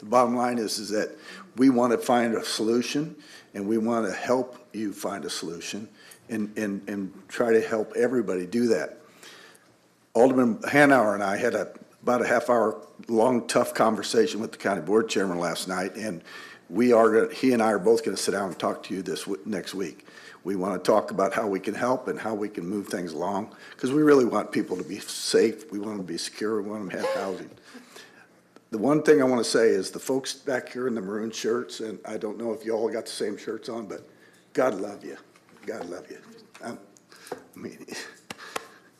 The bottom line is that we want to find a solution, and we want to help you find a solution and try to help everybody do that. Alderman Hanauer and I had about a half-hour long, tough conversation with the county board chairman last night, and he and I are both going to sit down and talk to you next week. We want to talk about how we can help and how we can move things along, because we really want people to be safe. We want them to be secure. We want them to have housing. The one thing I want to say is the folks back here in the maroon shirts, and I don't know if you all got the same shirts on, but God love you. God love you. I mean, it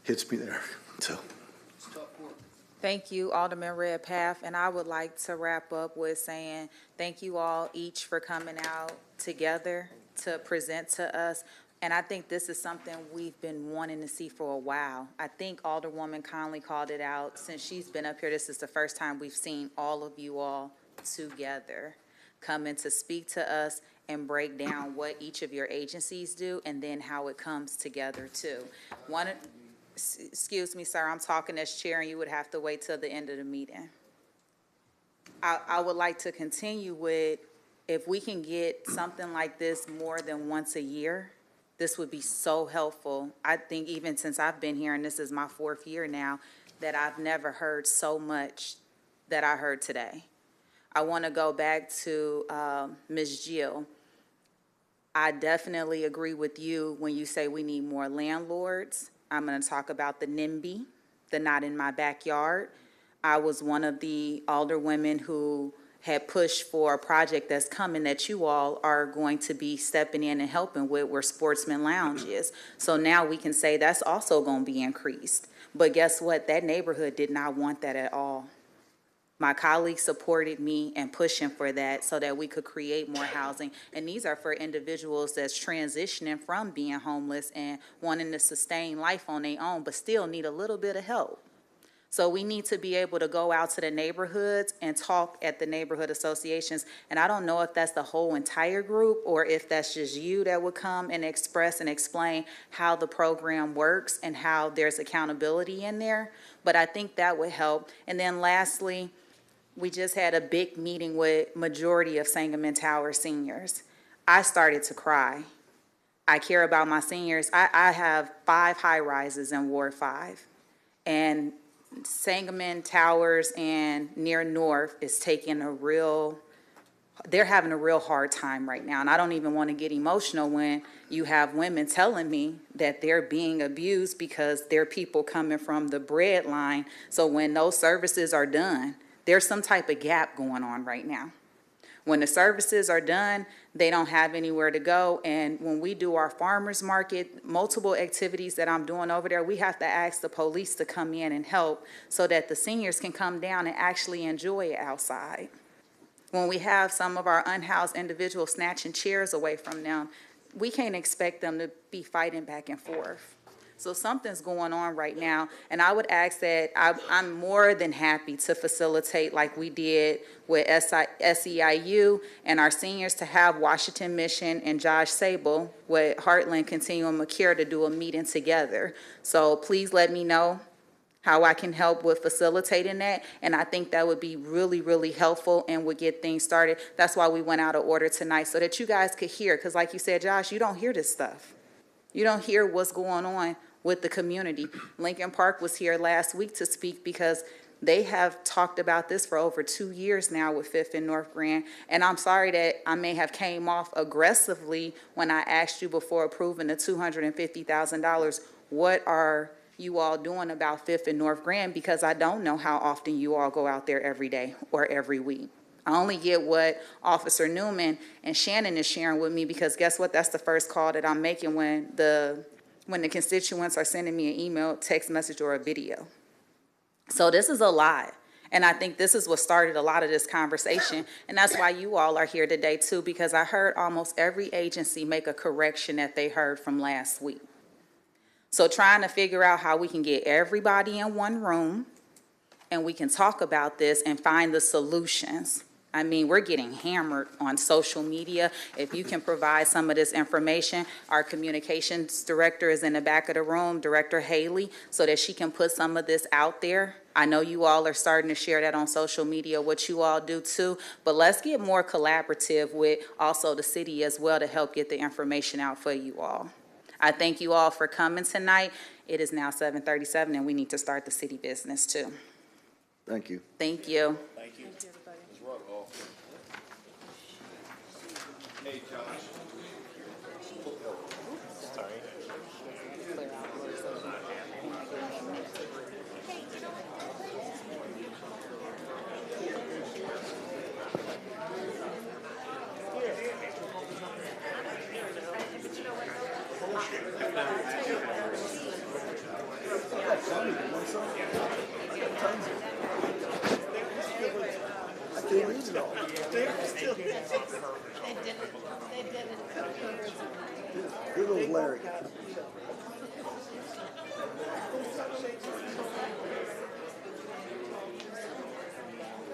hits me there. So. Thank you, Alderman Redpath, and I would like to wrap up with saying thank you all each for coming out together to present to us. And I think this is something we've been wanting to see for a while. I think Alderwoman Conley called it out. Since she's been up here, this is the first time we've seen all of you all together coming to speak to us and break down what each of your agencies do and then how it comes together too. Excuse me, sir, I'm talking as chair and you would have to wait till the end of the meeting. I would like to continue with, if we can get something like this more than once a year, this would be so helpful. I think even since I've been here, and this is my 4th year now, that I've never heard so much that I heard today. I want to go back to Ms. Jill. I definitely agree with you when you say we need more landlords. I'm going to talk about the NIMBY, the Not in My Backyard. I was one of the alderwomen who had pushed for a project that's coming that you all are going to be stepping in and helping with, where Sportsman Lounge is. So now we can say that's also going to be increased. But guess what? That neighborhood did not want that at all. My colleagues supported me in pushing for that so that we could create more housing. And these are for individuals that's transitioning from being homeless and wanting to sustain life on their own, but still need a little bit of help. So we need to be able to go out to the neighborhoods and talk at the neighborhood associations. And I don't know if that's the whole entire group or if that's just you that would come and express and explain how the program works and how there's accountability in there. But I think that would help. And then lastly, we just had a big meeting with majority of Sangamon Tower seniors. I started to cry. I care about my seniors. I have 5 high-rises in Ward 5. And Sangamon Towers and near North is taking they're having a real hard time right now. And I don't even want to get emotional when you have women telling me that they're being abused because they're people coming from the bread line. So when those services are done, there's some type of gap going on right now. When the services are done, they don't have anywhere to go. And when we do our farmers market, multiple activities that I'm doing over there, we have to ask the police to come in and help so that the seniors can come down and actually enjoy it outside. When we have some of our unhoused individuals snatching chairs away from them, we can't expect them to be fighting back and forth. So something's going on right now, and I would ask that I'm more than happy to facilitate like we did with SEIU and our seniors to have Washington Mission and Josh Sable with Heartland Continuum of Care to do a meeting together. So please let me know how I can help with facilitating that, and I think that would be really, really helpful and would get things started. That's why we went out of order tonight, so that you guys could hear, because like you said, Josh, you don't hear this stuff. You don't hear what's going on with the community. Lincoln Park was here last week to speak because they have talked about this for over 2 years now with Fifth and North Grand. And I'm sorry that I may have came off aggressively when I asked you before approving the $250,000. What are you all doing about Fifth and North Grand? Because I don't know how often you all go out there every day or every week. I only get what Officer Newman and Shannon is sharing with me, because guess what? That's the first call that I'm making when the constituents are sending me an email, text message, or a video. So this is a lot. And I think this is what started a lot of this conversation. And that's why you all are here today too, because I heard almost every agency make a correction that they heard from last week. So trying to figure out how we can get everybody in one room and we can talk about this and find the solutions. I mean, we're getting hammered on social media. If you can provide some of this information, our communications director is in the back of the room, Director Haley, so that she can put some of this out there. I know you all are starting to share that on social media, what you all do too, but let's get more collaborative with also the city as well to help get the information out for you all. I thank you all for coming tonight. It is now 7:37 and we need to start the city business too. Thank you. Thank you. Thank you. Here goes Larry.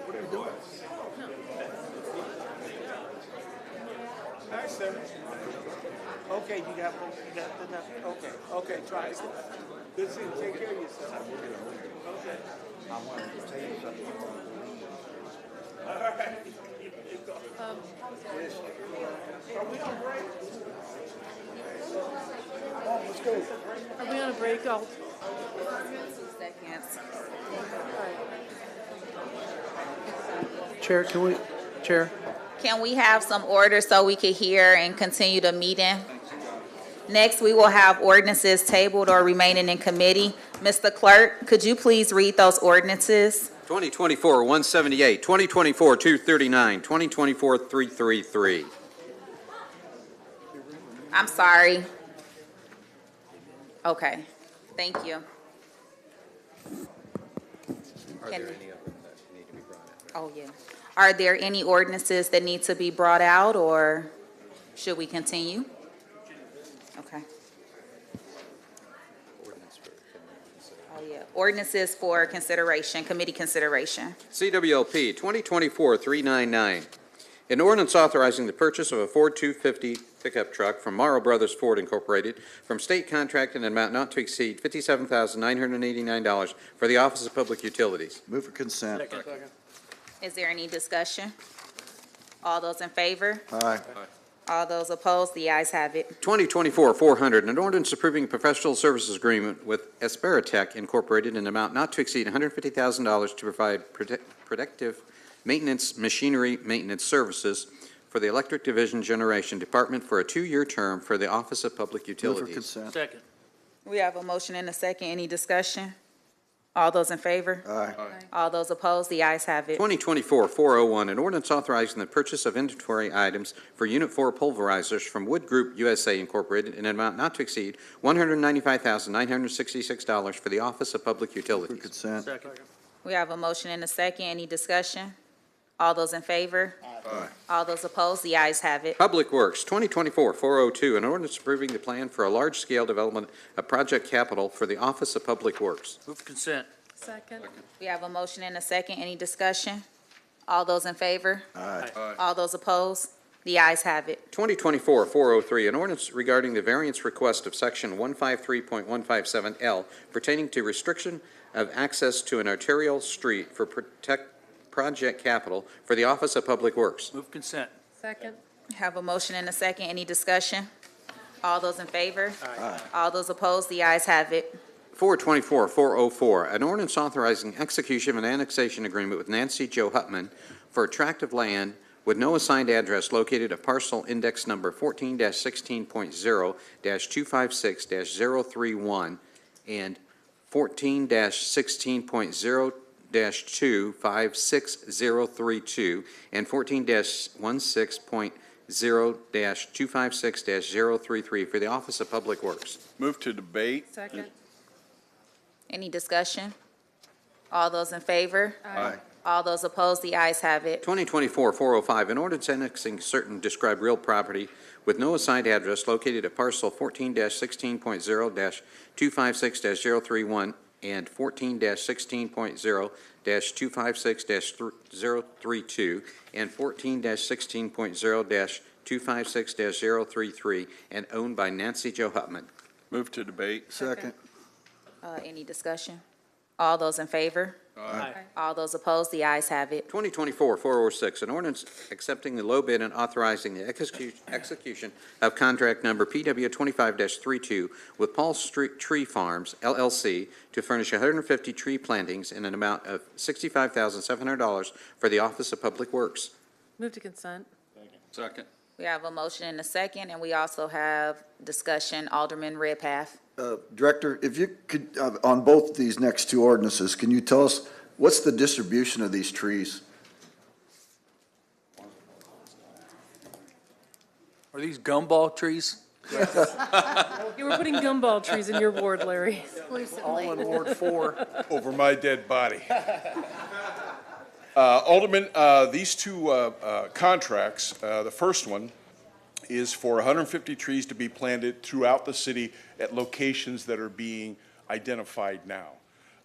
What are you doing? Hi, sir. Okay, you got enough, okay, try it. Good to see you, take care of yourself. Okay. I wanted to tell you something. All right. Are we on break? Oh, let's go. Are we on a break? Oh, 2 seconds. Chair, Chair? Can we have some order so we can hear and continue the meeting? Next, we will have ordinances tabled or remaining in committee. Mr. Clerk, could you please read those ordinances? 2024-178, 2024-239, 2024-333. I'm sorry. Okay, thank you. Are Can- there any of them that need to be brought up? Oh, yeah. Are there any ordinances that need to be brought out, or should we continue? Okay. Oh, yeah. Ordinances for consideration, committee consideration. CWLP 2024-399, an ordinance authorizing the purchase of a Ford 250 pickup truck from Morrow Brothers Ford Incorporated from state contract in an amount not to exceed $57,989 for the Office of Public Utilities. Move for consent. Is there any discussion? All those in favor? Aye. All those opposed? The ayes have it. 2024-400, an ordinance approving a professional services agreement with Esperitech Incorporated in an amount not to exceed $150,000 to provide protective maintenance, machinery maintenance services for the Electric Division Generation Department for a 2-year term for the Office of Public Move for Utilities. consent. Second. We have a motion and a second. Any discussion? All those in favor? Aye. All those opposed? The ayes have it. 2024-401, an ordinance authorizing the purchase of inventory items for Unit 4 pulverizers from Wood Group USA Incorporated in an amount not to exceed $195,966 for the Office of Public Move for Utilities. consent. Second. We have a motion and a second. Any discussion? All those in favor? All those opposed? The ayes have it. Public Works, 2024-402, an ordinance approving the plan for a large-scale development of project capital for the Office of Public Works. Move for consent. second. We have a motion and a second. Any discussion? All those in favor? Aye. All those opposed? The ayes have it. 2024-403, an ordinance regarding the variance request of Section 153.157L pertaining to restriction of access to an arterial street for project capital for the Office of Public Works. Move consent. Second. Have a motion and a second. Any discussion? All those in favor? Aye. All those opposed? The ayes have it. 424-404, an ordinance authorizing execution of an annexation agreement with Nancy Jo Hutman for a tract of land with no assigned address located at parcel index number 14-16.0-256-031 and 14-16.0-256-032 and 14-16.0-256-033 for the Office of Public Works. Move to debate. Second. Any discussion? All those in favor? Aye. All those opposed? The ayes have it. 2024-405, an ordinance annexing certain described real property with no assigned address located at parcel 14-16.0-256-031 and 14-16.0-256-032 and 14-16.0-256-033 and owned by Nancy Jo Hutman. Move to debate. Second. Any discussion? All those in favor? Aye. All those opposed? The ayes have it. 2024-406, an ordinance accepting the low bid and authorizing the execution of contract number PW 25-32 with Paul Street Tree Farms, LLC, to furnish 150 tree plantings in an amount of $65,700 for the Office of Public Works. Move to consent. Second. We have a motion and a second, and we also have discussion. Alderman Redpath. Director, if you could, on both these next two ordinances, can you tell us what's the distribution of these trees? Are these gumball trees? You were putting gumball trees in your ward, Larry. Exclusively. All in Ward 4. Over my dead body. Alderman, these two contracts, the first one is for 150 trees to be planted throughout the city at locations that are being identified now.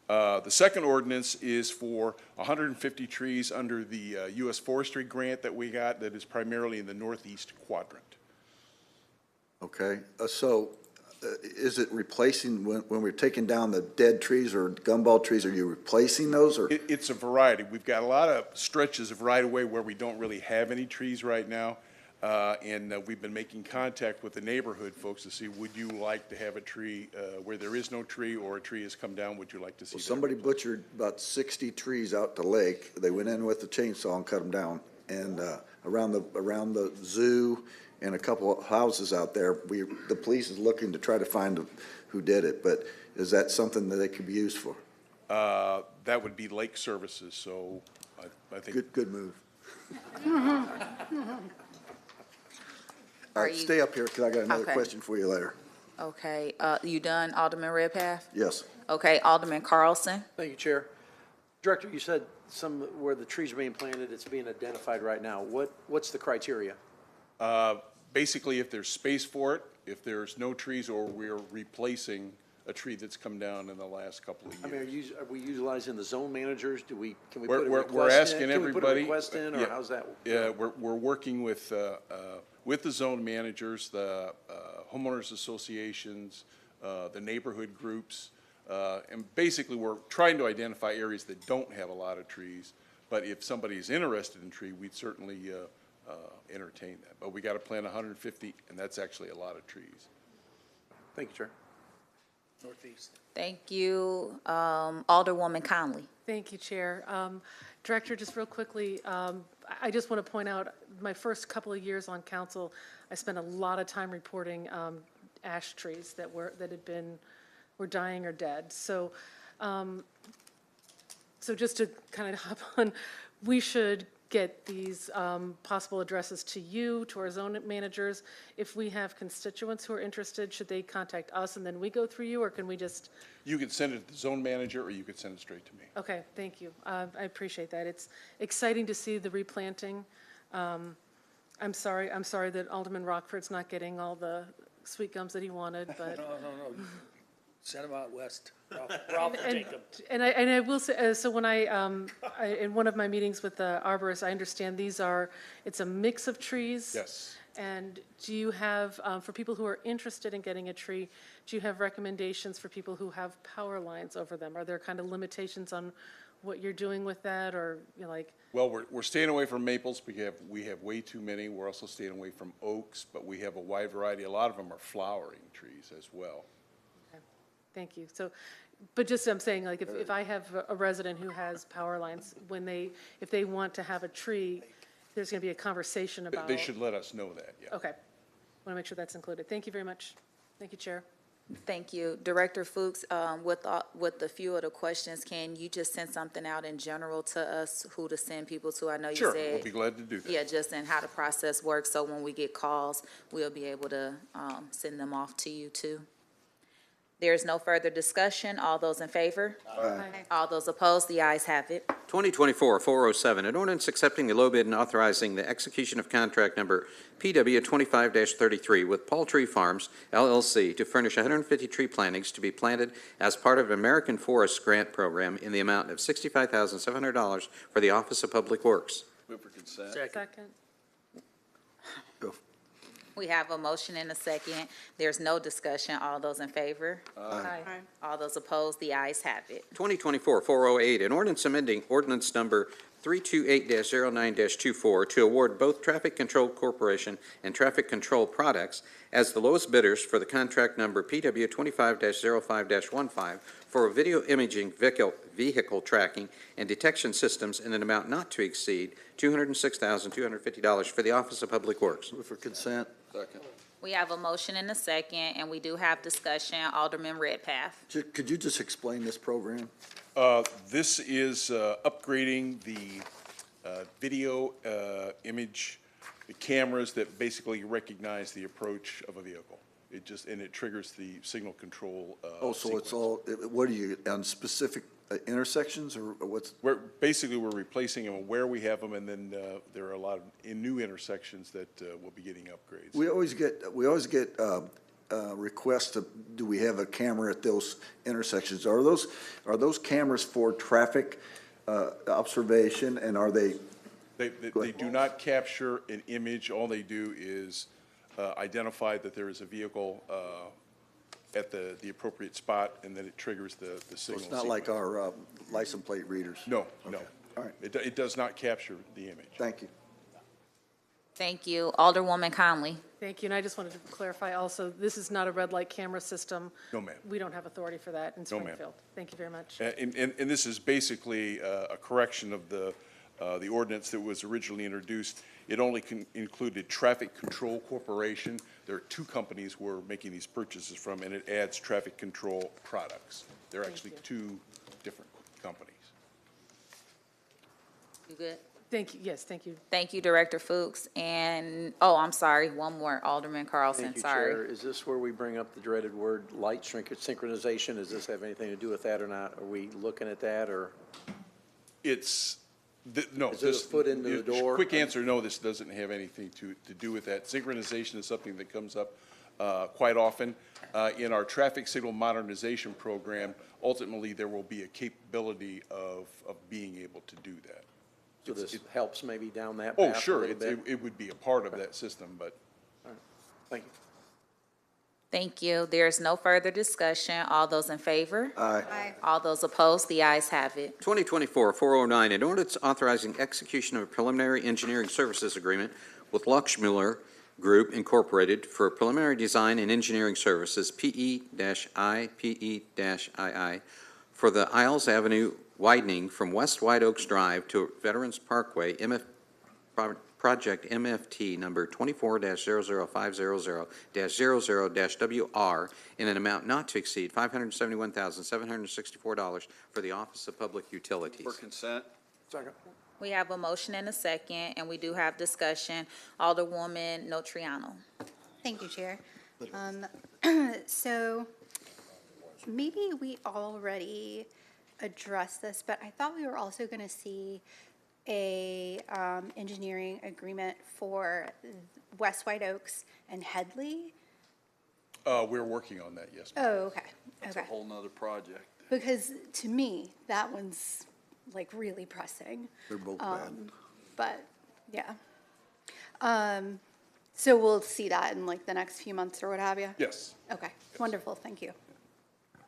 The second ordinance is for 150 trees under the U.S. Forestry grant that we got that is primarily in the northeast quadrant. Okay, is it replacing, when we're taking down the dead trees or gumball trees, are you replacing those, or? It's a variety. We've got a lot of stretches of right-of-way where we don't really have any trees right now. And we've been making contact with the neighborhood folks to see, would you like to have a tree where there is no tree, or a tree has come down, would you like to see that? Somebody butchered about 60 trees out the lake. They went in with the chainsaw and cut them down. And around the zoo and a couple of houses out there, the police is looking to try to find who did it. But is that something that they could be used for? That would be lake services, so I think. Good move. All right, stay up here, because I got another question for you later. Okay, you done, Alderman Redpath? Yes. Okay, Alderman Carlson. Thank you, Chair. Director, you said where the trees are being planted, it's being identified right now. What's the criteria? Basically, if there's space for it, if there's no trees, or we're replacing a tree that's come down in the last couple of years. I mean, are we utilizing the zone managers? Can we put a We're request asking in? everybody. Can we put a request in, or Yeah. how's that? Yeah, we're working with the zone managers, the homeowners associations, the neighborhood groups, and basically we're trying to identify areas that don't have a lot of trees. But if somebody is interested in tree, we'd certainly entertain that. But we got to plant 150, and that's actually a lot of trees. Thank you, Chair. Northeast. Thank you. Alderwoman Conley. Thank you, Chair. Director, just real quickly, I just want to point out, my first couple of years on council, I spent a lot of time reporting ash trees that were dying or dead. So, so just to kind of hop on, we should get these possible addresses to you, to our zone managers. If we have constituents who are interested, should they contact us and then we go through you, or can we just? You could send it to the zone manager, or you could send it straight to me. Okay, thank you. I appreciate that. It's exciting to see the replanting. I'm sorry that Alderman Rockford's not getting all the sweet gums that he wanted, but. No. Send them out west. Ralph will take them. And I will say, so when in one of my meetings with the arborist, I understand it's a mix of trees. Yes. And do you have, for people who are interested in getting a tree, do you have recommendations for people who have power lines over them? Are there kind of limitations on what you're doing with that, or, you know, like? Well, we're staying away from maples. We have way too many. We're also staying away from oaks, but we have a wide variety. A lot of them are flowering trees as well. Thank you. So, but just I'm saying, like, if I have a resident who has power lines, if they want to have a tree, there's going to be a conversation about. They should let us know that, yeah. Okay. Want to make sure that's included. Thank you very much. Thank you, Chair. Thank you. Director Fuchs, with a few of the questions, can you just send something out in general to us, who to send people to? I know you said. Sure, we'll be glad to do that. Yeah, just in how the process works, so when we get calls, we'll be able to send them off to you too. There is no further discussion. All those in favor? Aye. All those opposed? The ayes have it. 2024-407, an ordinance accepting the low bid and authorizing the execution of contract number PW 25-33 with Paltry Farms, LLC, to furnish 150 tree plantings to be planted as part of an American Forest Grant Program in the amount of $65,700 for the Office of Public Works. Move for consent. Second. We have a motion and a second. There's no discussion. All those in favor? Aye. All those opposed? The ayes have it. 2024-408, an ordinance amending ordinance number 328-09-24 to award both Traffic Control Corporation and Traffic Control Products as the lowest bidders for the contract number PW 25-05-15 for video imaging vehicle tracking and detection systems in an amount not to exceed $206,250 for the Office of Public Works. Move for consent. Second. We have a motion and a second, and we do have discussion. Alderman Redpath. Could you just explain this program? This is upgrading the video image, the cameras that basically recognize the approach of a vehicle. And it triggers the signal control. So it's all, what are you, on specific intersections, or what's? We're replacing them where we have them, and then there are a lot of new intersections that will be getting upgrades. We always get requests to, do we have a camera at those intersections? Are those cameras for traffic observation, and are they? They do not capture an image. All they do is identify that there is a vehicle at the appropriate spot, and then it triggers the signal. So it's not like our license plate readers? No. All right. It does not capture the image. Thank you. Thank you. Alderwoman Conley. Thank you, and I just wanted to clarify also, this is not a red light camera system. No, ma'am. We don't have authority for that in No, ma'am. Springfield. Thank you very much. And this is basically a correction of the ordinance that was originally introduced. It only included Traffic Control Corporation. There are two companies we're making these purchases from, and it adds Traffic Control Products. They're actually two different companies. You good? Thank you, yes, thank you. Thank you, Director Fuchs. And, oh, I'm sorry, one more, Alderman Carlson, Thank you, sorry. Chair. Is this where we bring up the dreaded word light synchronization? Does this have anything to do with that or not? Are we looking at that, or? No. Is it a foot into the door? Quick answer, no, this doesn't have anything to do with that. Synchronization is something that comes up quite often. In our traffic signal modernization program, ultimately, there will be a capability of being able to do that. So this helps maybe down that path Oh, sure, a little bit? it would be a part of that system, but. All right. Thank you. Thank you. There's no further discussion. All those in favor? Aye. All those opposed? The ayes have it. 2024-409, an ordinance authorizing execution of a preliminary engineering services agreement with Luxmuller Group Incorporated for preliminary design and engineering services, PE-II, for the Isles Avenue widening from West White Oaks Drive to Veterans Parkway, Project MFT number 24-00500-00-WR in an amount not to exceed $571,764 for the Office of Public Utilities. For consent. Second. We have a motion and a second, and we do have discussion. Alderwoman Notriano. Thank you, Chair. So maybe we already addressed this, but I thought we were also going to see a engineering agreement for West White Oaks and Headley. We're working on that, yes. ma'am. Oh, okay. That's a whole nother project. Because to me, that one's like really pressing. They're both bad. But yeah. So we'll see that in like the next few months or what have you? Yes. Okay, wonderful, thank you.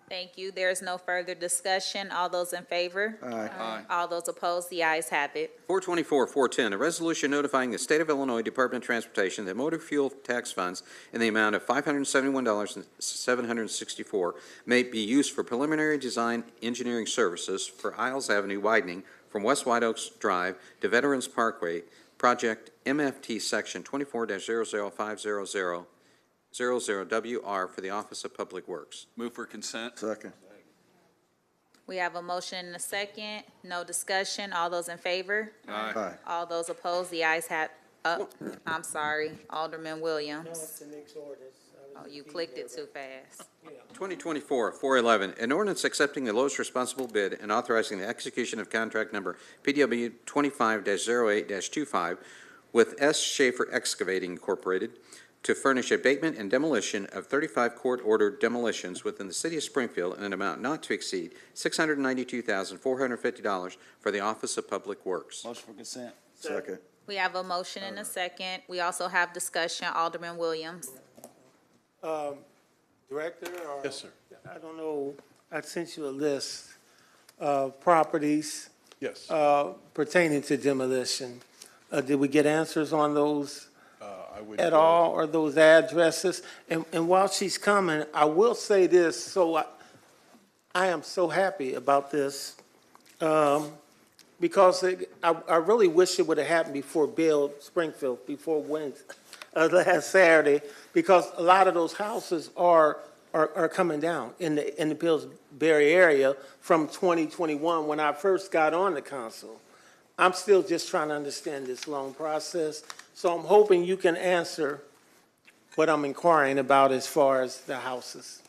Thank you. There is no further discussion. All those in favor? Aye. All those opposed? The ayes have it. 424-410, a resolution notifying the State of Illinois Department of Transportation that motor fuel tax funds in the amount of $571,764 may be used for preliminary design engineering services for Isles Avenue widening from West White Oaks Drive to Veterans Parkway, Project MFT Section 24-00500-00WR for the Office of Public Works. Move for consent. Second. We have a motion and a second. No discussion. All those in favor? Aye. All those opposed? The ayes have, I'm sorry, Alderman Williams. Oh, you clicked it too fast. 2024-411, an ordinance accepting the lowest responsible bid and authorizing the execution of contract number PW 25-08-25 with S. Schaefer Excavating Incorporated to furnish abatement and demolition of 35 court-ordered demolitions within the city of Springfield in an amount not to exceed $692,450 for the Office of Public Works. Motion for consent. Second. We have a motion and a second. We also have discussion. Alderman Williams. Director? Yes, sir. I don't know, I sent you a list of properties Yes. pertaining to demolition. Did we get answers on those I would. at all, or those addresses? And while she's coming, I will say this, so I am so happy about this, because I really wish it would have happened before Springfield, before Wednesday, last Saturday, because a lot of those houses are coming down in the Pillsbury area from 2021, when I first got on the council. I'm still just trying to understand this long process, so I'm hoping you can answer what I'm inquiring about as far as the houses.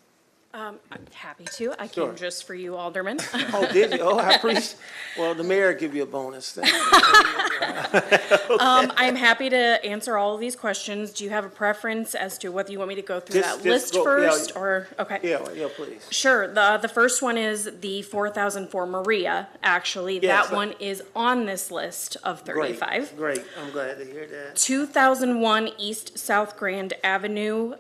I'm happy to. I Sure. came just for you, Alderman. Oh, did you? Oh, I appreciate, well, the mayor give you a bonus. Thank you. I'm happy to answer all of these questions. Do you have a preference as to whether you want me to go through Just that list go- first, yeah. or, okay? Yeah, please. Sure. The first one is the 4,004 Maria, actually. Yes, That one is on this list of 35. Great, I'm glad to hear that. 2001 East South Grand Avenue,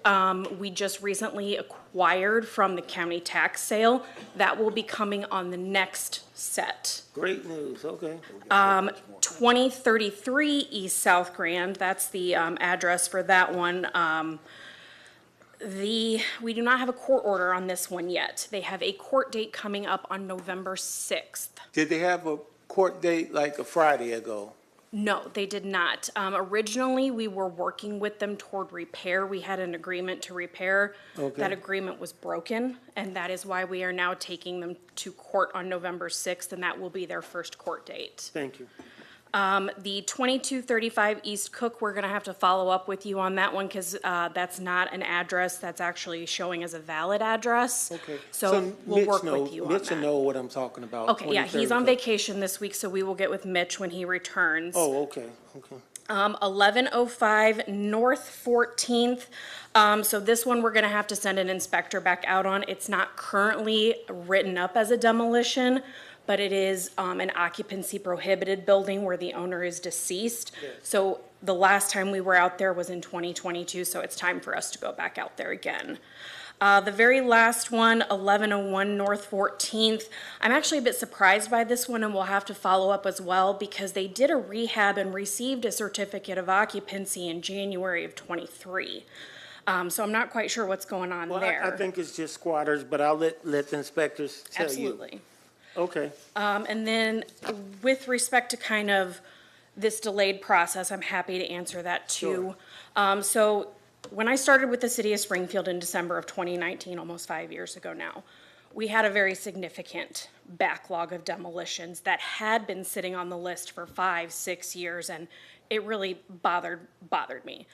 we just recently acquired from the county tax sale. That will be coming on the next set. Great news, okay. 2033 East South Grand, that's the address for that one. We do not have a court order on this one yet. They have a court date coming up on November 6th. Did they have a court date like a Friday ago? No, they did not. Originally, we were working with them toward repair. We had an agreement to repair. Okay. That agreement was broken, and that is why we are now taking them to court on November 6th, and that will be their first court date. Thank you. The 2235 East Cook, we're gonna have to follow up with you on that one, because that's not an address that's actually showing as a valid address. Okay. So we'll work with you on Mitch will that. know what I'm talking about. Okay, yeah, he's on 2030. vacation this week, so we will get with Mitch when he returns. Oh, okay. 1105 North 14th. So this one, we're gonna have to send an inspector back out on. It's not currently written up as a demolition, but it is an occupancy prohibited building where the owner is deceased. So the last time we were out there was in 2022, so it's time for us to go back out there again. The very last one, 1101 North 14th. I'm actually a bit surprised by this one, and we'll have to follow up as well, because they did a rehab and received a certificate of occupancy in January of '23. So I'm not quite sure what's going on Well, there. I think it's just squatters, but I'll let the inspectors tell you. Absolutely. Okay. And then with respect to kind of this delayed process, I'm happy to answer that too. So when I started with the city of Springfield in December of 2019, almost 5 years ago now, we had a very significant backlog of demolitions that had been sitting on the list for 5-6 years, and it really bothered me.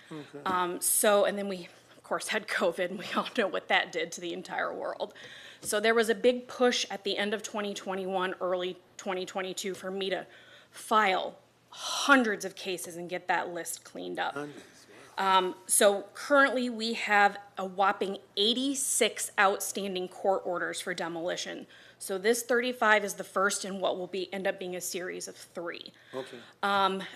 So, and then we, of course, had COVID, and we all know what that did to the entire world. So there was a big push at the end of 2021, early 2022, for me to file hundreds of cases and get that list cleaned up. So currently, we have a whopping 86 outstanding court orders for demolition. So this 35 is the first in what will end up being a series of 3. Okay.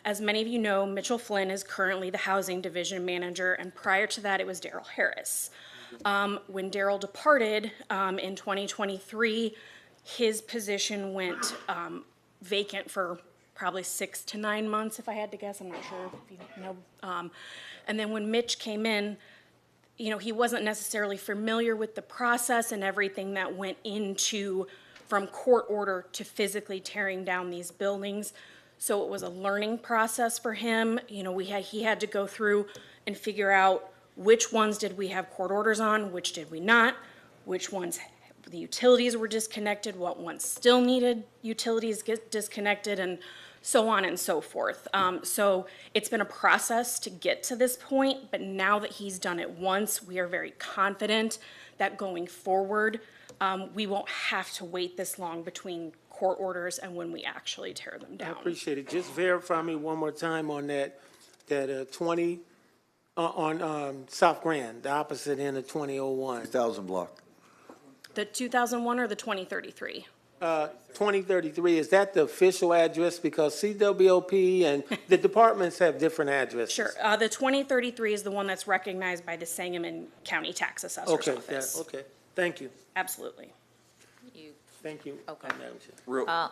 As many of you know, Mitchell Flynn is currently the housing division manager, and prior to that, it was Daryl Harris. When Daryl departed in 2023, his position went vacant for probably 6 to 9 months, if I had to guess. I'm not sure if you know. And then when Mitch came in, you know, he wasn't necessarily familiar with the process and everything that went into from court order to physically tearing down these buildings. So it was a learning process for him. You know, he had to go through and figure out which ones did we have court orders on, which did we not, which ones the utilities were disconnected, what ones still needed utilities get disconnected, and so on and so forth. So it's been a process to get to this point, but now that he's done it once, we are very confident that going forward, we won't have to wait this long between court orders and when we actually tear them down. I appreciate it. Just verify me one more time on that 20, on South Grand, the opposite end of 2001. 1,000 block. The 2001 or the 2033? 2033, is that the official address? Because CWOP and the departments have different addresses. Sure. The 2033 is the one that's recognized by the Sangamon County Tax Assessor's Okay, Office. okay. Thank you. Absolutely. Thank you. Okay. Madam Chair.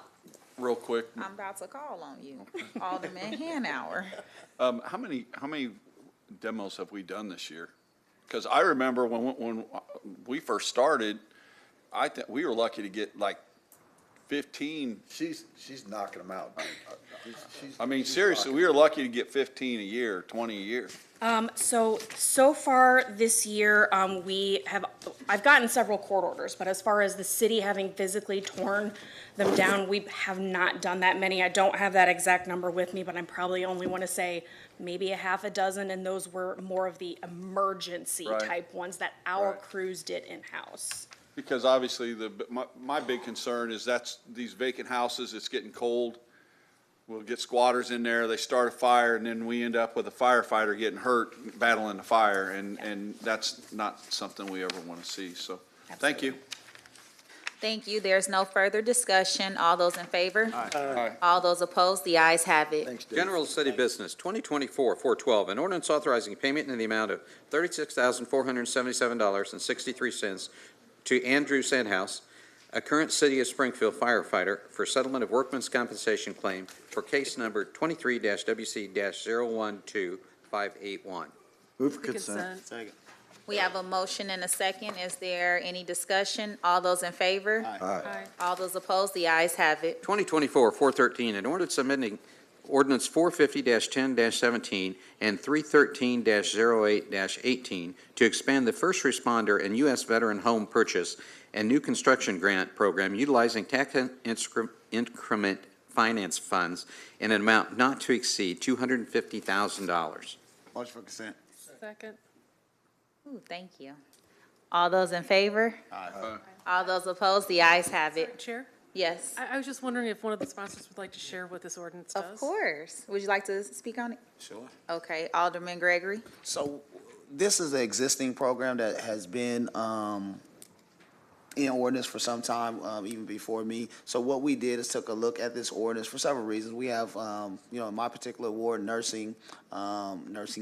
real quick. I'm about to call on you, Alderman Hanauer. How many demos have we done this year? Because I remember when we first started, I think we were lucky to get like 15. She's knocking them out. I mean, seriously, we were lucky to get 15 a year, 20 a year. So far this year, I've gotten several court orders, but as far as the city having physically torn them down, we have not done that many. I don't have that exact number with me, but I probably only want to say maybe a half a dozen, and those were more of the emergency Right. type ones that our Right. crews did in-house. Because obviously, my big concern is that's these vacant houses, it's getting cold. We'll get squatters in there, they start a fire, and then we end up with a firefighter getting hurt battling the fire, and that's not something we ever want to see, so, thank you. Thank you. There's no further discussion. All those in favor? Aye. All those opposed? The ayes have it. Thanks, Dave. General City Business, 2024-412, an ordinance authorizing payment in the amount of $36,477.63 to Andrew Sandhouse, a current City of Springfield firefighter, for settlement of workman's compensation claim for case number 23-WC-012581. Move for consent. Second. We have a motion and a second. Is there any discussion? All those in favor? Aye. All those opposed? The ayes have it. 2024-413, an ordinance amending Ordinance 450-10-17 and 313-08-18 to expand the first responder and U.S. veteran home purchase and new construction grant program utilizing tax increment finance funds in an amount not to exceed $250,000. Motion for consent. Second. Ooh, thank you. All those in favor? Aye. All those opposed? The ayes have it. Chair? Yes. I was just wondering if one of the sponsors would like to share what this ordinance does? Of course. Would you like to speak on it? Sure. Okay, Alderman Gregory. So this is an existing program that has been in ordinance for some time, even before me. So what we did is took a look at this ordinance for several reasons. We have, in my particular ward, nursing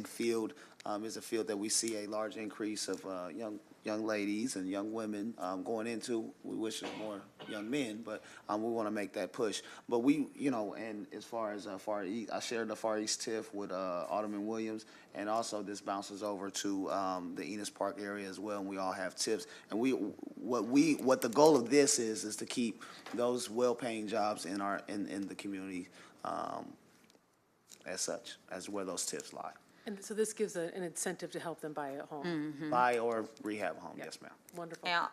field is a field that we see a large increase of young ladies and young women going into. We wish there were more young men, but we want to make that push. But we, and as far as Far East, I shared the Far East TIF with Alderman Williams, and also this bounces over to the Enos Park area as well, and we all have TIFs. And what the goal of this is to keep those well-paying jobs in the community as such, as where those TIFs lie. And so this gives an incentive to help them buy a home. Buy or rehab a home, yes, ma'am. Wonderful. Now,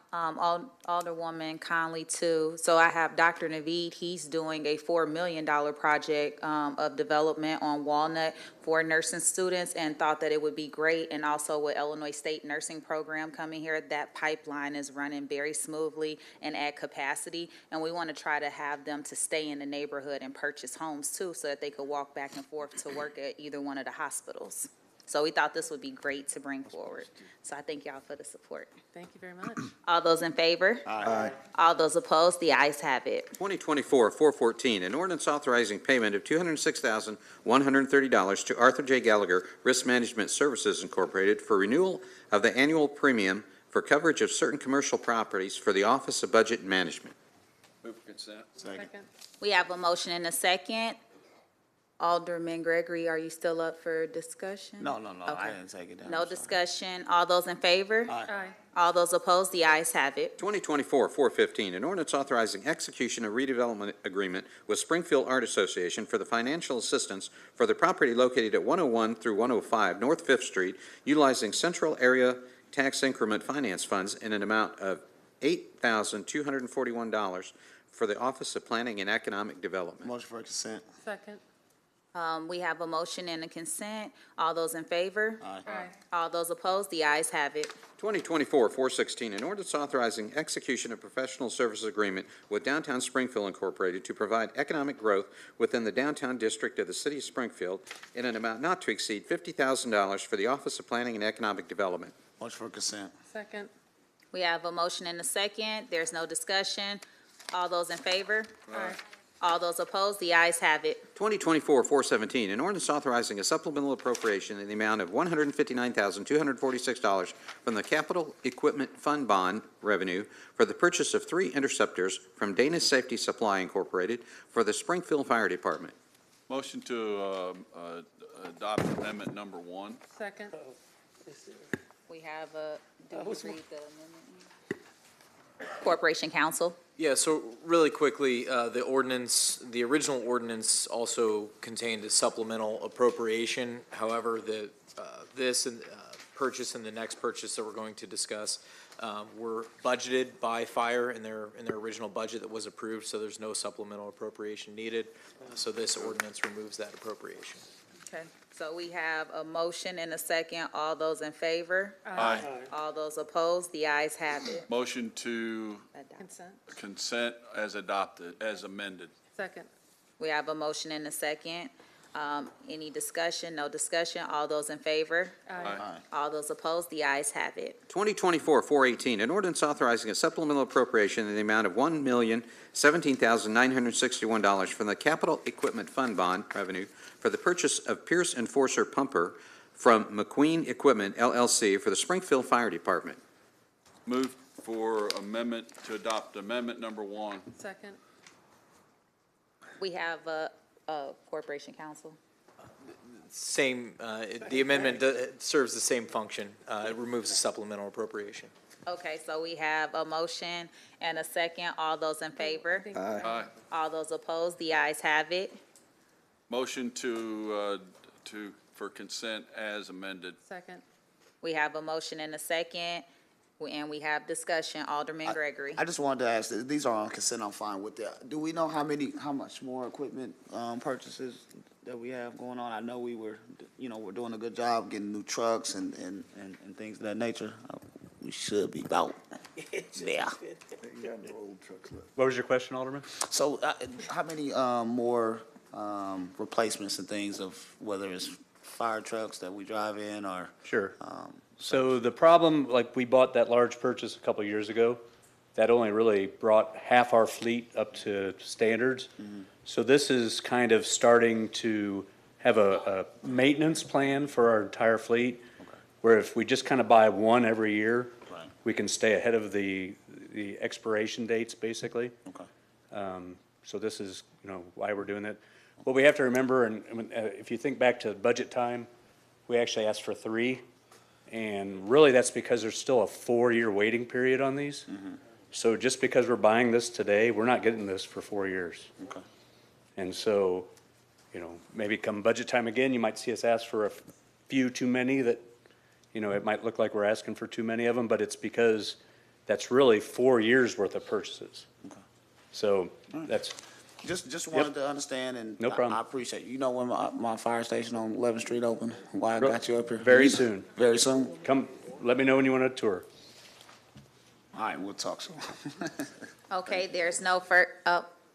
Alderwoman Conley too. So I have Dr. Naveed. He's doing a $4 million project of development on Walnut for nursing students, and thought that it would be great. And also with Illinois State Nursing Program coming here, that pipeline is running very smoothly and at capacity. And we want to try to have them to stay in the neighborhood and purchase homes too, so that they could walk back and forth to work at either one of the hospitals. So we thought this would be great to bring forward. So I thank y'all for the support. Thank you very much. All those in favor? Aye. All those opposed? The ayes have it. 2024-414, an ordinance authorizing payment of $206,130 to Arthur J. Gallagher Risk Management Services Incorporated for renewal of the annual premium for coverage of certain commercial properties for the Office of Budget and Management. Move for consent. Second. We have a motion and a second. Alderman Gregory, are you still up for discussion? No, I Okay. didn't take it down. No I'm sorry. discussion. All those in favor? Aye. All those opposed? The ayes have it. 2024-415, an ordinance authorizing execution of redevelopment agreement with Springfield Art Association for the financial assistance for the property located at 101 through 105 North Fifth Street, utilizing Central Area Tax Increment Finance Funds in an amount of $8,241 for the Office of Planning and Economic Development. Motion for consent. Second. We have a motion and a consent. All those in favor? Aye. All those opposed? The ayes have it. 2024-416, an ordinance authorizing execution of professional services agreement with Downtown Springfield Incorporated to provide economic growth within the downtown district of the City of Springfield in an amount not to exceed $50,000 for the Office of Planning and Economic Development. Motion for consent. Second. We have a motion and a second. There's no discussion. All those in favor? Aye. All those opposed, the ayes have it. 2024-417, an ordinance authorizing a supplemental appropriation in the amount of $159,246 from the Capital Equipment Fund Bond revenue for the purchase of 3 interceptors from Dana Safety Supply Incorporated for the Springfield Fire Department. Motion to adopt amendment number 1. Second. We have a, do we read the amendment? Corporation Counsel. Yeah, so really quickly, the ordinance, the original ordinance also contained a supplemental appropriation. However, this and purchase and the next purchase that we're going to discuss were budgeted by fire in their original budget that was approved, so there's no supplemental appropriation needed. So this ordinance removes that appropriation. Okay, so we have a motion and a second. All those in favor? Aye. All those opposed? The ayes have it. Motion to Consent. consent as adopted, as amended. Second. We have a motion and a second. Any discussion? No discussion? All those in favor? Aye. All those opposed? The ayes have it. 2024-418, an ordinance authorizing a supplemental appropriation in the amount of $1,017,961 from the Capital Equipment Fund Bond revenue for the purchase of Pierce Enforcer pumper from McQueen Equipment LLC for the Springfield Fire Department. Move for amendment to adopt amendment number 1. Second. We have a Corporation Counsel. Same, the amendment serves the same function. It removes the supplemental appropriation. Okay, so we have a motion and a second. All those in favor? Aye. All those opposed? The ayes have it. Motion for consent as amended. Second. We have a motion and a second, and we have discussion. Alderman Gregory. I just wanted to ask, these are on consent, I'm fine with that. Do we know how much more equipment purchases that we have going on? I know we're doing a good job getting new trucks and things of that nature. We should be about there. What was your question, Alderman? So how many more replacements and things of whether it's fire trucks that we drive in or? Sure. So the problem, like we bought that large purchase a couple of years ago, that only really brought half our fleet up to standards. So this is kind of starting to have a maintenance plan for our entire fleet, where if we just kind of buy one every year, we can stay ahead of the expiration dates, basically. Okay. So this is, why we're doing that. What we have to remember, and if you think back to budget time, we actually asked for 3. And really, that's because there's still a 4-year waiting period on these. So just because we're buying this today, we're not getting this for 4 years. Okay. And so, maybe come budget time again, you might see us ask for a few too many that, it might look like we're asking for too many of them, but it's because that's really 4 years worth of purchases. Okay. So that's. Just wanted to understand, and No problem. I appreciate you. You know when my fire station on 11th Street open? Why I got you up here? Very soon. Very soon? Come, let me know when you want a tour. All right, we'll talk soon. Okay, there's no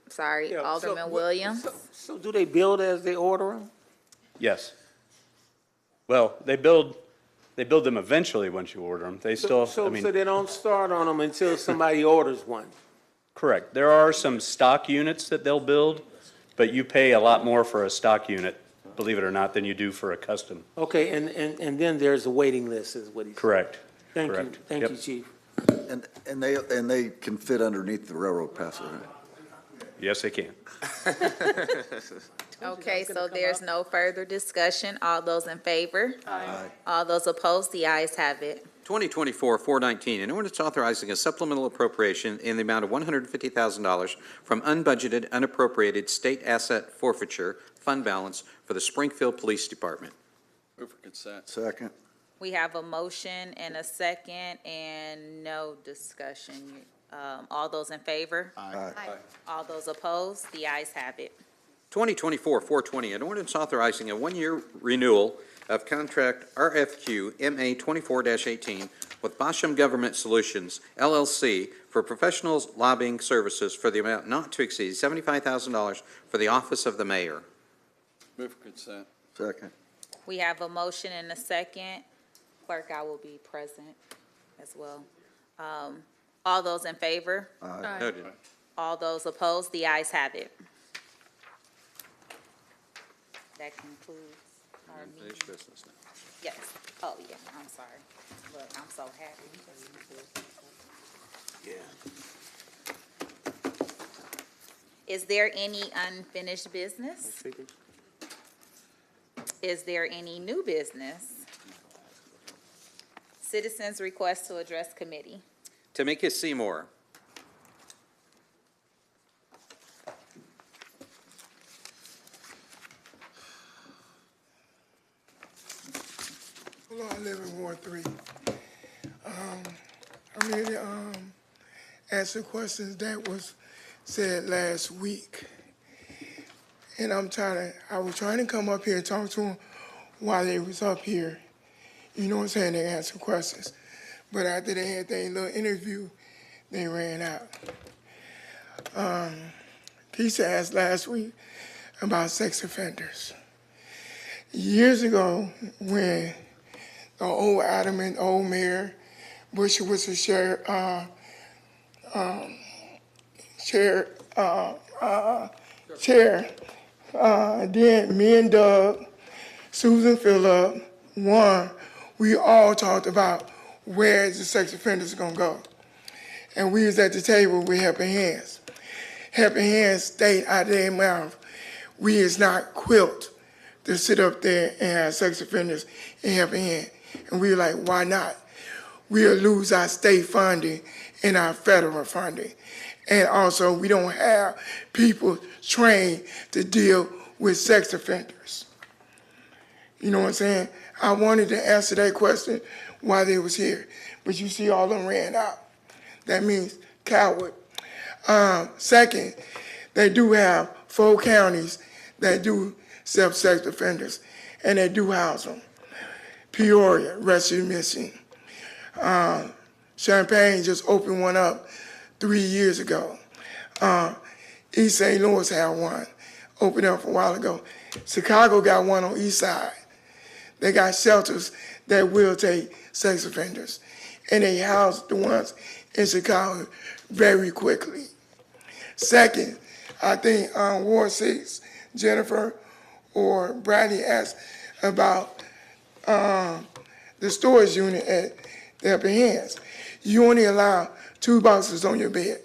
sorry, Alderman Williams. So do they build as they order them? Yes. Well, they build them eventually once you order them. They still, So they don't start on them until somebody orders one? Correct. There are some stock units that they'll build, but you pay a lot more for a stock unit, believe it or not, than you do for a custom. Okay, and then there's a waiting list, is what he's saying. Correct. Thank you, Correct. thank Yep. you, Chief. And they can fit underneath the railroad passes, right? Yes, they can. Okay, so there's no further discussion. All those in favor? Aye. All those opposed? The ayes have it. 2024-419, an ordinance authorizing a supplemental appropriation in the amount of $150,000 from unbudgeted, unappropriated state asset forfeiture fund balance for the Springfield Police Department. Move for consent. Second. We have a motion and a second and no discussion. All those in favor? Aye. All those opposed? The ayes have it. 2024-420, an ordinance authorizing a 1-year renewal of contract RFQ MA 24-18 with Basham Government Solutions, LLC, for professionals lobbying services for the amount not to exceed $75,000 for the office of the mayor. Move for consent. Second. We have a motion and a second. Clerk, I will be present as well. All those in favor? Aye. Noted. All those opposed? The ayes have it. that concludes our meeting. Unfinished business now. Yes. Oh, yeah, I'm sorry. Look, I'm so happy. Yeah. Is there any unfinished business? Is there any new business? Citizens' request to address committee. Tamika Seymour. Hello, I live in Ward 3. I'm here to answer questions that was said last week. And I was trying to come up here and talk to them while they was up here. You know what I'm saying? They answer questions. But after they had their little interview, they ran out. Keisha asked last week about sex offenders. Years ago, when the old adamant old mayor, Bush was the chair, then me and Doug, Susan Phillip, Juan, we all talked about where the sex offenders are gonna go. And we was at the table with Helping Hands. Helping Hands stayed out of their mouth. We is not quilt to sit up there and have sex offenders in Helping Hands. And we were like, why not? We'll lose our state funding and our federal funding. And also, we don't have people trained to deal with sex offenders. You know what I'm saying? I wanted to answer that question while they was here, but you see all of them ran out. That means coward. Second, they do have 4 counties that do accept sex offenders, and they do house them. Peoria, Rescue Mission. Champaign just opened one up 3 years ago. East St. Louis had one, opened up a while ago. Chicago got one on East Side. They got shelters that will take sex offenders, and they house the ones in Chicago very quickly. Second, I think Ward 6, Jennifer or Bradley asked about the storage unit at the Helping Hands. You only allow 2 boxes on your bed.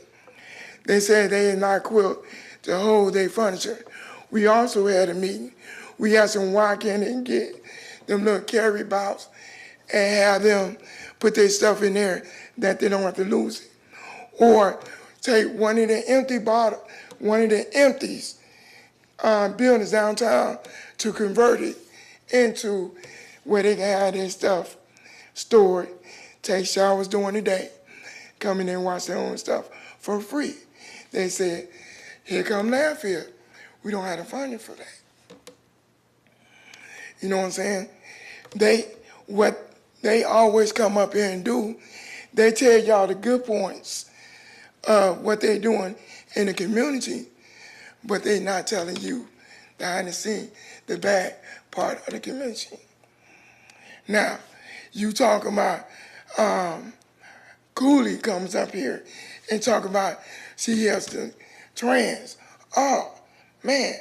They said they are not equipped to hold their furniture. We also had a meeting. We asked them why can't they get them little carry box and have them put their stuff in there that they don't have to lose it. Or take one of the empties buildings downtown to convert it into where they can have their stuff stored, take showers during the day, come in there and wash their own stuff for free. They said, here come landfill. We don't have the funding for that. You know what I'm saying? What they always come up here and do, they tell y'all the good points of what they're doing in the community, but they're not telling you behind the scene, the bad part of the community. Now, you talk about Cooley comes up here and talk about she helps the trans. Oh, man,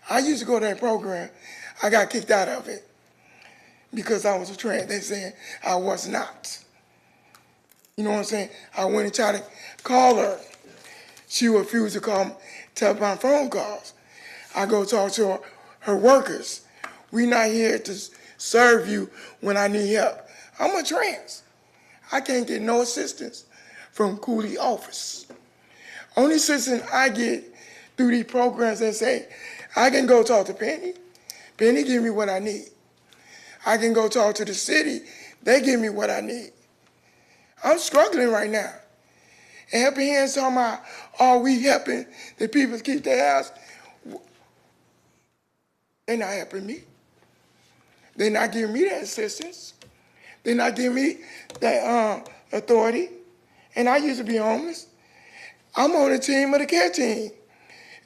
I used to go to that program. I got kicked out of it because I was a trans. They said I was not. You know what I'm saying? I went and tried to call her. She refused to call, take my phone calls. I go talk to her workers. We not here to serve you when I need help. I'm a trans. I can't get no assistance from Cooley office. Only assistance I get through these programs that say, I can go talk to Penny. Penny give me what I need. I can go talk to the city. They give me what I need. I'm struggling right now. And Helping Hands talking about, are we helping the people keep their house? They're not helping me. They're not giving me that assistance. They're not giving me that authority. And I used to be homeless. I'm on the team of the care team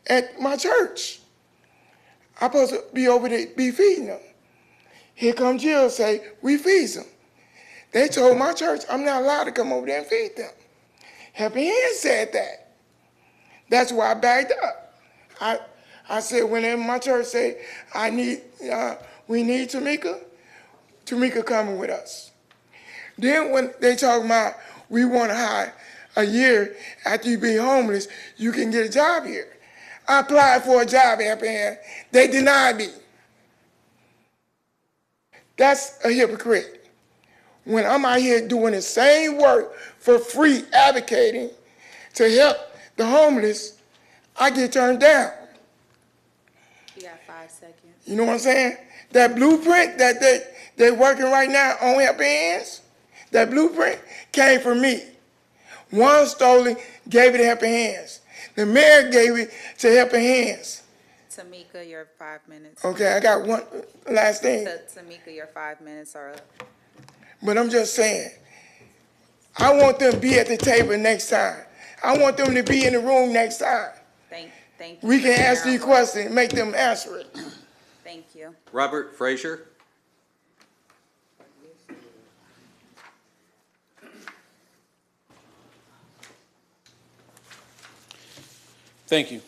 at my church. I'm supposed to be over there, be feeding them. Here comes Jill say, we feed them. They told my church I'm not allowed to come over there and feed them. Helping Hands said that. That's why I backed up. I said, whenever my church say, we need Tamika, Tamika coming with us. Then when they talk about, we want to hire a year after you be homeless, you can get a job here. I applied for a job at Hand. They denied me. That's a hypocrite. When I'm out here doing the same work for free, advocating to help the homeless, I get turned down. You got 5 seconds. You know what I'm saying? That blueprint that they're working right now on Helping Hands, that blueprint came from me. One stole it, gave it to Helping Hands. The mayor gave it to Helping Hands. Tamika, your 5 minutes. Okay, I got one last thing. Tamika, your 5 minutes are up. But I'm just saying, I want them to be at the table next time. I want them to be in the room next time. Thank you. We can ask these questions and make them answer it. Thank you. Robert Frazier. Thank you.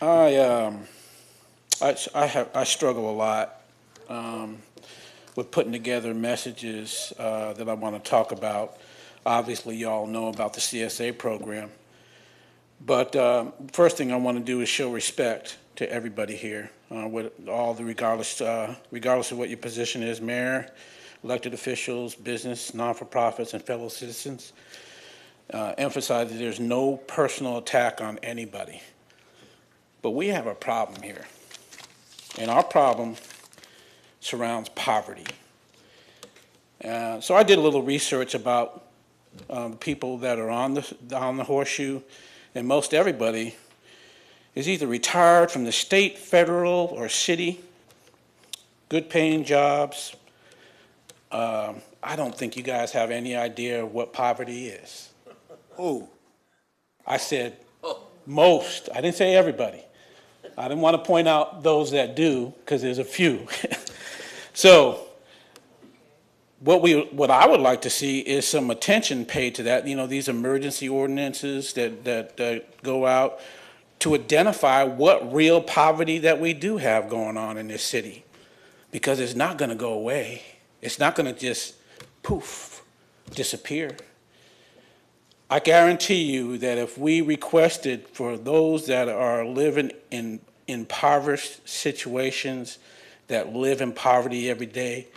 I struggle a lot with putting together messages that I want to talk about. Obviously, you all know about the CSA program. But first thing I want to do is show respect to everybody here, with all the regardless of what your position is, mayor, elected officials, business, non-for-profits, and fellow citizens. Emphasize that there's no personal attack on anybody. But we have a problem here. And our problem surrounds poverty. So I did a little research about the people that are on the horseshoe, and most everybody is either retired from the state, federal, or city, good paying jobs. I don't think you guys have any idea what poverty is. Who? I said most. I didn't say everybody. I didn't want to point out those that do, because there's a few. So what I would like to see is some attention paid to that. You know, these emergency ordinances that go out to identify what real poverty that we do have going on in this city, because it's not going to go away. It's not going to just poof, disappear. I guarantee you that if we requested for those that are living in impoverished situations, that live in poverty every day,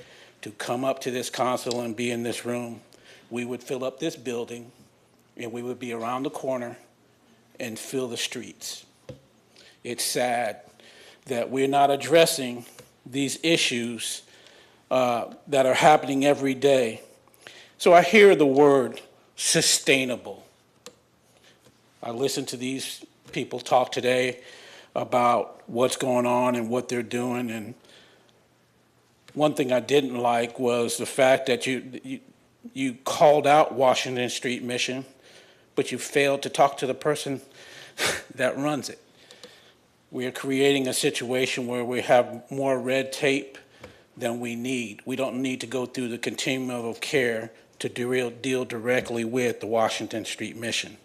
to come up to this council and be in this room, we would fill up this building and we would be around the corner and fill the streets. It's sad that we're not addressing these issues that are happening every day. So I hear the word sustainable. I listened to these people talk today about what's going on and what they're doing, and one thing I didn't like was the fact that you called out Washington Street Mission, but you failed to talk to the person that runs it. We are creating a situation where we have more red tape than we need. We don't need to go through the continuum of care to deal directly with the Washington Street Mission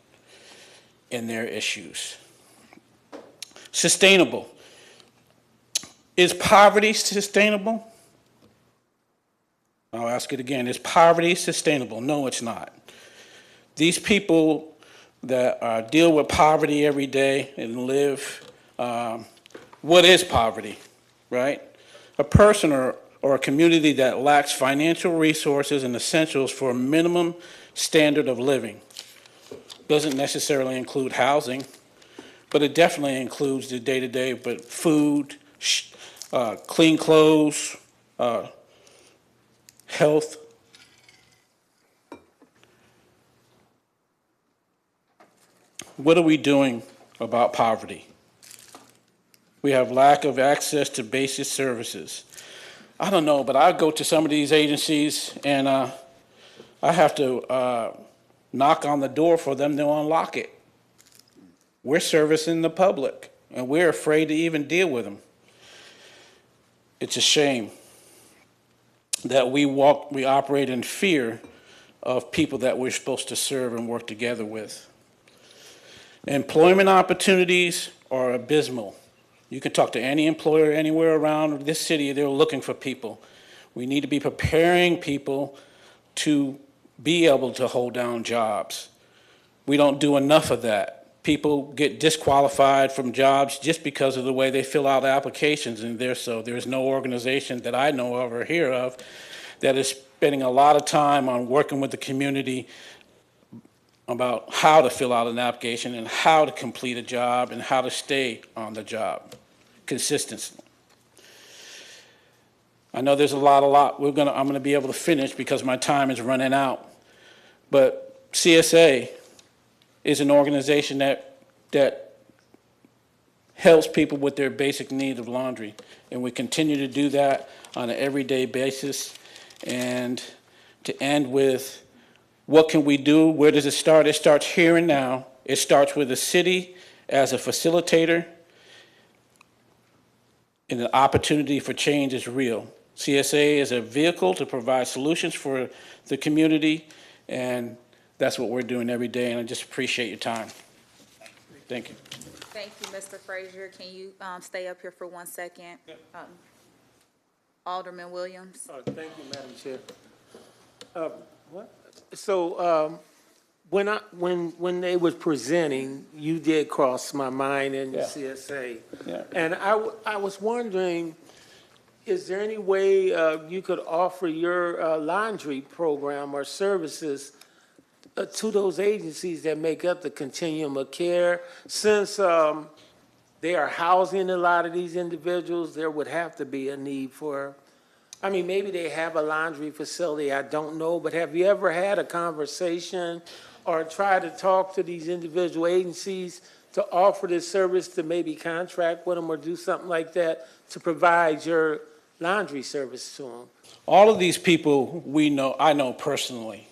and their issues. Sustainable. Is poverty sustainable? I'll ask it again. Is poverty sustainable? No, it's not. These people that deal with poverty every day and live, what is poverty, right? A person or a community that lacks financial resources and essentials for a minimum standard of living. Doesn't necessarily include housing, but it definitely includes the day-to-day, but food, clean clothes, health. What are we doing about poverty? We have lack of access to basic services. I don't know, but I go to some of these agencies and I have to knock on the door for them to unlock it. We're servicing the public and we're afraid to even deal with them. It's a shame that we operate in fear of people that we're supposed to serve and work together with. Employment opportunities are abysmal. You can talk to any employer anywhere around this city, they're looking for people. We need to be preparing people to be able to hold down jobs. We don't do enough of that. People get disqualified from jobs just because of the way they fill out applications, and there's no organization that I know of or hear of that is spending a lot of time on working with the community about how to fill out an application and how to complete a job and how to stay on the job consistently. I know there's a lot. I'm gonna be able to finish because my time is running out. But CSA is an organization that helps people with their basic need of laundry. And we continue to do that on an everyday basis. And to end with, what can we do? Where does it start? It starts here and now. It starts with the city as a facilitator, and the opportunity for change is real. CSA is a vehicle to provide solutions for the community, and that's what we're doing every day, and I just appreciate your time. Thank you. Thank you, Mr. Frazier. Can you stay up here for 1 second? Alderman Williams. Thank you, Madam Chair. So when they was presenting, you did cross my mind in the CSA. Yeah. And I was wondering, is there any way you could offer your laundry program or services to those agencies that make up the continuum of care? Since they are housing a lot of these individuals, there would have to be a need for, I mean, maybe they have a laundry facility, I don't know, but have you ever had a conversation or tried to talk to these individual agencies to offer this service, to maybe contract with them or do something like that to provide your laundry service to them? All of these people I know personally.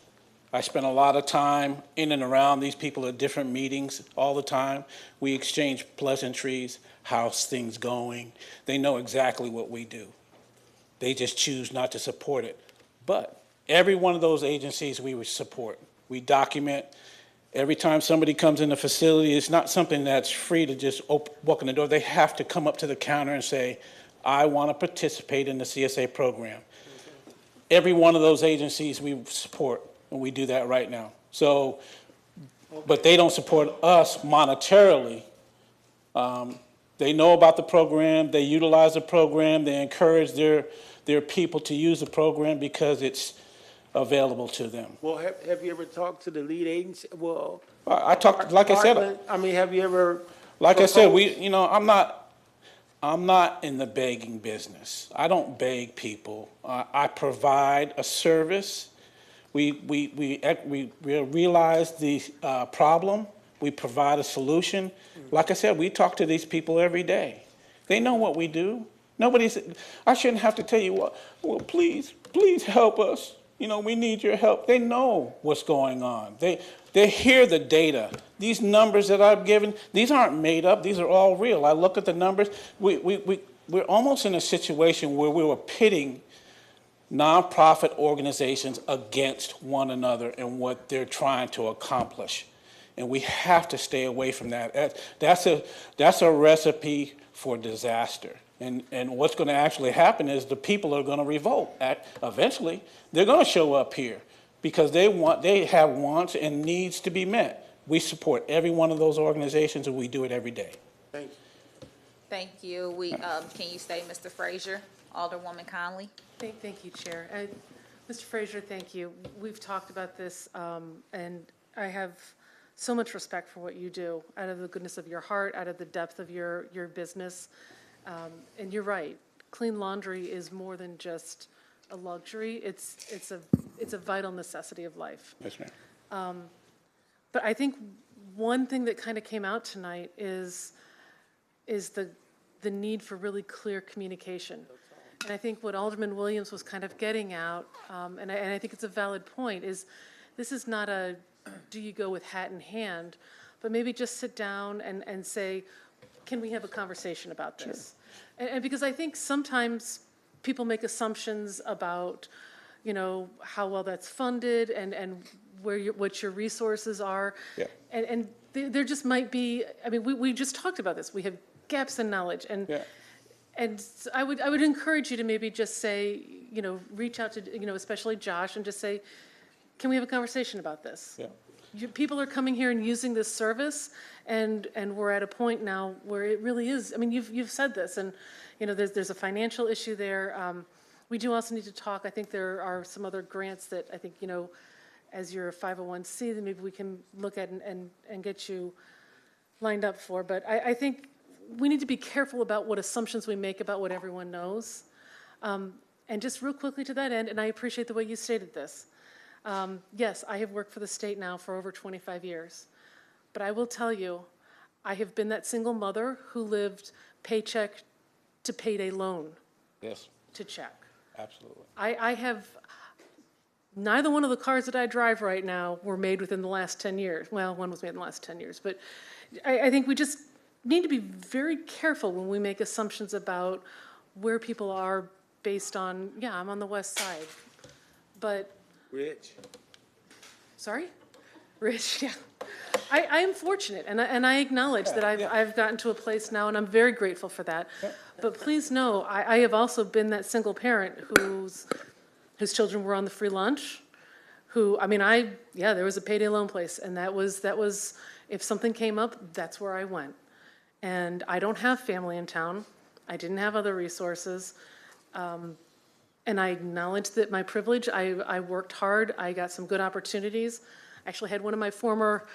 I spend a lot of time in and around these people at different meetings all the time. We exchange pleasantries, how's things going. They know exactly what we do. They just choose not to support it. But every one of those agencies we would support. We document. Every time somebody comes in the facility, it's not something that's free to just walk in the door. They have to come up to the counter and say, I want to participate in the CSA program. Every one of those agencies we support, and we do that right now. So, but they don't support us monetarily. They know about the program, they utilize the program, they encourage their people to use the program because it's available to them. Well, have you ever talked to the lead agency? Well, I talked, like I said, I mean, have you ever? like I said, I'm not in the begging business. I don't beg people. I provide a service. We realize the problem. We provide a solution. Like I said, we talk to these people every day. They know what we do. I shouldn't have to tell you, well, please help us. We need your help. They know what's going on. They hear the data. These numbers that I've given, these aren't made up. These are all real. I look at the numbers. We're almost in a situation where we were pitting nonprofit organizations against one another and what they're trying to accomplish. And we have to stay away from that. That's a recipe for disaster. And what's going to actually happen is the people are going to revolt. Eventually, they're going to show up here because they have wants and needs to be met. We support every one of those organizations, and we do it every day. Thank you. Thank you. Can you stay, Mr. Frazier? Alderwoman Conley. Thank you, Chair. Mr. Frazier, thank you. We've talked about this, and I have so much respect for what you do, out of the goodness of your heart, out of the depth of your business. And you're right, clean laundry is more than just a luxury. It's a vital necessity of life. Yes, ma'am. But I think one thing that kind of came out tonight is the need for really clear communication. And I think what Alderman Williams was kind of getting at, and I think it's a valid point, is this is not a do you go with hat in hand, but maybe just sit down and say, can we have a conversation about this? Sure. And because I think sometimes people make assumptions about, how well that's funded and what your resources are. Yeah. And there just might be, I mean, we just talked about this. We have gaps in knowledge, and Yeah. and I would encourage you to maybe just say, reach out to, especially Josh, and just say, can we have a conversation about this? Yeah. People are coming here and using this service, and we're at a point now where it really is. I mean, you've said this, and there's a financial issue there. We do also need to talk. I think there are some other grants that I think as your 501c, that maybe we can look at and get you lined up for. But I think we need to be careful about what assumptions we make about what everyone knows. And just real quickly to that end, and I appreciate the way you stated this. Yes, I have worked for the state now for over 25 years. But I will tell you, I have been that single mother who lived paycheck to payday loan Yes, to check. absolutely. I have, neither one of the cars that I drive right now were made within the last 10 years. Well, one was made in the last 10 years. But I think we just need to be very careful when we make assumptions about where people are based on, yeah, I'm on the west side. But, Rich. sorry? Rich, yeah. I am fortunate, and I acknowledge that I've gotten to a place now, and I'm very grateful for that. But please know, I have also been that single parent whose children were on the free lunch, there was a payday loan place, and that was, if something came up, that's where I went. And I don't have family in town. I didn't have other resources. And I acknowledge that my privilege, I worked hard, I got some good opportunities. Actually had one of my former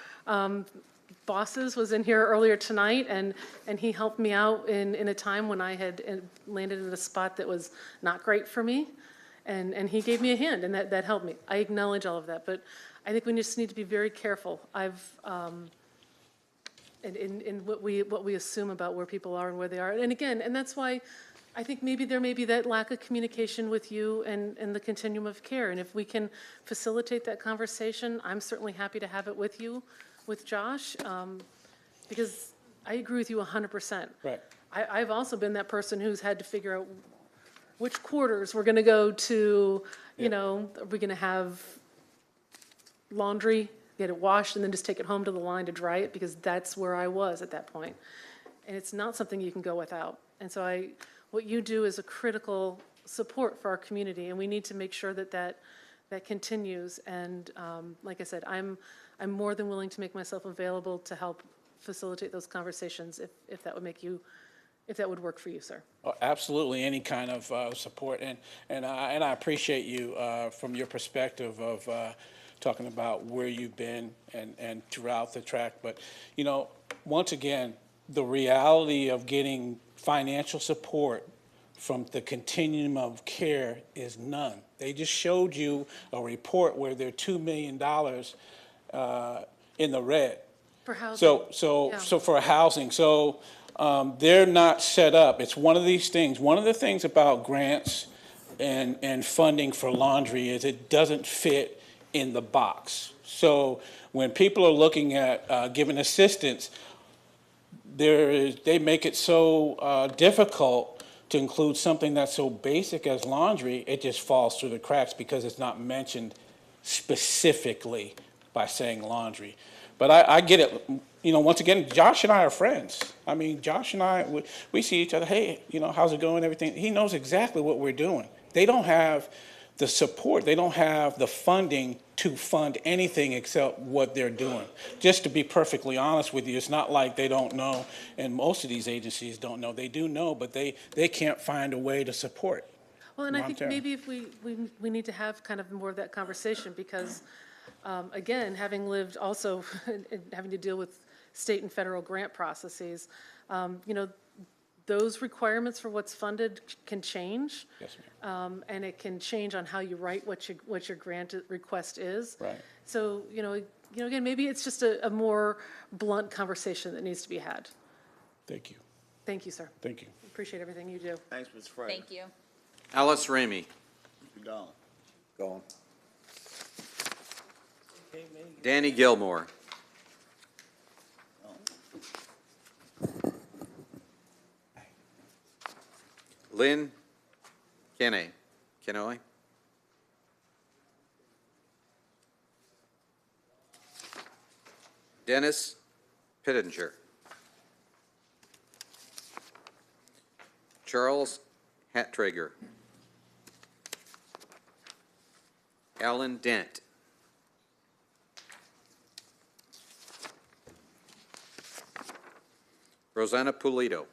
bosses was in here earlier tonight, and he helped me out in a time when I had landed in a spot that was not great for me. And he gave me a hand, and that helped me. I acknowledge all of that, but I think we just need to be very careful. In what we assume about where people are and where they are. And again, and that's why I think maybe there may be that lack of communication with you and the continuum of care. And if we can facilitate that conversation, I'm certainly happy to have it with you, with Josh, because I agree with you 100%. Right. I've also been that person who's had to figure out which quarters we're going to go to, are we going to have laundry, get it washed, and then just take it home to the line to dry it, because that's where I was at that point. And it's not something you can go without. And so what you do is a critical support for our community, and we need to make sure that continues. And like I said, I'm more than willing to make myself available to help facilitate those conversations if that would work for you, sir. Oh, absolutely, any kind of support, and I appreciate you from your perspective of talking about where you've been and throughout the track. But once again, the reality of getting financial support from the continuum of care is none. They just showed you a report where they're $2 million in the red. For housing. So for housing. So they're not set up. It's one of these things. One of the things about grants and funding for laundry is it doesn't fit in the box. So when people are looking at giving assistance, they make it so difficult to include something that's so basic as laundry. It just falls through the cracks because it's not mentioned specifically by saying laundry. But I get it. Once again, Josh and I are friends. I mean, Josh and I, we see each other. Hey, how's it going? Everything. He knows exactly what we're doing. They don't have the support. They don't have the funding to fund anything except what they're doing. Just to be perfectly honest with you, it's not like they don't know, and most of these agencies don't know. They do know, but they can't find a way to support. Well, and I think maybe if we need to have kind of more of that conversation, because again, having lived also and having to deal with state and federal grant processes, those requirements for what's funded can change. Yes, and it can change on how you write what your grant request is. Right. So, again, maybe it's just a more blunt conversation that needs to be had. Thank you. Thank you, sir. Thank you. Appreciate everything you do. Thanks, Mr. Fraser. Thank you. Alice Ramey. You're gone. Gone. Danny Gilmore. Lynn Kenoy. Dennis Pittenger. Charles Hattrager. Alan Dent. Rosanna Pulido.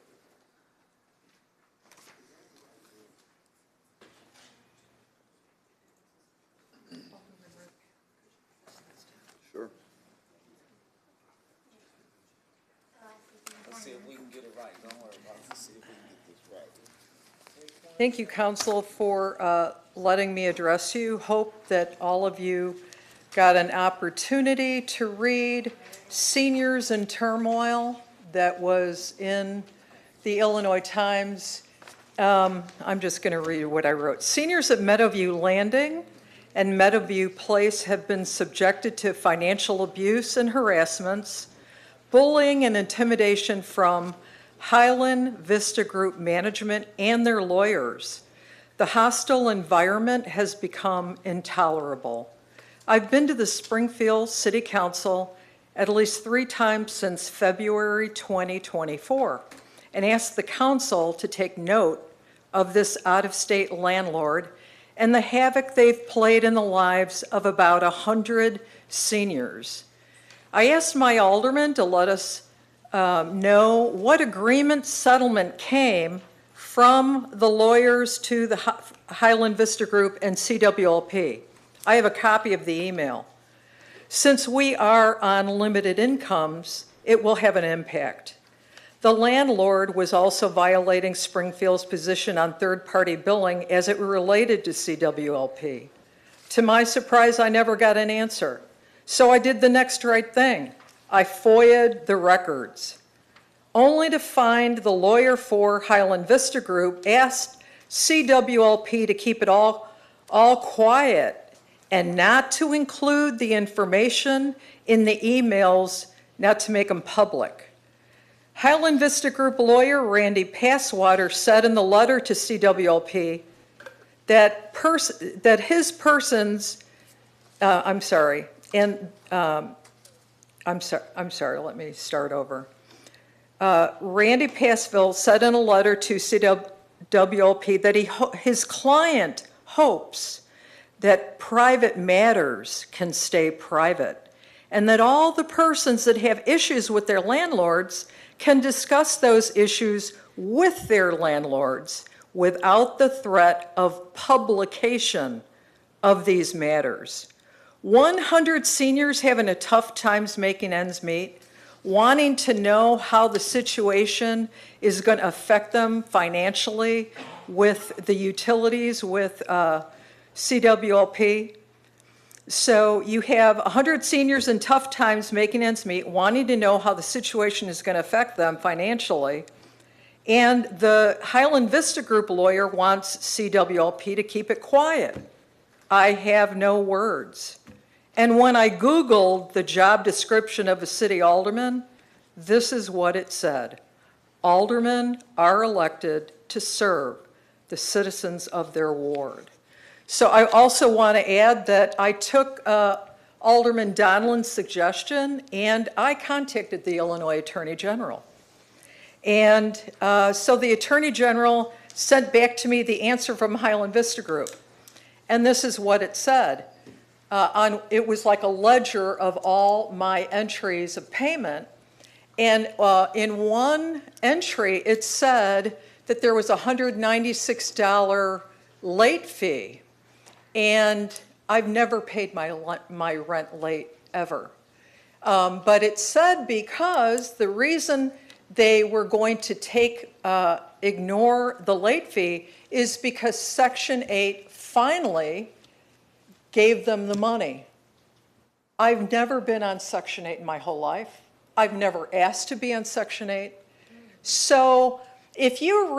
Sure. Let's see if we can get it right. Don't worry about it. Let's see if we can get this right. Thank you, Council, for letting me address you. Hope that all of you got an opportunity to read Seniors in Turmoil that was in the Illinois Times. I'm just going to read what I wrote. Seniors at Meadowview Landing and Meadowview Place have been subjected to financial abuse and harassments, bullying and intimidation from Highland Vista Group management and their lawyers. The hostile environment has become intolerable. I've been to the Springfield City Council at least 3 times since February 2024 and asked the council to take note of this out-of-state landlord and the havoc they've played in the lives of about 100 seniors. I asked my alderman to let us know what agreement settlement came from the lawyers to the Highland Vista Group and CWLP. I have a copy of the email. Since we are on limited incomes, it will have an impact. The landlord was also violating Springfield's position on third-party billing as it related to CWLP. To my surprise, I never got an answer. So I did the next right thing. I FOIA'd the records, only to find the lawyer for Highland Vista Group asked CWLP to keep it all quiet and not to include the information in the emails, not to make them public. Highland Vista Group lawyer Randy Passwater said in the letter to CWLP that his persons, I'm sorry, let me start over. Randy Passville said in a letter to CWLP that his client hopes that private matters can stay private, and that all the persons that have issues with their landlords can discuss those issues with their landlords without the threat of publication of these matters. 100 seniors having a tough times making ends meet, wanting to know how the situation is going to affect them financially with the utilities, with CWLP. So you have 100 seniors in tough times making ends meet, wanting to know how the situation is going to affect them financially. And the Highland Vista Group lawyer wants CWLP to keep it quiet. I have no words. And when I Googled the job description of a city alderman, this is what it said. Aldermen are elected to serve the citizens of their ward. So I also want to add that I took Alderman Donlan's suggestion and I contacted the Illinois Attorney General. And so the Attorney General sent back to me the answer from Highland Vista Group. And this is what it said. It was like a ledger of all my entries of payment. And in one entry, it said that there was a $196 late fee. And I've never paid my rent late, ever. But it said because the reason they were going to ignore the late fee is because Section 8 finally gave them the money. I've never been on Section 8 in my whole life. I've never asked to be on Section 8. So if you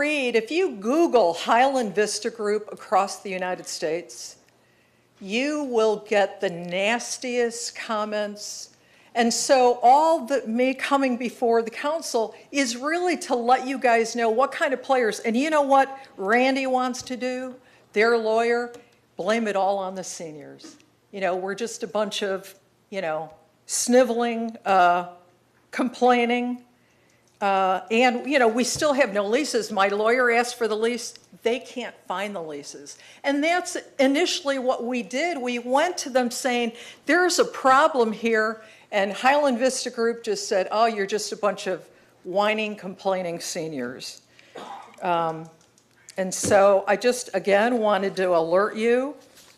Google Highland Vista Group across the United States, you will get the nastiest comments. And so all that me coming before the council is really to let you guys know what kind of players, and you know what Randy wants to do, their lawyer, blame it all on the seniors. You know, we're just a bunch of, sniveling complaining. And, you know, we still have no leases. My lawyer asked for the lease. They can't find the leases. And that's initially what we did. We went to them saying, there's a problem here. And Highland Vista Group just said, oh, you're just a bunch of whining, complaining seniors. And so I just, again, wanted to alert you.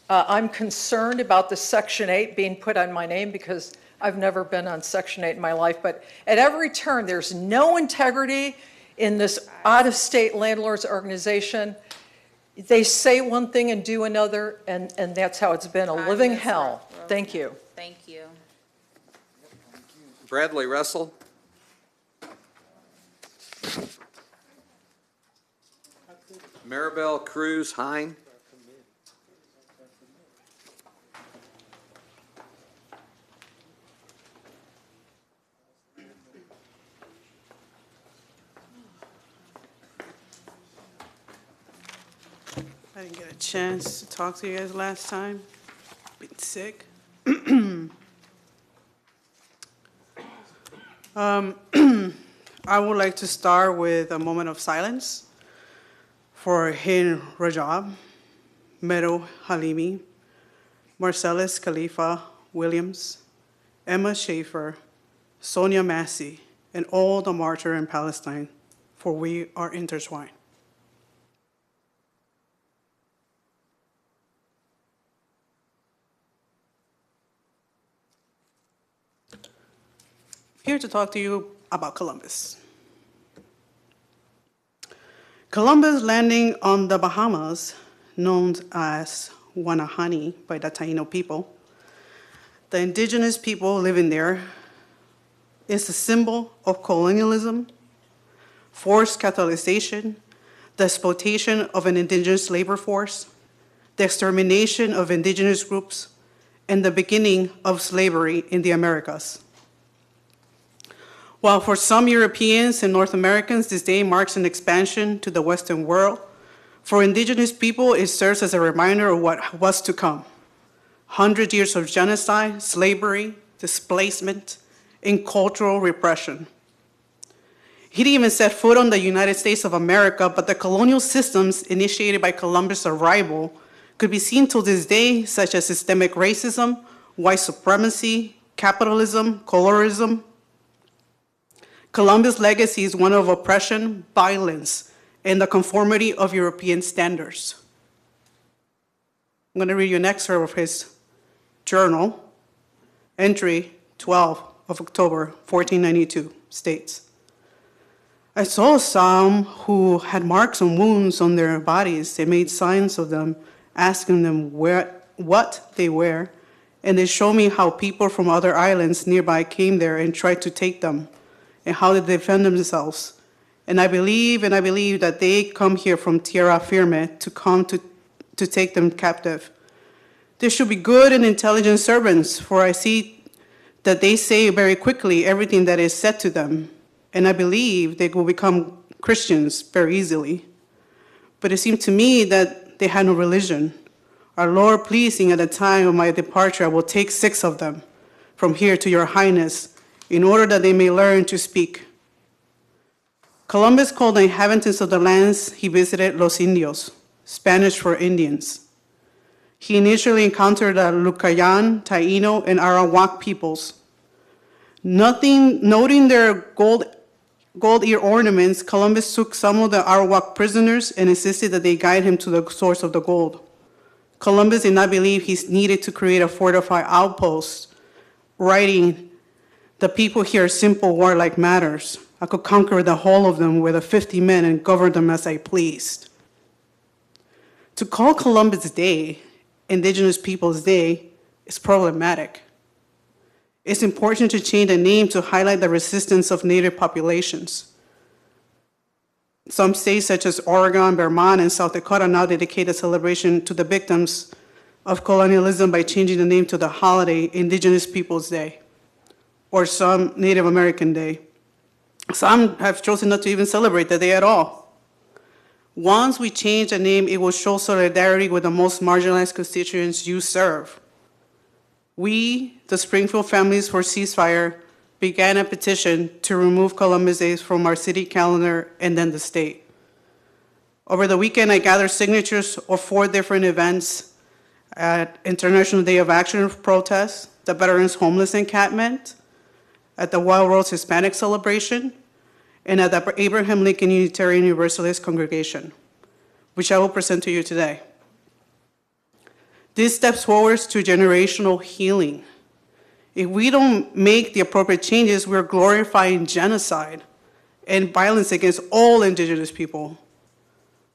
I'm concerned about the Section 8 being put on my name because I've never been on Section 8 in my life, but at every turn, there's no integrity in this out-of-state landlords organization. They say one thing and do another, and that's how it's been, a living hell. Thank you. Thank you. Bradley Russell. Maribel Cruz Hine. I didn't get a chance to talk to you guys last time. Been sick. I would like to start with a moment of silence for Hind Rajab, Meadow Halimi, Marcellus Khalifa Williams, Emma Schaefer, Sonia Massey, and all the martyrs in Palestine, for we are intertwined. Here to talk to you about Columbus. Columbus landing on the Bahamas, known as Wanahani by the Taino people, the indigenous people living there, is a symbol of colonialism, forced Catholicization, the exploitation of an indigenous labor force, the extermination of indigenous groups, and the beginning of slavery in the Americas. While for some Europeans and North Americans, this day marks an expansion to the Western world, for indigenous people, it serves as a reminder of what was to come. 100 years of genocide, slavery, displacement, and cultural repression. He didn't even set foot on the United States of America, but the colonial systems initiated by Columbus' arrival could be seen till this day, such as systemic racism, white supremacy, capitalism, colorism. Columbus' legacy is one of oppression, violence, and the conformity of European standards. I'm going to read you an excerpt of his journal. Entry 12 of October 1492 states, I saw some who had marks and wounds on their bodies. They made signs of them, asking them what they were, and they showed me how people from other islands nearby came there and tried to take them, and how they defend themselves. And I believe that they come here from Tierra Firme to come to take them captive. They should be good and intelligent servants, for I see that they say very quickly everything that is said to them, and I believe they will become Christians very easily. But it seemed to me that they had no religion. Our Lord pleasing, at the time of my departure, I will take 6 of them from here to your highness, in order that they may learn to speak. Columbus called the inhabitants of the lands he visited Los Indios, Spanish for Indians. He initially encountered the Lucayan, Taino, and Arawak peoples. Noting their gold ear ornaments, Columbus took some of the Arawak prisoners and insisted that they guide him to the source of the gold. Columbus did not believe he needed to create a fortified outpost, writing, the people here are simple warlike matters. I could conquer the whole of them with 50 men and govern them as I pleased. To call Columbus Day, Indigenous Peoples Day, is problematic. It's important to change the name to highlight the resistance of native populations. Some states such as Oregon, Vermont, and South Dakota now dedicate a celebration to the victims of colonialism by changing the name to the holiday Indigenous Peoples Day, or some Native American Day. Some have chosen not to even celebrate the day at all. Once we change the name, it will show solidarity with the most marginalized constituents you serve. We, the Springfield Families for Ceasefire, began a petition to remove Columbus Day from our city calendar and then the state. Over the weekend, I gathered signatures of 4 different events at International Day of Action protest, the Veterans Homeless Encampment, at the Wild Rose Hispanic Celebration, and at the Abraham Lincoln Unitarian Universalist Congregation, which I will present to you today. This steps forward to generational healing. If we don't make the appropriate changes, we're glorifying genocide and violence against all indigenous people.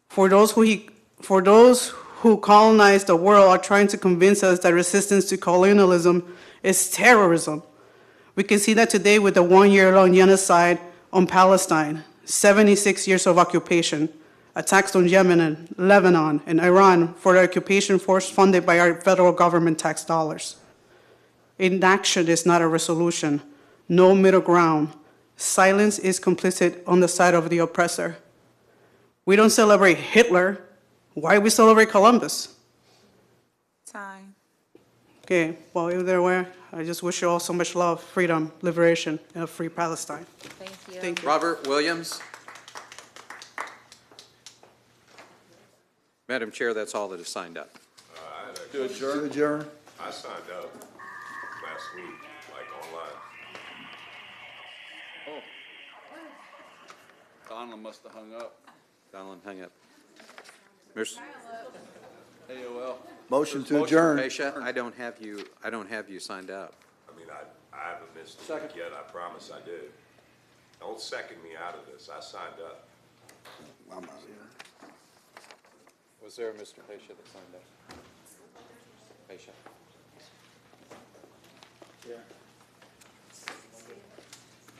For those who colonize the world are trying to convince us that resistance to colonialism is terrorism. We can see that today with the 1-year-long genocide on Palestine, 76 years of occupation, attacks on Yemen and Lebanon and Iran for the occupation force funded by our federal government tax dollars. Inaction is not a resolution. No middle ground. Silence is complicit on the side of the oppressor. We don't celebrate Hitler. Why we celebrate Columbus? Time. Okay, well, either way, I just wish you all so much love, freedom, liberation, and a free Palestine. Thank you. Thank you. Robert Williams. Madam Chair, that's all that is signed up. To adjourn. To adjourn. I signed up last week, like online. Donald must have hung up. Donald hung up. Mr. AOL. Motion to adjourn. Pesha, I don't have you signed up. I mean, I haven't missed a week yet, I promise I did. Don't second me out of this, I signed up. I'm out of here. Was there a Mr. Pesha that signed up? Pesha.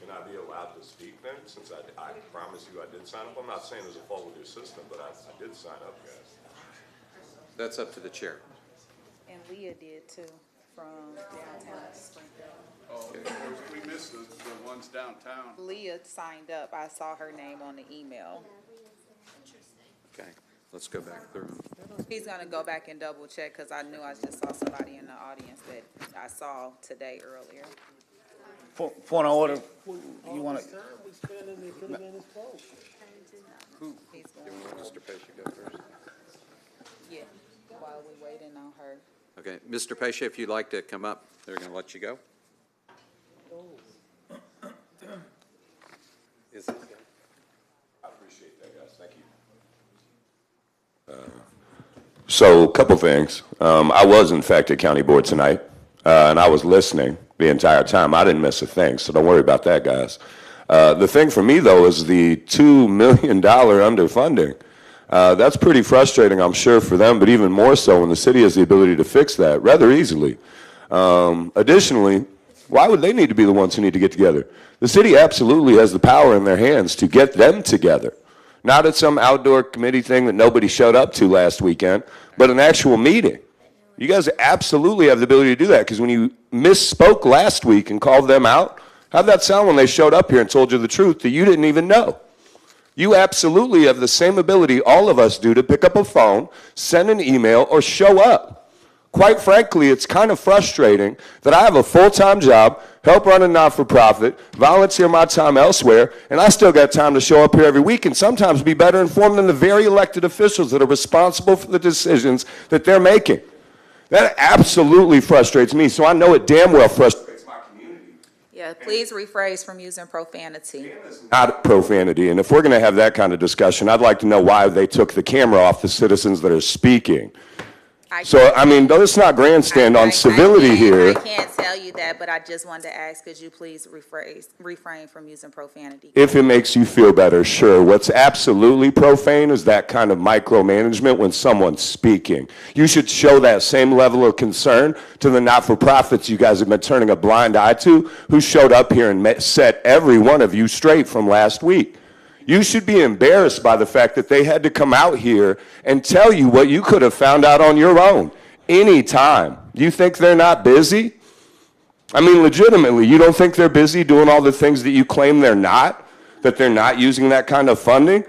Can I be allowed to speak then, since I promise you I did sign up? I'm not saying there's a fault with your system, but I did sign up, guys. That's up to the chair. And Leah did too, from downtown Springfield. Oh, we missed the ones downtown. Leah signed up. I saw her name on the email. Okay, let's go back through. He's gonna go back and double check, because I knew I just saw somebody in the audience that I saw today earlier. Point of order, you want to, He's going, Mr. Pesha go first. yeah, while we waiting on her. Okay, Mr. Pesha, if you'd like to come up, they're going to let you go. Is it? I appreciate that, guys, thank you. So, a couple things. I was, in fact, at County Board tonight, and I was listening the entire time. I didn't miss a thing, so don't worry about that, guys. The thing for me, though, is the $2 million underfunding. That's pretty frustrating, I'm sure, for them, but even more so when the city has the ability to fix that rather easily. Additionally, why would they need to be the ones who need to get together? The city absolutely has the power in their hands to get them together. Not at some outdoor committee thing that nobody showed up to last weekend, but an actual meeting. You guys absolutely have the ability to do that, because when you misspoke last week and called them out, how'd that sound when they showed up here and told you the truth that you didn't even know? You absolutely have the same ability all of us do to pick up a phone, send an email, or show up. Quite frankly, it's kind of frustrating that I have a full-time job, help run a not-for-profit, volunteer my time elsewhere, and I still got time to show up here every week and sometimes be better informed than the very elected officials that are responsible for the decisions that they're making. That absolutely frustrates me, so I know it damn well frustrates my community. Yeah, please rephrase from using profanity. Not profanity, and if we're going to have that kind of discussion, I'd like to know why they took the camera off the citizens that are speaking. So, I mean, let's not grandstand on civility here. I can't tell you that, but I just wanted to ask, could you please refrain from using profanity? If it makes you feel better, sure. What's absolutely profane is that kind of micromanagement when someone's speaking. You should show that same level of concern to the not-for-profits you guys have been turning a blind eye to, who showed up here and set every one of you straight from last week. You should be embarrassed by the fact that they had to come out here and tell you what you could have found out on your own anytime. You think they're not busy? I mean, legitimately, you don't think they're busy doing all the things that you claim they're not? That they're not using that kind of funding?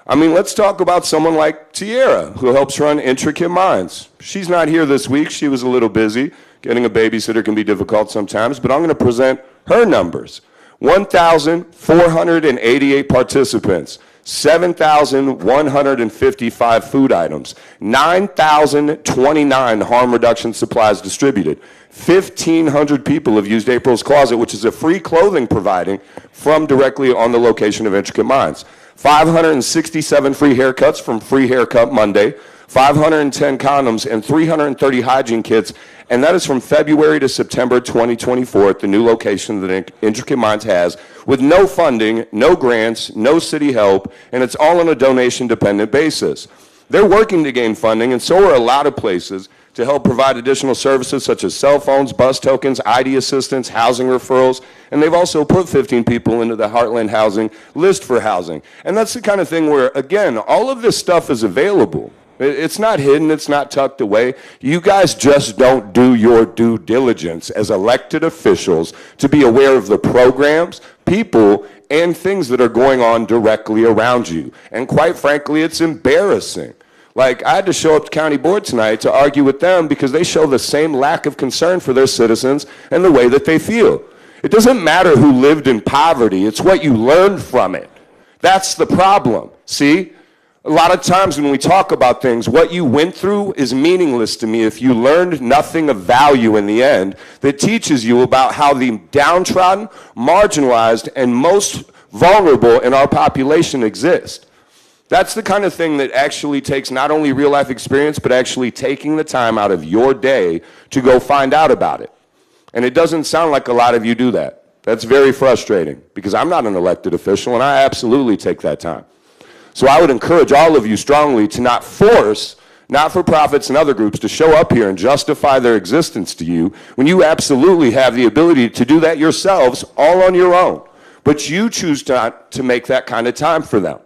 I mean, let's talk about someone like Tierra, who helps run Intricate Minds. She's not here this week. She was a little busy. Getting a babysitter can be difficult sometimes, but I'm going to present Her numbers, 1,488 participants, 7,155 food items, 9,029 harm reduction supplies distributed. 1,500 people have used April's Closet, which is a free clothing providing from directly on the location of Intricate Minds. 567 free haircuts from Free Haircut Monday, 510 condoms, and 330 hygiene kits, and that is from February to September 2024 at the new location that Intricate Minds has, with no funding, no grants, no city help, and it's all on a donation-dependent basis. They're working to gain funding, and so are a lot of places, to help provide additional services such as cell phones, bus tokens, ID assistance, housing referrals, and they've also put 15 people into the Heartland Housing list for housing. And that's the kind of thing where, again, all of this stuff is available. It's not hidden, it's not tucked away. You guys just don't do your due diligence as elected officials to be aware of the programs, people, and things that are going on directly around you. And quite frankly, it's embarrassing. Like, I had to show up to county board tonight to argue with them because they show the same lack of concern for their citizens and the way that they feel. It doesn't matter who lived in poverty, it's what you learned from it. That's the problem, see? A lot of times when we talk about things, what you went through is meaningless to me if you learned nothing of value in the end that teaches you about how the downtrodden, marginalized, and most vulnerable in our population exist. That's the kind of thing that actually takes not only real life experience, but actually taking the time out of your day to go find out about it. And it doesn't sound like a lot of you do that. That's very frustrating because I'm not an elected official and I absolutely take that time. So I would encourage all of you strongly to not force not-for-profits and other groups to show up here and justify their existence to you when you absolutely have the ability to do that yourselves all on your own. But you choose to make that kind of time for them.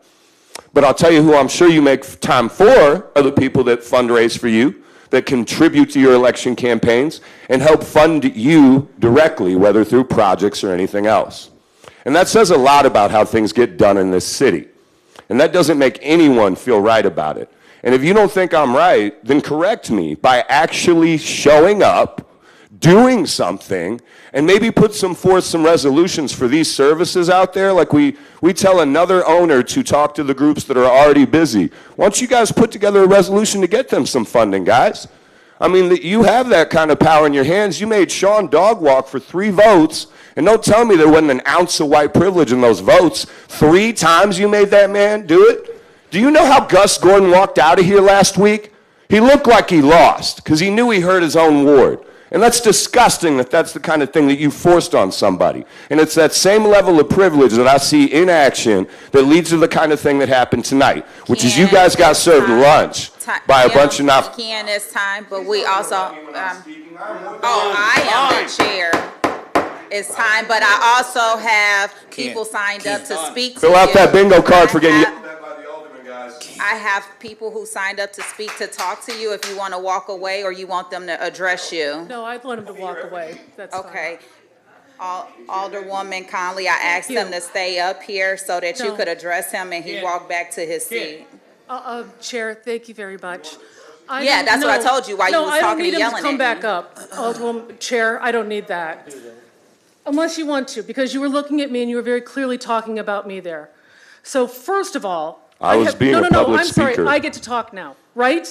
But I'll tell you who I'm sure you make time for are the people that fundraise for you, that contribute to your election campaigns, and help fund you directly, whether through projects or anything else. And that says a lot about how things get done in this city. And that doesn't make anyone feel right about it. And if you don't think I'm right, then correct me by actually showing up, doing something, and maybe put forth some resolutions for these services out there. Like we tell another owner to talk to the groups that are already busy. Why don't you guys put together a resolution to get them some funding, guys? I mean, you have that kind of power in your hands. You made Sean dog walk for 3 votes, and don't tell me there wasn't an ounce of white privilege in those votes. 3 times you made that man do it? Do you know how Gus Gordon walked out of here last week? He looked like he lost because he knew he hurt his own ward. And that's disgusting that that's the kind of thing that you forced on somebody. And it's that same level of privilege that I see in action that leads to the kind of thing that happened tonight, which is you guys got served lunch by a bunch of not. Ken, it's time, but we also, I am the chair. It's time, but I also have people signed up to speak to you. Fill out that bingo card for getting. I have people who signed up to speak, to talk to you if you want to walk away or you want them to address you. No, I'd want them to walk away. That's okay. Alderwoman Conley, I asked him to stay up here so that you could address him and he walked back to his seat. Chair, thank you very much. Yeah, that's what I told you while you was talking and yelling I don't need him to come back up. Alderwoman, Chair, I don't need that. Unless you want to, because you were looking at me and you were very clearly talking about me there. So first of all, I'm sorry, I get to talk now, right?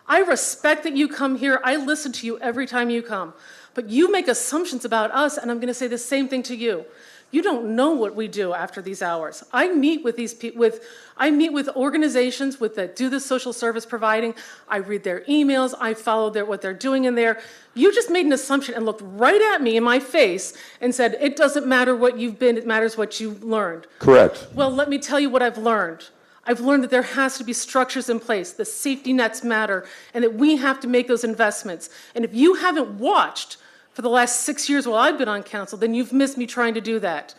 I respect that you come here. I listen to you every time you come. But you make assumptions about us, and I'm going to say the same thing to you. You don't know what we do after these hours. I meet with these people, I meet with organizations that do the social service providing. I read their emails. I follow what they're doing in there. You just made an assumption and looked right at me in my face and said, it doesn't matter what you've been, it matters what you've learned. Correct. Well, let me tell you what I've learned. I've learned that there has to be structures in place, the safety nets matter, and that we have to make those investments. And if you haven't watched for the last 6 years while I've been on council, then you've missed me trying to do that.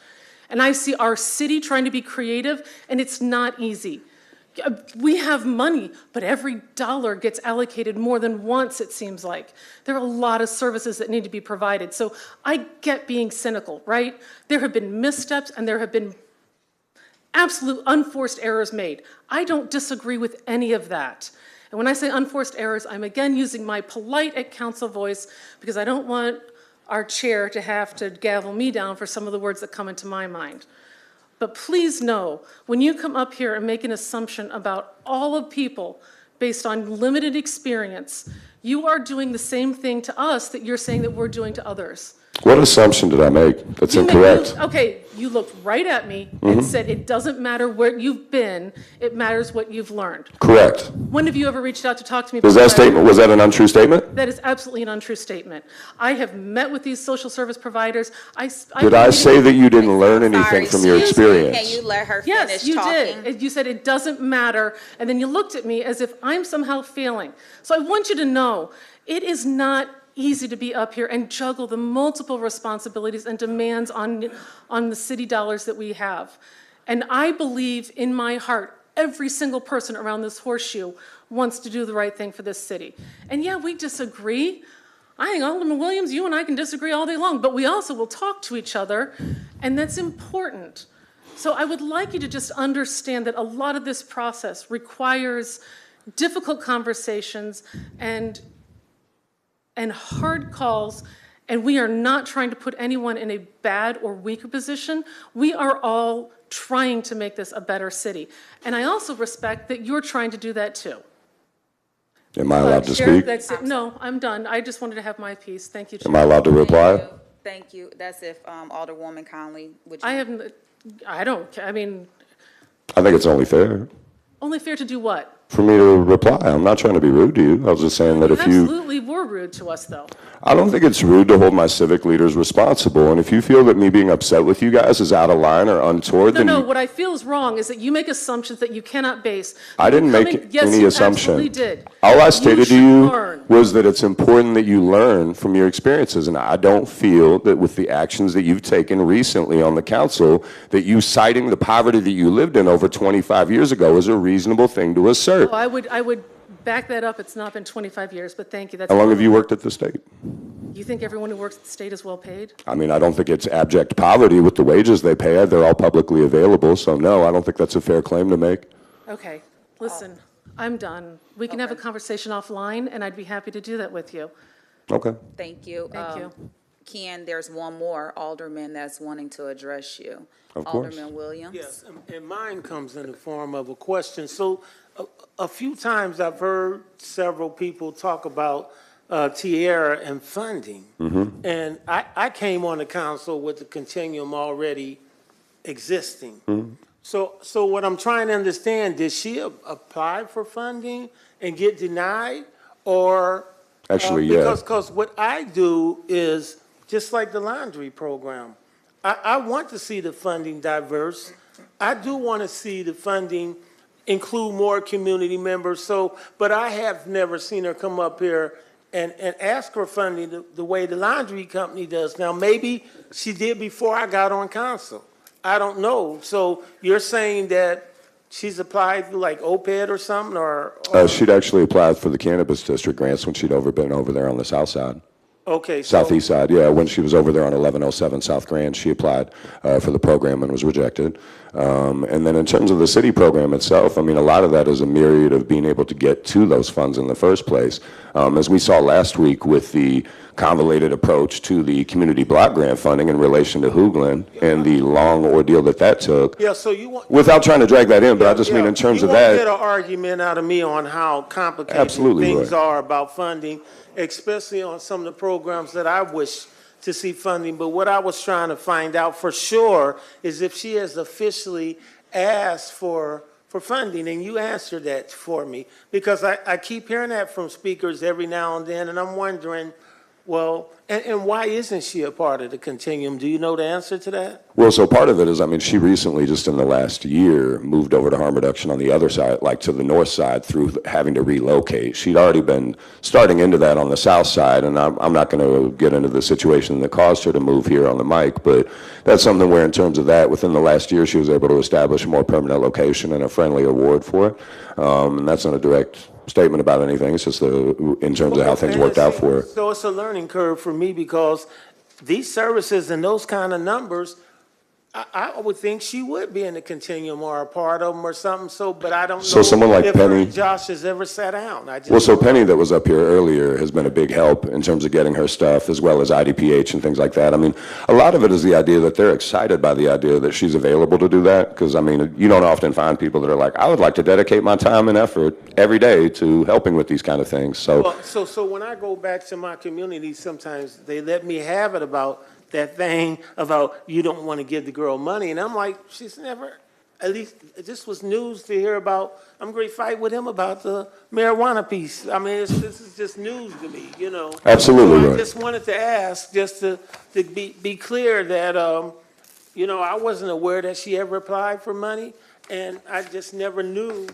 And I see our city trying to be creative, and it's not easy. We have money, but every dollar gets allocated more than once, it seems like. There are a lot of services that need to be provided. So I get being cynical, right? There have been missteps, and there have been absolute unforced errors made. I don't disagree with any of that. And when I say unforced errors, I'm again using my polite at council voice because I don't want our chair to have to gavel me down for some of the words that come into my mind. But please know, when you come up here and make an assumption about all of people based on limited experience, you are doing the same thing to us that you're saying that we're doing to others. What assumption did I make? That's incorrect. Okay, you looked right at me and said, it doesn't matter where you've been, it matters what you've learned. Correct. When have you ever reached out to talk to me? Was that an untrue statement? That is absolutely an untrue statement. I have met with these social service providers. Did I say that you didn't learn anything from your experience? Can you let her Yes, finish you talking? did. You said it doesn't matter, and then you looked at me as if I'm somehow failing. So I want you to know, it is not easy to be up here and juggle the multiple responsibilities and demands on the city dollars that we have. And I believe in my heart, every single person around this horseshoe wants to do the right thing for this city. And yeah, we disagree. I think Alderman Williams, you and I can disagree all day long, but we also will talk to each other, and that's important. So I would like you to just understand that a lot of this process requires difficult conversations and hard calls, and we are not trying to put anyone in a bad or weaker position. We are all trying to make this a better city. And I also respect that you're trying to do that too. Am I allowed to Sheriff, speak? that's it. No, I'm done. I just wanted to have my piece. Thank you, Chair. Am I allowed to reply? Thank you. That's if Alderwoman Conley would. I mean, I think it's only fair only fair to do what? for me to reply. I'm not trying to be rude to you. I was just saying that if you... Absolutely were rude to us, though. I don't think it's rude to hold my civic leaders responsible, and if you feel that me being upset with you guys is out of line or untoward, then No, what I feel is wrong is that you make assumptions that you cannot base. I didn't make Yes, any you assumption. absolutely did. All I stated to you learn. was that it's important that you learn from your experiences, and I don't feel that with the actions that you've taken recently on the council, that you citing the poverty that you lived in over 25 years ago is a reasonable thing to assert. Oh, I would back that up. It's not been 25 years, but thank you. That's How long have you worked at the state? You think everyone who works at the state is well paid? I mean, I don't think it's abject poverty with the wages they pay. They're all publicly available, so no, I don't think that's a fair claim to make. Okay, listen, I'm done. We can have a conversation offline, and I'd be happy to do that with you. Okay. Thank you. Thank you. Ken, there's one more alderman that's wanting to address you. Of course. Alderman Williams. Yes, and mine comes in the form of a question. So a few times I've heard several people talk about Tierra and funding. And I came on the council with the continuum already existing. So what I'm trying to understand, did she apply for funding and get denied? Or Actually, yeah. Because what I do is, just like the laundry program, I want to see the funding diverse. I do want to see the funding include more community members. But I have never seen her come up here and ask for funding the way the laundry company does. Now, maybe she did before I got on council. I don't know. So you're saying that she's applied through like OPED or something, or? She'd actually applied for the cannabis district grants when she'd been over there on the south side. Okay. So, Southeast side, yeah. When she was over there on 1107 South Grand, she applied for the program and was rejected. And then in terms of the city program itself, I mean, a lot of that is a myriad of being able to get to those funds in the first place. As we saw last week with the convoluted approach to the community block grant funding in relation to Hoogland and the long ordeal that took. yeah, so you want. Without trying to drag that in, but I just mean in terms of that. You won't get an argument out of me on how complicated Absolutely, things Roy. are about funding, especially on some of the programs that I wish to see funding. But what I was trying to find out for sure is if she has officially asked for funding, and you answered that for me. Because I keep hearing that from speakers every now and then, and I'm wondering, well, and why isn't she a part of the continuum? Do you know the answer to that? Well, so part of it is, I mean, she recently, just in the last year, moved over to harm reduction on the other side, like to the north side, through having to relocate. She'd already been starting into that on the south side, and I'm not going to get into the situation that caused her to move here on the mic, but that's something where in terms of that, within the last year, she was able to establish a more permanent location and a friendly award for it. And that's not a direct statement about anything. It's just in terms of how things worked out for her. So it's a learning curve for me because these services and those kind of numbers, I would think she would be in the continuum or a part of them or something, so, but I don't know. So someone like if her Penny- and Josh has ever sat down. I just Well, so don't know. Penny that was up here earlier has been a big help in terms of getting her stuff, as well as IDPH and things like that. I mean, a lot of it is the idea that they're excited by the idea that she's available to do that, because, I mean, you don't often find people that are like, I would like to dedicate my time and effort every day to helping with these kind of things, so. Well, so when I go back to my community, sometimes they let me have it about that thing about you don't want to give the girl money. And I'm like, she's never, at least this was news to hear about. I'm going to fight with him about the marijuana piece. I mean, this is just news to me, you know. Absolutely, So I right. just wanted to ask, just to be clear that, you know, I wasn't aware that she ever applied for money. And I just never knew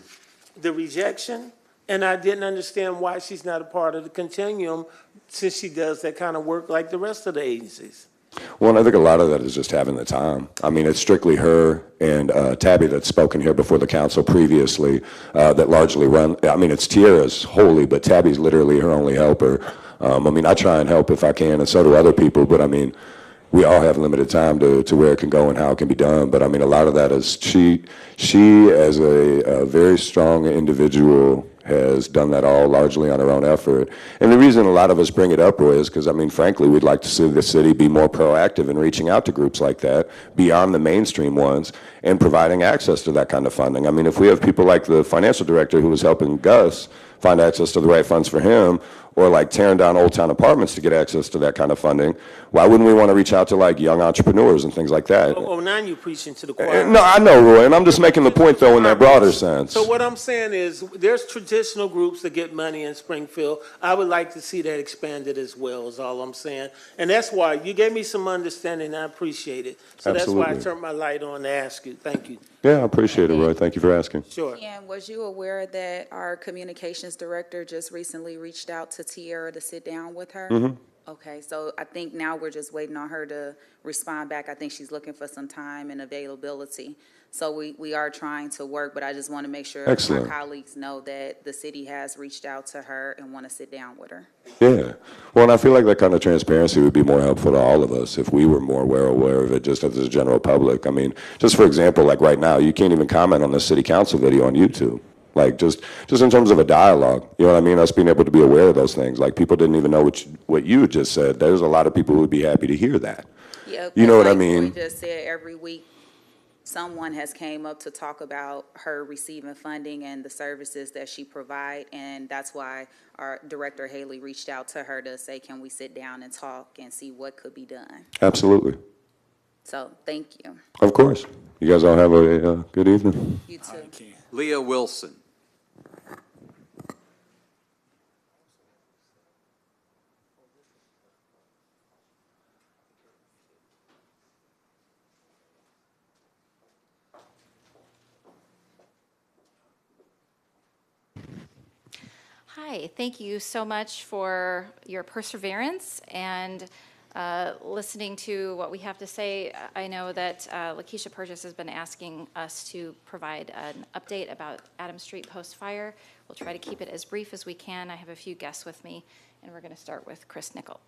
the rejection. And I didn't understand why she's not a part of the continuum since she does that kind of work like the rest of the agencies. Well, and I think a lot of that is just having the time. I mean, it's strictly her and Tabby that's spoken here before the council previously that largely run. I mean, it's Tierra's wholly, but Tabby's literally her only helper. I mean, I try and help if I can, and so do other people, but I mean, we all have limited time to where it can go and how it can be done. But I mean, a lot of that is she as a very strong individual has done that all largely on her own effort. And the reason a lot of us bring it up, Roy, is because, I mean, frankly, we'd like to see the city be more proactive in reaching out to groups like that, beyond the mainstream ones, and providing access to that kind of funding. I mean, if we have people like the financial director who was helping Gus find access to the right funds for him, or like tearing down Old Town apartments to get access to that kind of funding, why wouldn't we want to reach out to like young entrepreneurs and things like that? Oh, now you're preaching to the choir. No, I know, Roy, and I'm just making the point, though, in that broader sense. So what I'm saying is, there's traditional groups that get money in Springfield. I would like to see that expanded as well, is all I'm saying. And that's why you gave me some understanding, I appreciate it. So that's why I Absolutely. turned my light on to ask you. Thank you. Yeah, I appreciate it, Roy. Thank you for asking. Sure. And was you aware that our communications director just recently reached out to Tierra to sit down with her? Mhm. Okay, so I think now we're just waiting on her to respond back. I think she's looking for some time and availability. So we are trying to work, but I just want to make sure Excellent. our colleagues know that the city has reached out to her and want to sit down with her. Yeah. Well, and I feel like that kind of transparency would be more helpful to all of us if we were more aware of it just as a general public. I mean, just for example, like right now, you can't even comment on the city council video on YouTube. Like just in terms of a dialogue, you know what I mean? Us being able to be aware of those things. Like people didn't even know what you just said. There's a lot of people who would be happy to hear that. Yeah, You know what I like mean? Roy just said, every week, someone has came up to talk about her receiving funding and the services that she provide, and that's why our director Haley reached out to her to say, can we sit down and talk and see what could be done? Absolutely. So, thank you. Of course. You guys all have a good evening. You too. Leah Wilson. Hi, thank you so much for your perseverance and listening to what we have to say. I know that Lakeisha Purchase has been asking us to provide an update about Adams Street post-fire. We'll try to keep it as brief as we can. I have a few guests with me, and we're going to start with Chris Nickel.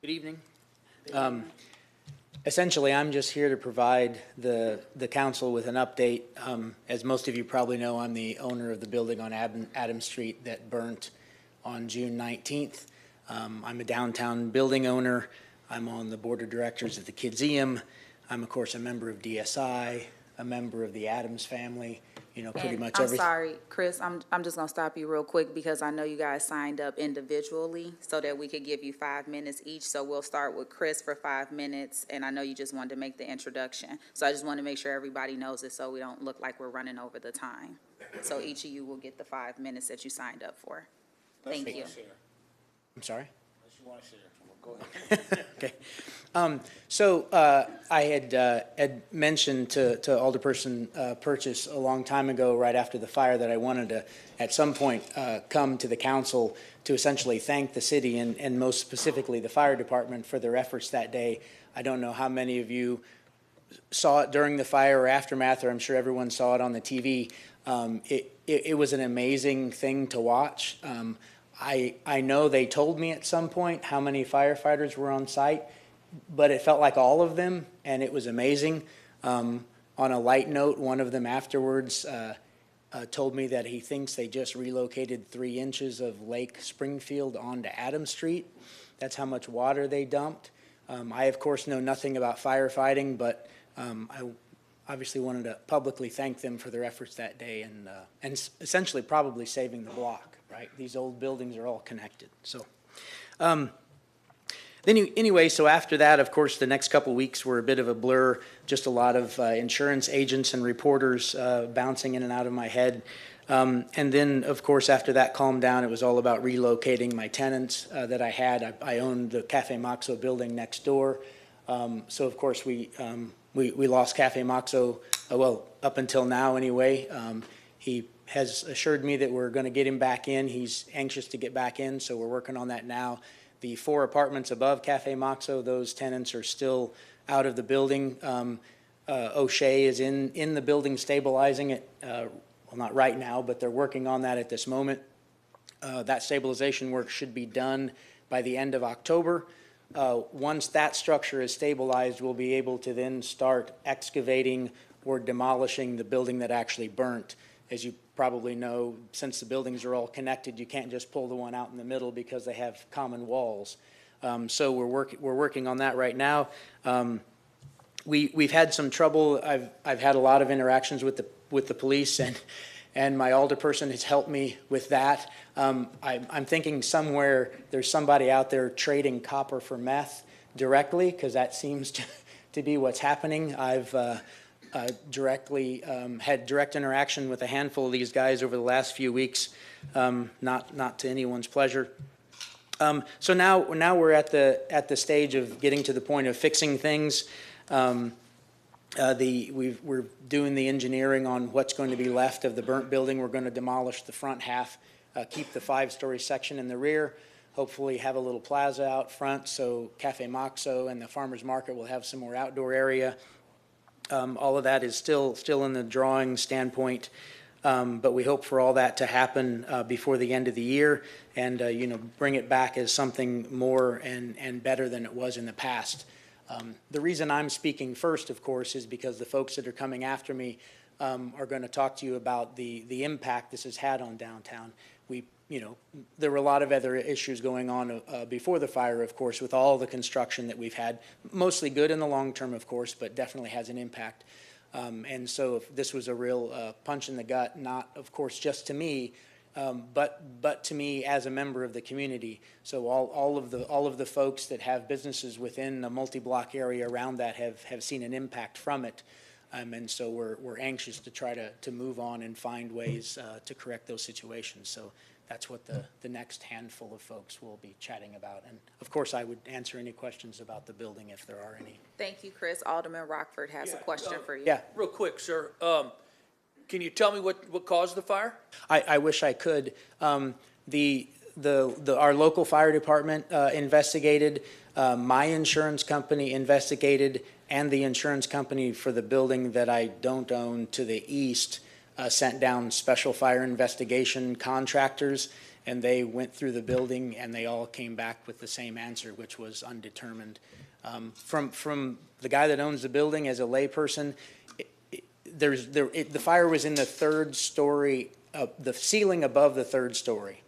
Good evening. Essentially, I'm just here to provide the council with an update. As most of you probably know, I'm the owner of the building on Adams Street that burnt on June 19th. I'm a downtown building owner. I'm on the board of directors of the Kidseum. I'm, of course, a member of DSI, a member of the Adams family, you know, pretty And much I'm everything. sorry, Chris, I'm just gonna stop you real quick because I know you guys signed up individually so that we could give you 5 minutes each. So we'll start with Chris for 5 minutes, and I know you just wanted to make the introduction. So I just want to make sure everybody knows it so we don't look like we're running over the time. So each of you will get the 5 minutes that you signed up for. Thank you. I'm sorry? Unless you want to share. Go ahead. Okay. So I had mentioned to Alderperson Purchase a long time ago, right after the fire, that I wanted to, at some point, come to the council to essentially thank the city and most specifically the fire department for their efforts that day. I don't know how many of you saw it during the fire or aftermath, or I'm sure everyone saw it on the TV. It was an amazing thing to watch. I know they told me at some point how many firefighters were on site. but it felt like all of them, and it was amazing. On a light note, one of them afterwards told me that he thinks they just relocated 3 inches of Lake Springfield onto Adams Street. That's how much water they dumped. I, of course, know nothing about firefighting, but I obviously wanted to publicly thank them for their efforts that day and essentially probably saving the block, right? These old buildings are all connected. So anyway, so after that, of course, the next couple weeks were a bit of a blur, just a lot of insurance agents and reporters bouncing in and out of my head. And then, of course, after that calmed down, it was all about relocating my tenants that I had. I owned the Cafe Moxo building next door. So, of course, we lost Cafe Moxo, well, up until now anyway. He has assured me that we're going to get him back in. He's anxious to get back in, so we're working on that now. The 4 apartments above Cafe Moxo, those tenants are still out of the building. O'Shea is in the building stabilizing it. Well, not right now, but they're working on that at this moment. That stabilization work should be done by the end of October. Once that structure is stabilized, we'll be able to then start excavating or demolishing the building that actually burnt. As you probably know, since the buildings are all connected, you can't just pull the one out in the middle because they have common walls. So we're working on that right now. We've had some trouble. I've had a lot of interactions with the police, and my alderperson has helped me with that. I'm thinking somewhere there's somebody out there trading copper for meth directly, because that seems to be what's happening. I've directly had direct interaction with a handful of these guys over the last few weeks, not to anyone's pleasure. So now we're at the stage of getting to the point of fixing things. We're doing the engineering on what's going to be left of the burnt building. We're going to demolish the front half, keep the 5-story section in the rear, hopefully have a little plaza out front, so Cafe Moxo and the farmer's market will have some more outdoor area. All of that is still in the drawing standpoint, but we hope for all that to happen before the end of the year, and bring it back as something more and better than it was in the past. The reason I'm speaking first, of course, is because the folks that are coming after me are going to talk to you about the impact this has had on downtown. There were a lot of other issues going on before the fire, of course, with all the construction that we've had, mostly good in the long term, of course, but definitely has an impact. And so if this was a real punch in the gut, not, of course, just to me, but to me as a member of the community. So all of the folks that have businesses within the multi-block area around that have seen an impact from it. And so we're anxious to try to move on and find ways to correct those situations. So that's what the next handful of folks will be chatting about. And of course, I would answer any questions about the building if there are any. Thank you, Chris. Alderman Rockford has a question for you. Yeah. Real quick, sir. Can you tell me what caused the fire? I wish I could. Our local fire department investigated. My insurance company investigated, and the insurance company for the building that I don't own to the east sent down special fire investigation contractors, and they went through the building, and they all came back with the same answer, which was undetermined. From the guy that owns the building, as a layperson, the fire was in the 3rd story, the ceiling above the 3rd story,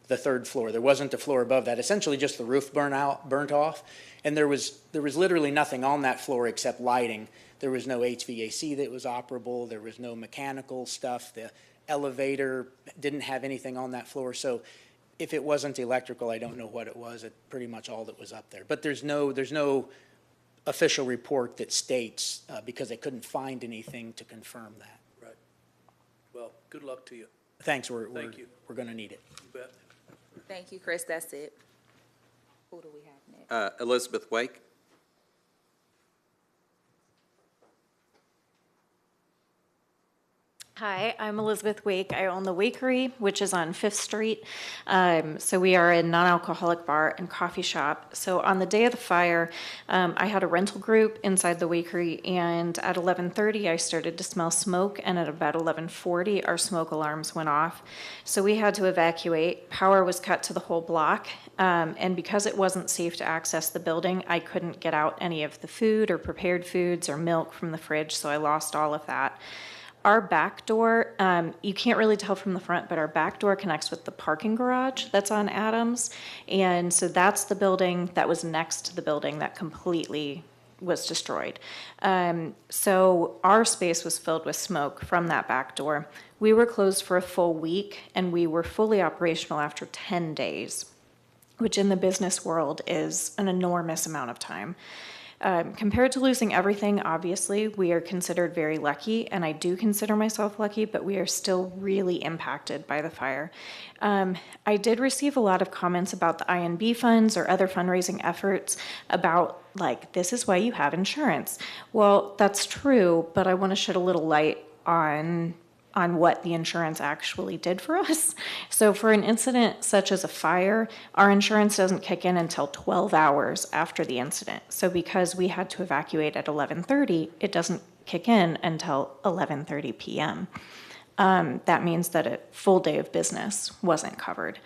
the 3rd floor. There wasn't a floor above that. Essentially, just the roof burnt off, and there was literally nothing on that floor except lighting. There was no HVAC that was operable. There was no mechanical stuff. The elevator didn't have anything on that floor. So if it wasn't electrical, I don't know what it was. It's pretty much all that was up there. But there's no official report that states, because they couldn't find anything to confirm that. Right. Well, good luck to you. Thanks. Thank you. We're going to need it. You bet. Thank you, Chris. That's it. Who do we have next? Elizabeth Wake. Hi, I'm Elizabeth Wake. I own the Wakery, which is on 5th Street. So we are a non-alcoholic bar and coffee shop. So on the day of the fire, I had a rental group inside the Wakery, and at 11:30 I started to smell smoke, and at about 11:40 our smoke alarms went off. So we had to evacuate. Power was cut to the whole block, and because it wasn't safe to access the building, I couldn't get out any of the food or prepared foods or milk from the fridge, so I lost all of that. Our back door, you can't really tell from the front, but our back door connects with the parking garage that's on Adams. And so that's the building that was next to the building that completely was destroyed. So our space was filled with smoke from that back door. We were closed for a full week, and we were fully operational after 10 days, which in the business world is an enormous amount of time. Compared to losing everything, obviously, we are considered very lucky, and I do consider myself lucky, but we are still really impacted by the fire. I did receive a lot of comments about the INB funds or other fundraising efforts about, like, this is why you have insurance. Well, that's true, but I want to shed a little light on what the insurance actually did for us. So for an incident such as a fire, our insurance doesn't kick in until 12 hours after the incident. So because we had to evacuate at 11:30, it doesn't kick in until 11:30 p.m. That means that a full day of business wasn't covered.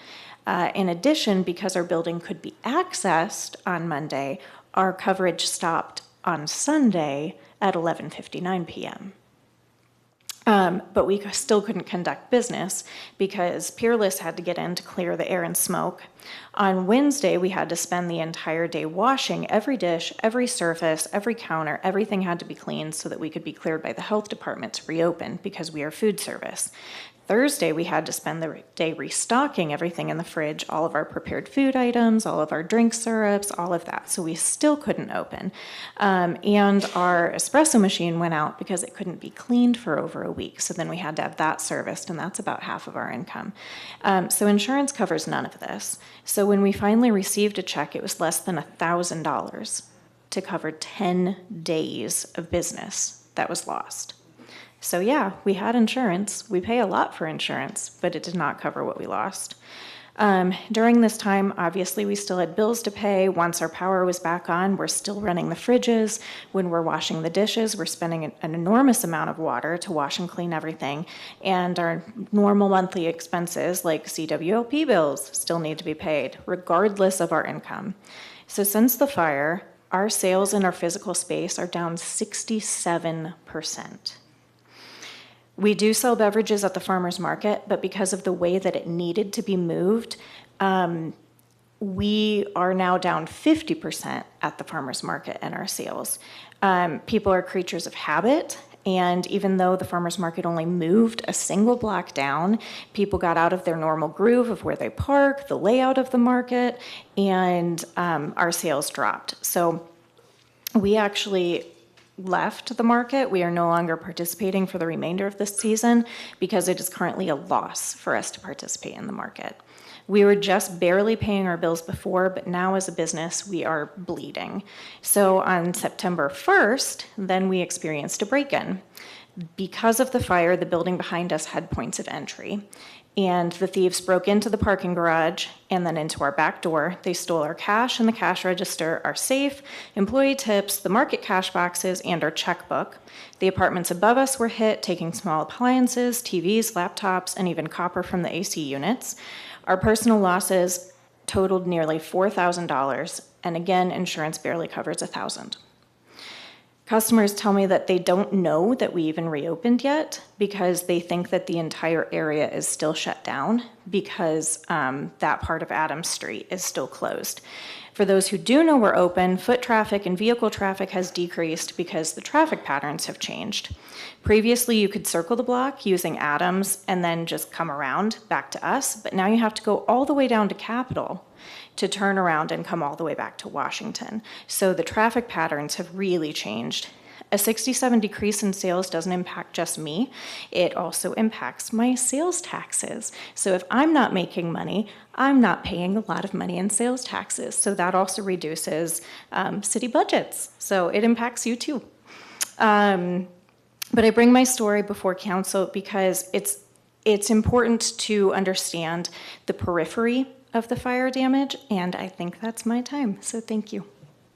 In addition, because our building could be accessed on Monday, our coverage stopped on Sunday at 11:59 p.m. But we still couldn't conduct business because Peerless had to get in to clear the air and smoke. On Wednesday, we had to spend the entire day washing every dish, every surface, every counter. Everything had to be cleaned so that we could be cleared by the health department to reopen because we are food service. Thursday, we had to spend the day restocking everything in the fridge, all of our prepared food items, all of our drink syrups, all of that. So we still couldn't open. And our espresso machine went out because it couldn't be cleaned for over a week. So then we had to have that serviced, and that's about half of our income. So insurance covers none of this. So when we finally received a check, it was less than $1,000 to cover 10 days of business that was lost. So yeah, we had insurance. We pay a lot for insurance, but it did not cover what we lost. During this time, obviously, we still had bills to pay. Once our power was back on, we're still running the fridges. When we're washing the dishes, we're spending an enormous amount of water to wash and clean everything. And our normal monthly expenses, like CWLP bills, still need to be paid, regardless of our income. So since the fire, our sales in our physical space are down 67%. We do sell beverages at the farmer's market, but because of the way that it needed to be moved, we are now down 50% at the farmer's market in our sales. People are creatures of habit, and even though the farmer's market only moved a single block down, people got out of their normal groove of where they park, the layout of the market, and our sales dropped. So we actually left the market. We are no longer participating for the remainder of this season because it is currently a loss for us to participate in the market. We were just barely paying our bills before, but now as a business, we are bleeding. So on September 1st, then we experienced a break-in. Because of the fire, the building behind us had points of entry. And the thieves broke into the parking garage and then into our back door. They stole our cash and the cash register, our safe, employee tips, the market cash boxes, and our checkbook. The apartments above us were hit, taking small appliances, TVs, laptops, and even copper from the AC units. Our personal losses totaled nearly $4,000, and again, insurance barely covers $1,000. Customers tell me that they don't know that we even reopened yet because they think that the entire area is still shut down because that part of Adams Street is still closed. For those who do know we're open, foot traffic and vehicle traffic has decreased because the traffic patterns have changed. Previously, you could circle the block using Adams and then just come around back to us, but now you have to go all the way down to Capitol to turn around and come all the way back to Washington. So the traffic patterns have really changed. A 67 decrease in sales doesn't impact just me. It also impacts my sales taxes. So if I'm not making money, I'm not paying a lot of money in sales taxes. So that also reduces city budgets. So it impacts you too. But I bring my story before council because it's important to understand the periphery of the fire damage, and I think that's my time. So thank you.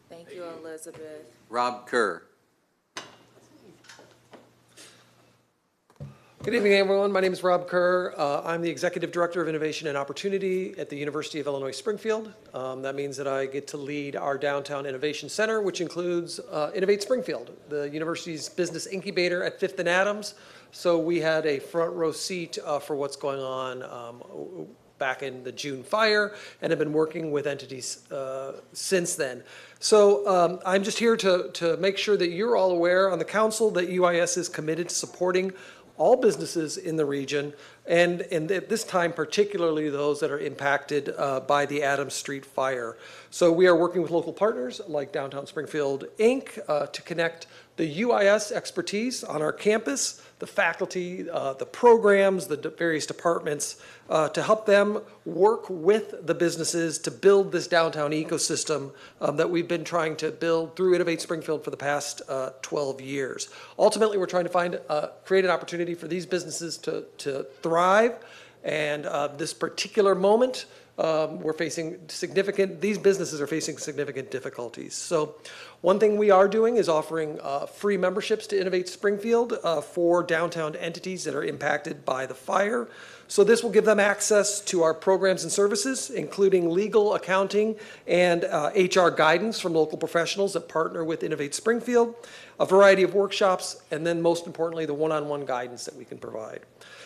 Thank you, Elizabeth. Rob Kerr. Good evening, everyone. My name is Rob Kerr. I'm the Executive Director of Innovation and Opportunity at the University of Illinois Springfield. That means that I get to lead our Downtown Innovation Center, which includes Innovate Springfield, the university's business incubator at 5th and Adams. So we had a front row seat for what's going on back in the June fire and have been working with entities since then. So I'm just here to make sure that you're all aware on the council that UIS is committed to supporting all businesses in the region, and at this time, particularly those that are impacted by the Adams Street fire. So we are working with local partners like Downtown Springfield, Inc. To connect the UIS expertise on our campus, the faculty, the programs, the various departments, to help them work with the businesses to build this downtown ecosystem that we've been trying to build through Innovate Springfield for the past 12 years. Ultimately, we're trying to create an opportunity for these businesses to thrive, and this particular moment, these businesses are facing significant difficulties. So one thing we are doing is offering free memberships to Innovate Springfield for downtown entities that are impacted by the fire. So this will give them access to our programs and services, including legal, accounting, and HR guidance from local professionals that partner with Innovate Springfield, a variety of workshops, and then most importantly, the one-on-one guidance that we can provide.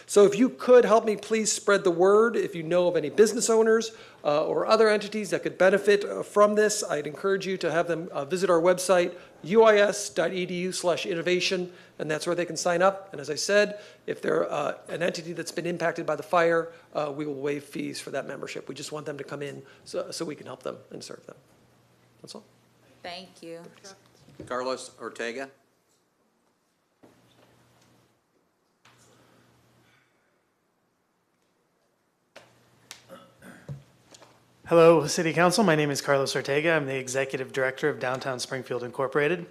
So if you could help me please spread the word, if you know of any business owners or other entities that could benefit from this, I'd encourage you to have them visit our website, uis.edu/innovation, and that's where they can sign up. And as I said, if they're an entity that's been impacted by the fire, we will waive fees for that membership. We just want them to come in so we can help them and serve them. That's all. Thank you. Carlos Ortega. Hello, City Council. My name is Carlos Ortega. I'm the Executive Director of Downtown Springfield Incorporated.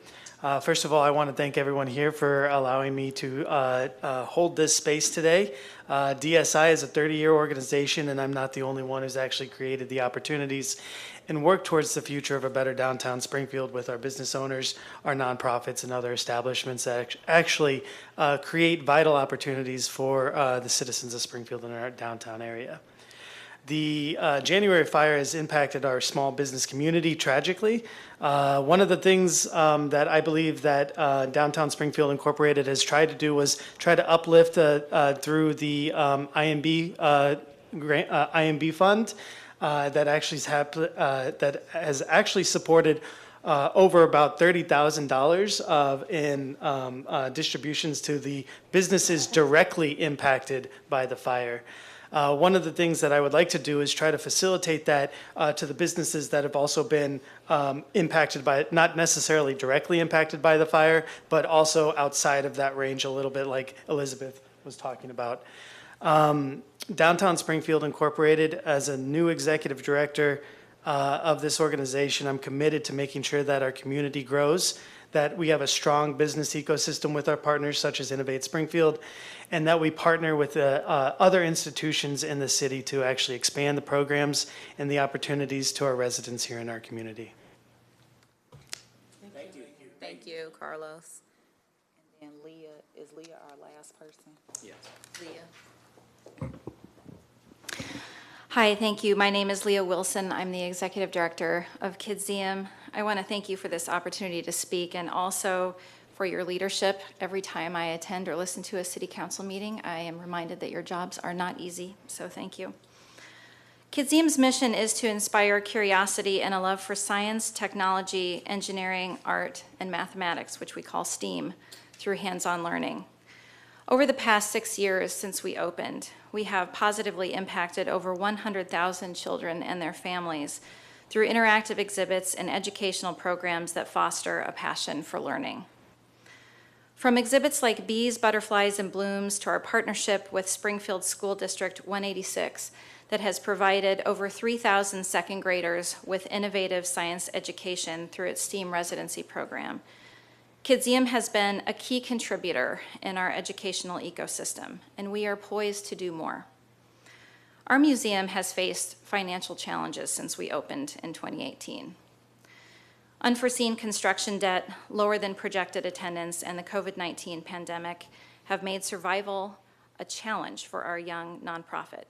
First of all, I want to thank everyone here for allowing me to hold this space today. DSI is a 30-year organization, and I'm not the only one who's actually created the opportunities and worked towards the future of a better downtown Springfield with our business owners, our nonprofits, and other establishments that actually create vital opportunities for the citizens of Springfield and our downtown area. The January fire has impacted our small business community tragically. One of the things that I believe that Downtown Springfield Incorporated has tried to do was try to uplift through the IMB fund that has actually supported over about $30,000 in distributions to the businesses directly impacted by the fire. One of the things that I would like to do is try to facilitate that to the businesses that have also been impacted by it, not necessarily directly impacted by the fire, but also outside of that range a little bit, like Elizabeth was talking about. Downtown Springfield Incorporated, as a new executive director of this organization, I'm committed to making sure that our community grows, that we have a strong business ecosystem with our partners such as Innovate Springfield, and that we partner with other institutions in the city to actually expand the programs and the opportunities to our residents here in our community. Thank you. Thank you, Carlos. And then Leah, is Leah our last person? Yes. Leah. Hi, thank you. My name is Leah Wilson. I'm the Executive Director of Kidseum. I want to thank you for this opportunity to speak and also for your leadership. Every time I attend or listen to a city council meeting, I am reminded that your jobs are not easy, so thank you. Kidseum's mission is to inspire curiosity and a love for science, technology, engineering, art, and mathematics, which we call STEAM, through hands-on learning. Over the past 6 years since we opened, we have positively impacted over 100,000 children and their families through interactive exhibits and educational programs that foster a passion for learning. From exhibits like Bees, Butterflies, and Blooms to our partnership with Springfield School District 186 that has provided over 3,000 second graders with innovative science education through its STEAM residency program. Kidseum has been a key contributor in our educational ecosystem, and we are poised to do more. Our museum has faced financial challenges since we opened in 2018. Unforeseen construction debt, lower than projected attendance, and the COVID-19 pandemic have made survival a challenge for our young nonprofit.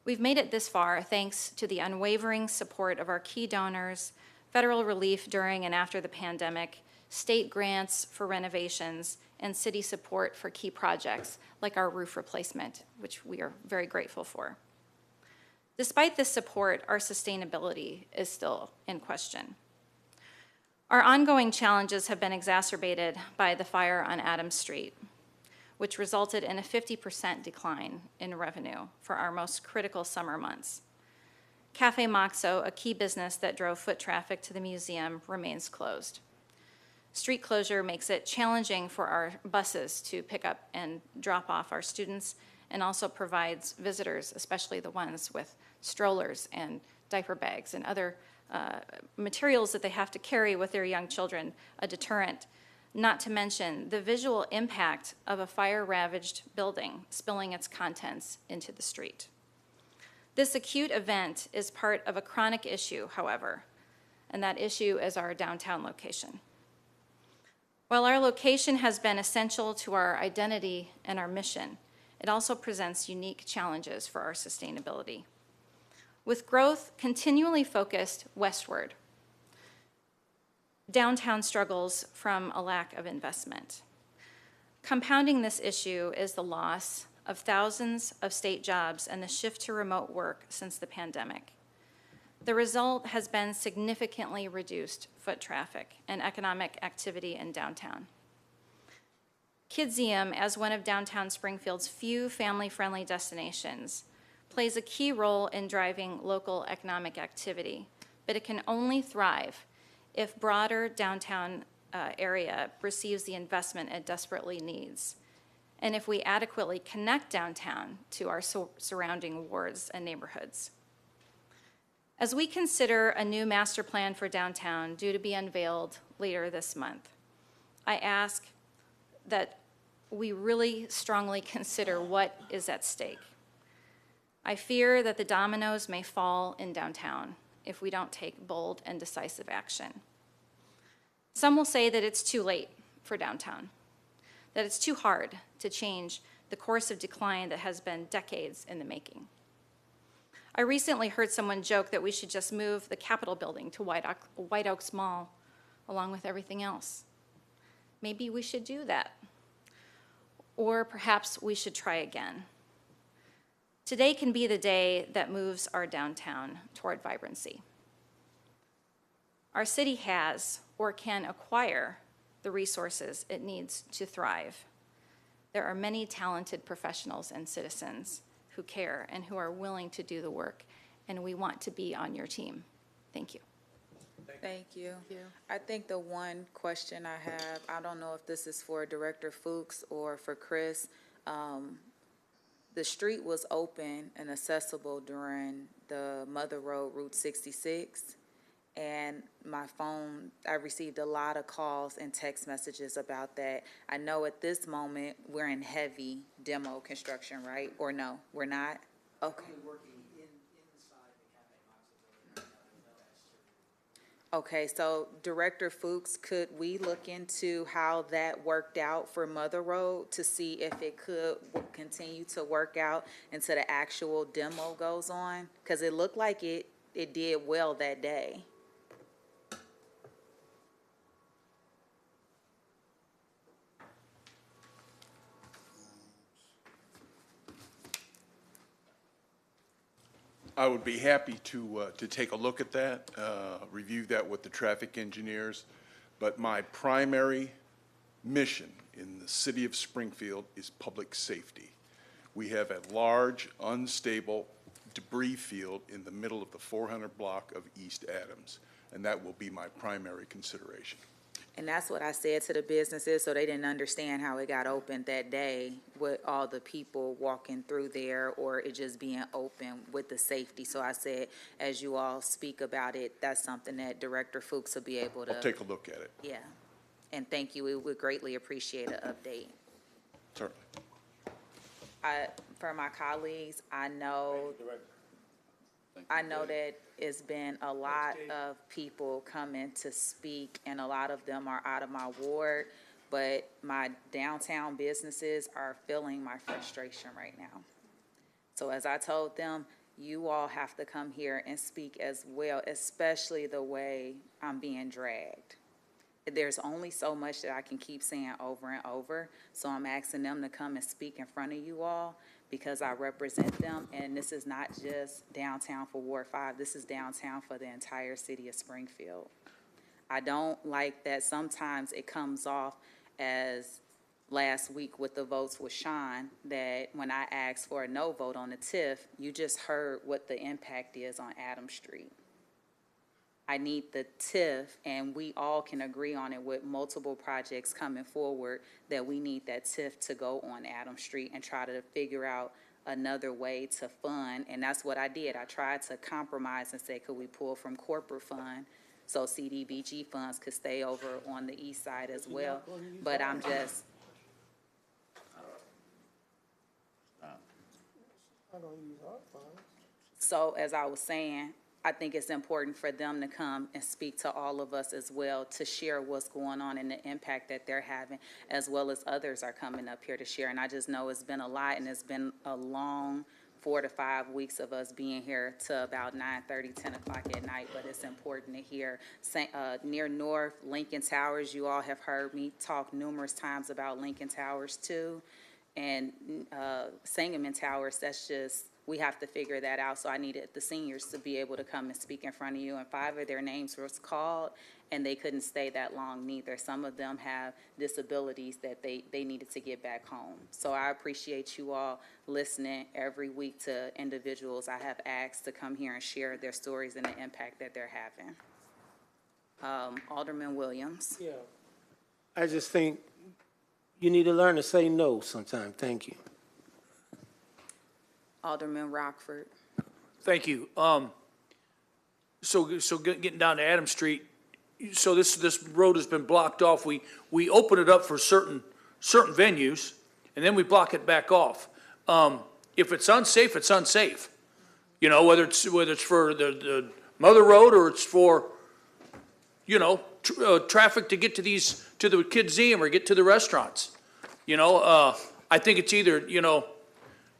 We've made it this far thanks to the unwavering support of our key donors, federal relief during and after the pandemic, state grants for renovations, and city support for key projects like our roof replacement, which we are very grateful for. Despite this support, our sustainability is still in question. Our ongoing challenges have been exacerbated by the fire on Adams Street, which resulted in a 50% decline in revenue for our most critical summer months. Cafe Moxo, a key business that drove foot traffic to the museum, remains closed. Street closure makes it challenging for our buses to pick up and drop off our students, and also provides visitors, especially the ones with strollers and diaper bags and other materials that they have to carry with their young children, a deterrent. Not to mention the visual impact of a fire-ravaged building spilling its contents into the street. This acute event is part of a chronic issue, however, and that issue is our downtown location. While our location has been essential to our identity and our mission, it also presents unique challenges for our sustainability. With growth continually focused westward, downtown struggles from a lack of investment. Compounding this issue is the loss of thousands of state jobs and the shift to remote work since the pandemic. The result has been significantly reduced foot traffic and economic activity in downtown. Kidseum, as one of downtown Springfield's few family-friendly destinations, plays a key role in driving local economic activity, but it can only thrive if broader downtown area receives the investment it desperately needs, and if we adequately connect downtown to our surrounding wards and neighborhoods. As we consider a new master plan for downtown due to be unveiled later this month, I ask that we really strongly consider what is at stake. I fear that the dominoes may fall in downtown if we don't take bold and decisive action. Some will say that it's too late for downtown, that it's too hard to change the course of decline that has been decades in the making. I recently heard someone joke that we should just move the Capitol building to White Oaks Mall along with everything else. Maybe we should do that. Or perhaps we should try again. Today can be the day that moves our downtown toward vibrancy. Our city has or can acquire the resources it needs to thrive. There are many talented professionals and citizens who care and who are willing to do the work, and we want to be on your team. Thank you. Thank you. I think the one question I have, I don't know if this is for Director Fuchs or for Chris. The street was open and accessible during the Mother Road, Route 66. And my phone, I received a lot of calls and text messages about that. I know at this moment, we're in heavy demo construction, right? Or no, we're not? Okay. Okay, so Director Fuchs, could we look into how that worked out for Mother Road to see if it could continue to work out until the actual demo goes on? Because it looked like it did well that day. I would be happy to take a look at that, review that with the traffic engineers. But my primary mission in the city of Springfield is public safety. We have a large, unstable debris field in the middle of the 400 block of East Adams, and that will be my primary consideration. And that's what I said to the businesses, so they didn't understand how it got opened that day with all the people walking through there or it just being open with the safety. So I said, as you all speak about it, that's something that Director Fuchs will be able to. I'll take a look at it. Yeah. And thank you, we would greatly appreciate an update. Certainly. For my colleagues, I know that it's been a lot of people coming to speak, and a lot of them are out of my ward, but my downtown businesses are feeling my frustration right now. So as I told them, you all have to come here and speak as well, especially the way I'm being dragged. There's only so much that I can keep saying over and over, so I'm asking them to come and speak in front of you all because I represent them, and this is not just downtown for Ward 5, this is downtown for the entire city of Springfield. I don't like that sometimes it comes off as last week with the votes with Sean, that when I asked for a no vote on the TIF, you just heard what the impact is on Adams Street. I need the TIF, and we all can agree on it with multiple projects coming forward, that we need that TIF to go on Adams Street and try to figure out another way to fund. And that's what I did. I tried to compromise and say, could we pull from corporate fund so CDBG funds could stay over on the east side as well? But I'm just... So as I was saying, I think it's important for them to come and speak to all of us as well, to share what's going on and the impact that they're having, as well as others are coming up here to share. And I just know it's been a lot, and it's been a long 4 to 5 weeks of us being here to about 9:30, 10 o'clock at night, but it's important to hear. Near North, Lincoln Towers, you all have heard me talk numerous times about Lincoln Towers too. And Sangamon Towers, that's just, we have to figure that out. So I needed the seniors to be able to come and speak in front of you. And 5 of their names was called, and they couldn't stay that long neither. Some of them have disabilities that they needed to get back home. So I appreciate you all listening every week to individuals I have asked to come here and share their stories and the impact that they're having. Alderman Williams. Yeah. I just think you need to learn to say no sometime. Thank you. Alderman Rockford. Thank you. So getting down to Adams Street, so this road has been blocked off. We open it up for certain venues, and then we block it back off. If it's unsafe, it's unsafe. You know, whether it's for the Mother Road, or it's for, you know, traffic to get to the Kidseum or get to the restaurants. You know, I think it's either, you know,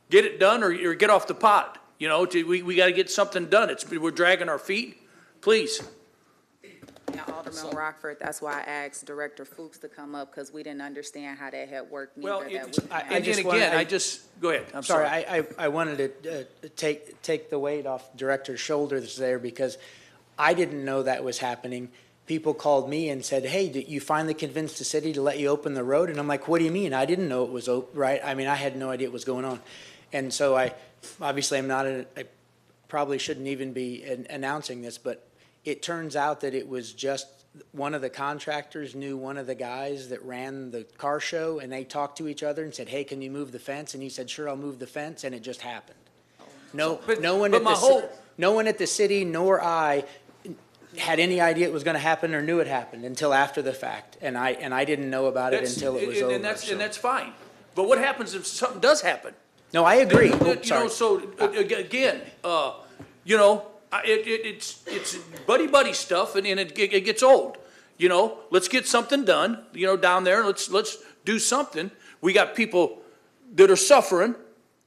get it done or get off the pot. You know, we got to get something done. We're dragging our feet. Please. Now, Alderman Rockford, that's why I asked Director Fuchs to come up, because we didn't understand how that had worked neither. Well, go ahead. I'm sorry. sorry. I wanted to take the weight off Director's shoulders there, because I didn't know that was happening. People called me and said, hey, did you finally convince the city to let you open the road? And I'm like, what do you mean? I didn't know it was open, right? I mean, I had no idea what was going on. And so I probably shouldn't even be announcing this, but it turns out that it was just one of the contractors knew one of the guys that ran the car show, and they talked to each other and said, hey, can you move the fence? And he said, sure, I'll move the fence, and it just happened. No one at the city nor I had any idea it was going to happen or knew it happened until after the fact, and I didn't know about it until it was over. And that's fine. But what happens if something does happen? No, I agree. Again, you know, it's buddy stuff, and it gets old. You know, let's get something done. You know, down there, let's do something. We got people that are suffering.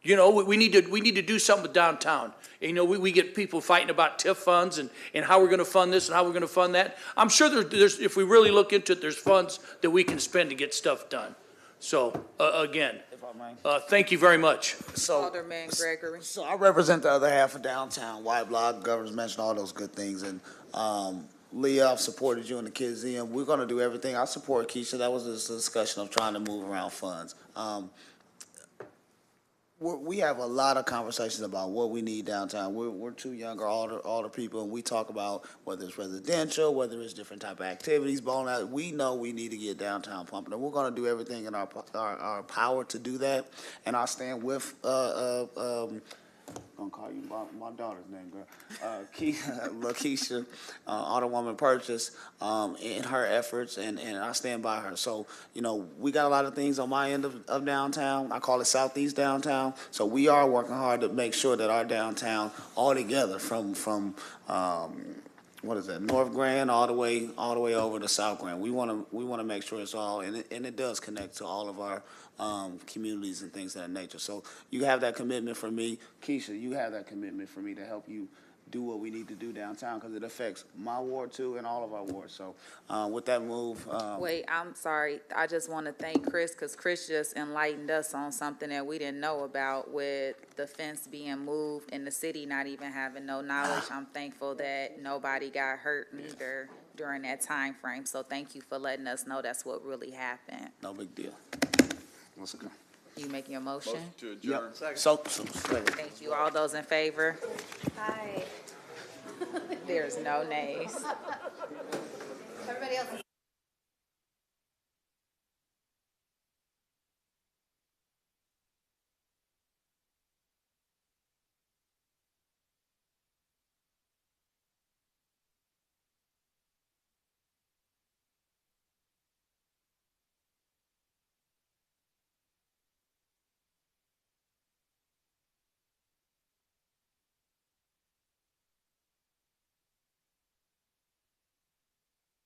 You know, we need to do something with downtown. And, you know, we get people fighting about TIF funds and how we're going to fund this and how we're going to fund that. I'm sure there's if we really look into it, there's funds that we can spend to get stuff done. So again, thank you very much. Alderman Gregory. So I represent the other half of downtown. White Block, Governor's mentioned all those good things, and Leah, I've supported you in the Kidseum. We're going to do everything. I support Keisha. That was a discussion of trying to move around funds. We have a lot of conversations about what we need downtown. We're two younger, older people, and we talk about whether it's residential, whether it's different type of activities, bowling out. We know we need to get downtown pumping, and we're going to do everything in our power to do that. And I stand with, don't call call you my daughter's name, girl. Lakeisha, Alderwoman Purchase, in her efforts, and I stand by her. So, you know, we got a lot of things on my end of downtown. I call it Southeast Downtown. So we are working hard to make sure that our downtown all together from what is that, North Grand all the way over to South Grand. We want to make sure it's all, and it does connect to all of our communities and things of that nature. So you have that commitment from me. Keisha, you have that commitment for me to help you do what we need to do downtown, because it affects my ward too and all of our wards. So with that move. Wait, I'm sorry. I just want to thank Chris, because Chris just enlightened us on something that we didn't know about with the fence being moved and the city not even having no knowledge. I'm thankful that nobody got hurt neither during that time frame. So thank you for letting us know that's what really happened. No big deal. Let's go. You making a motion? Motion to adjourn. Yep. So Thank you. All those in favor? Aye. There's no nays. Everybody else is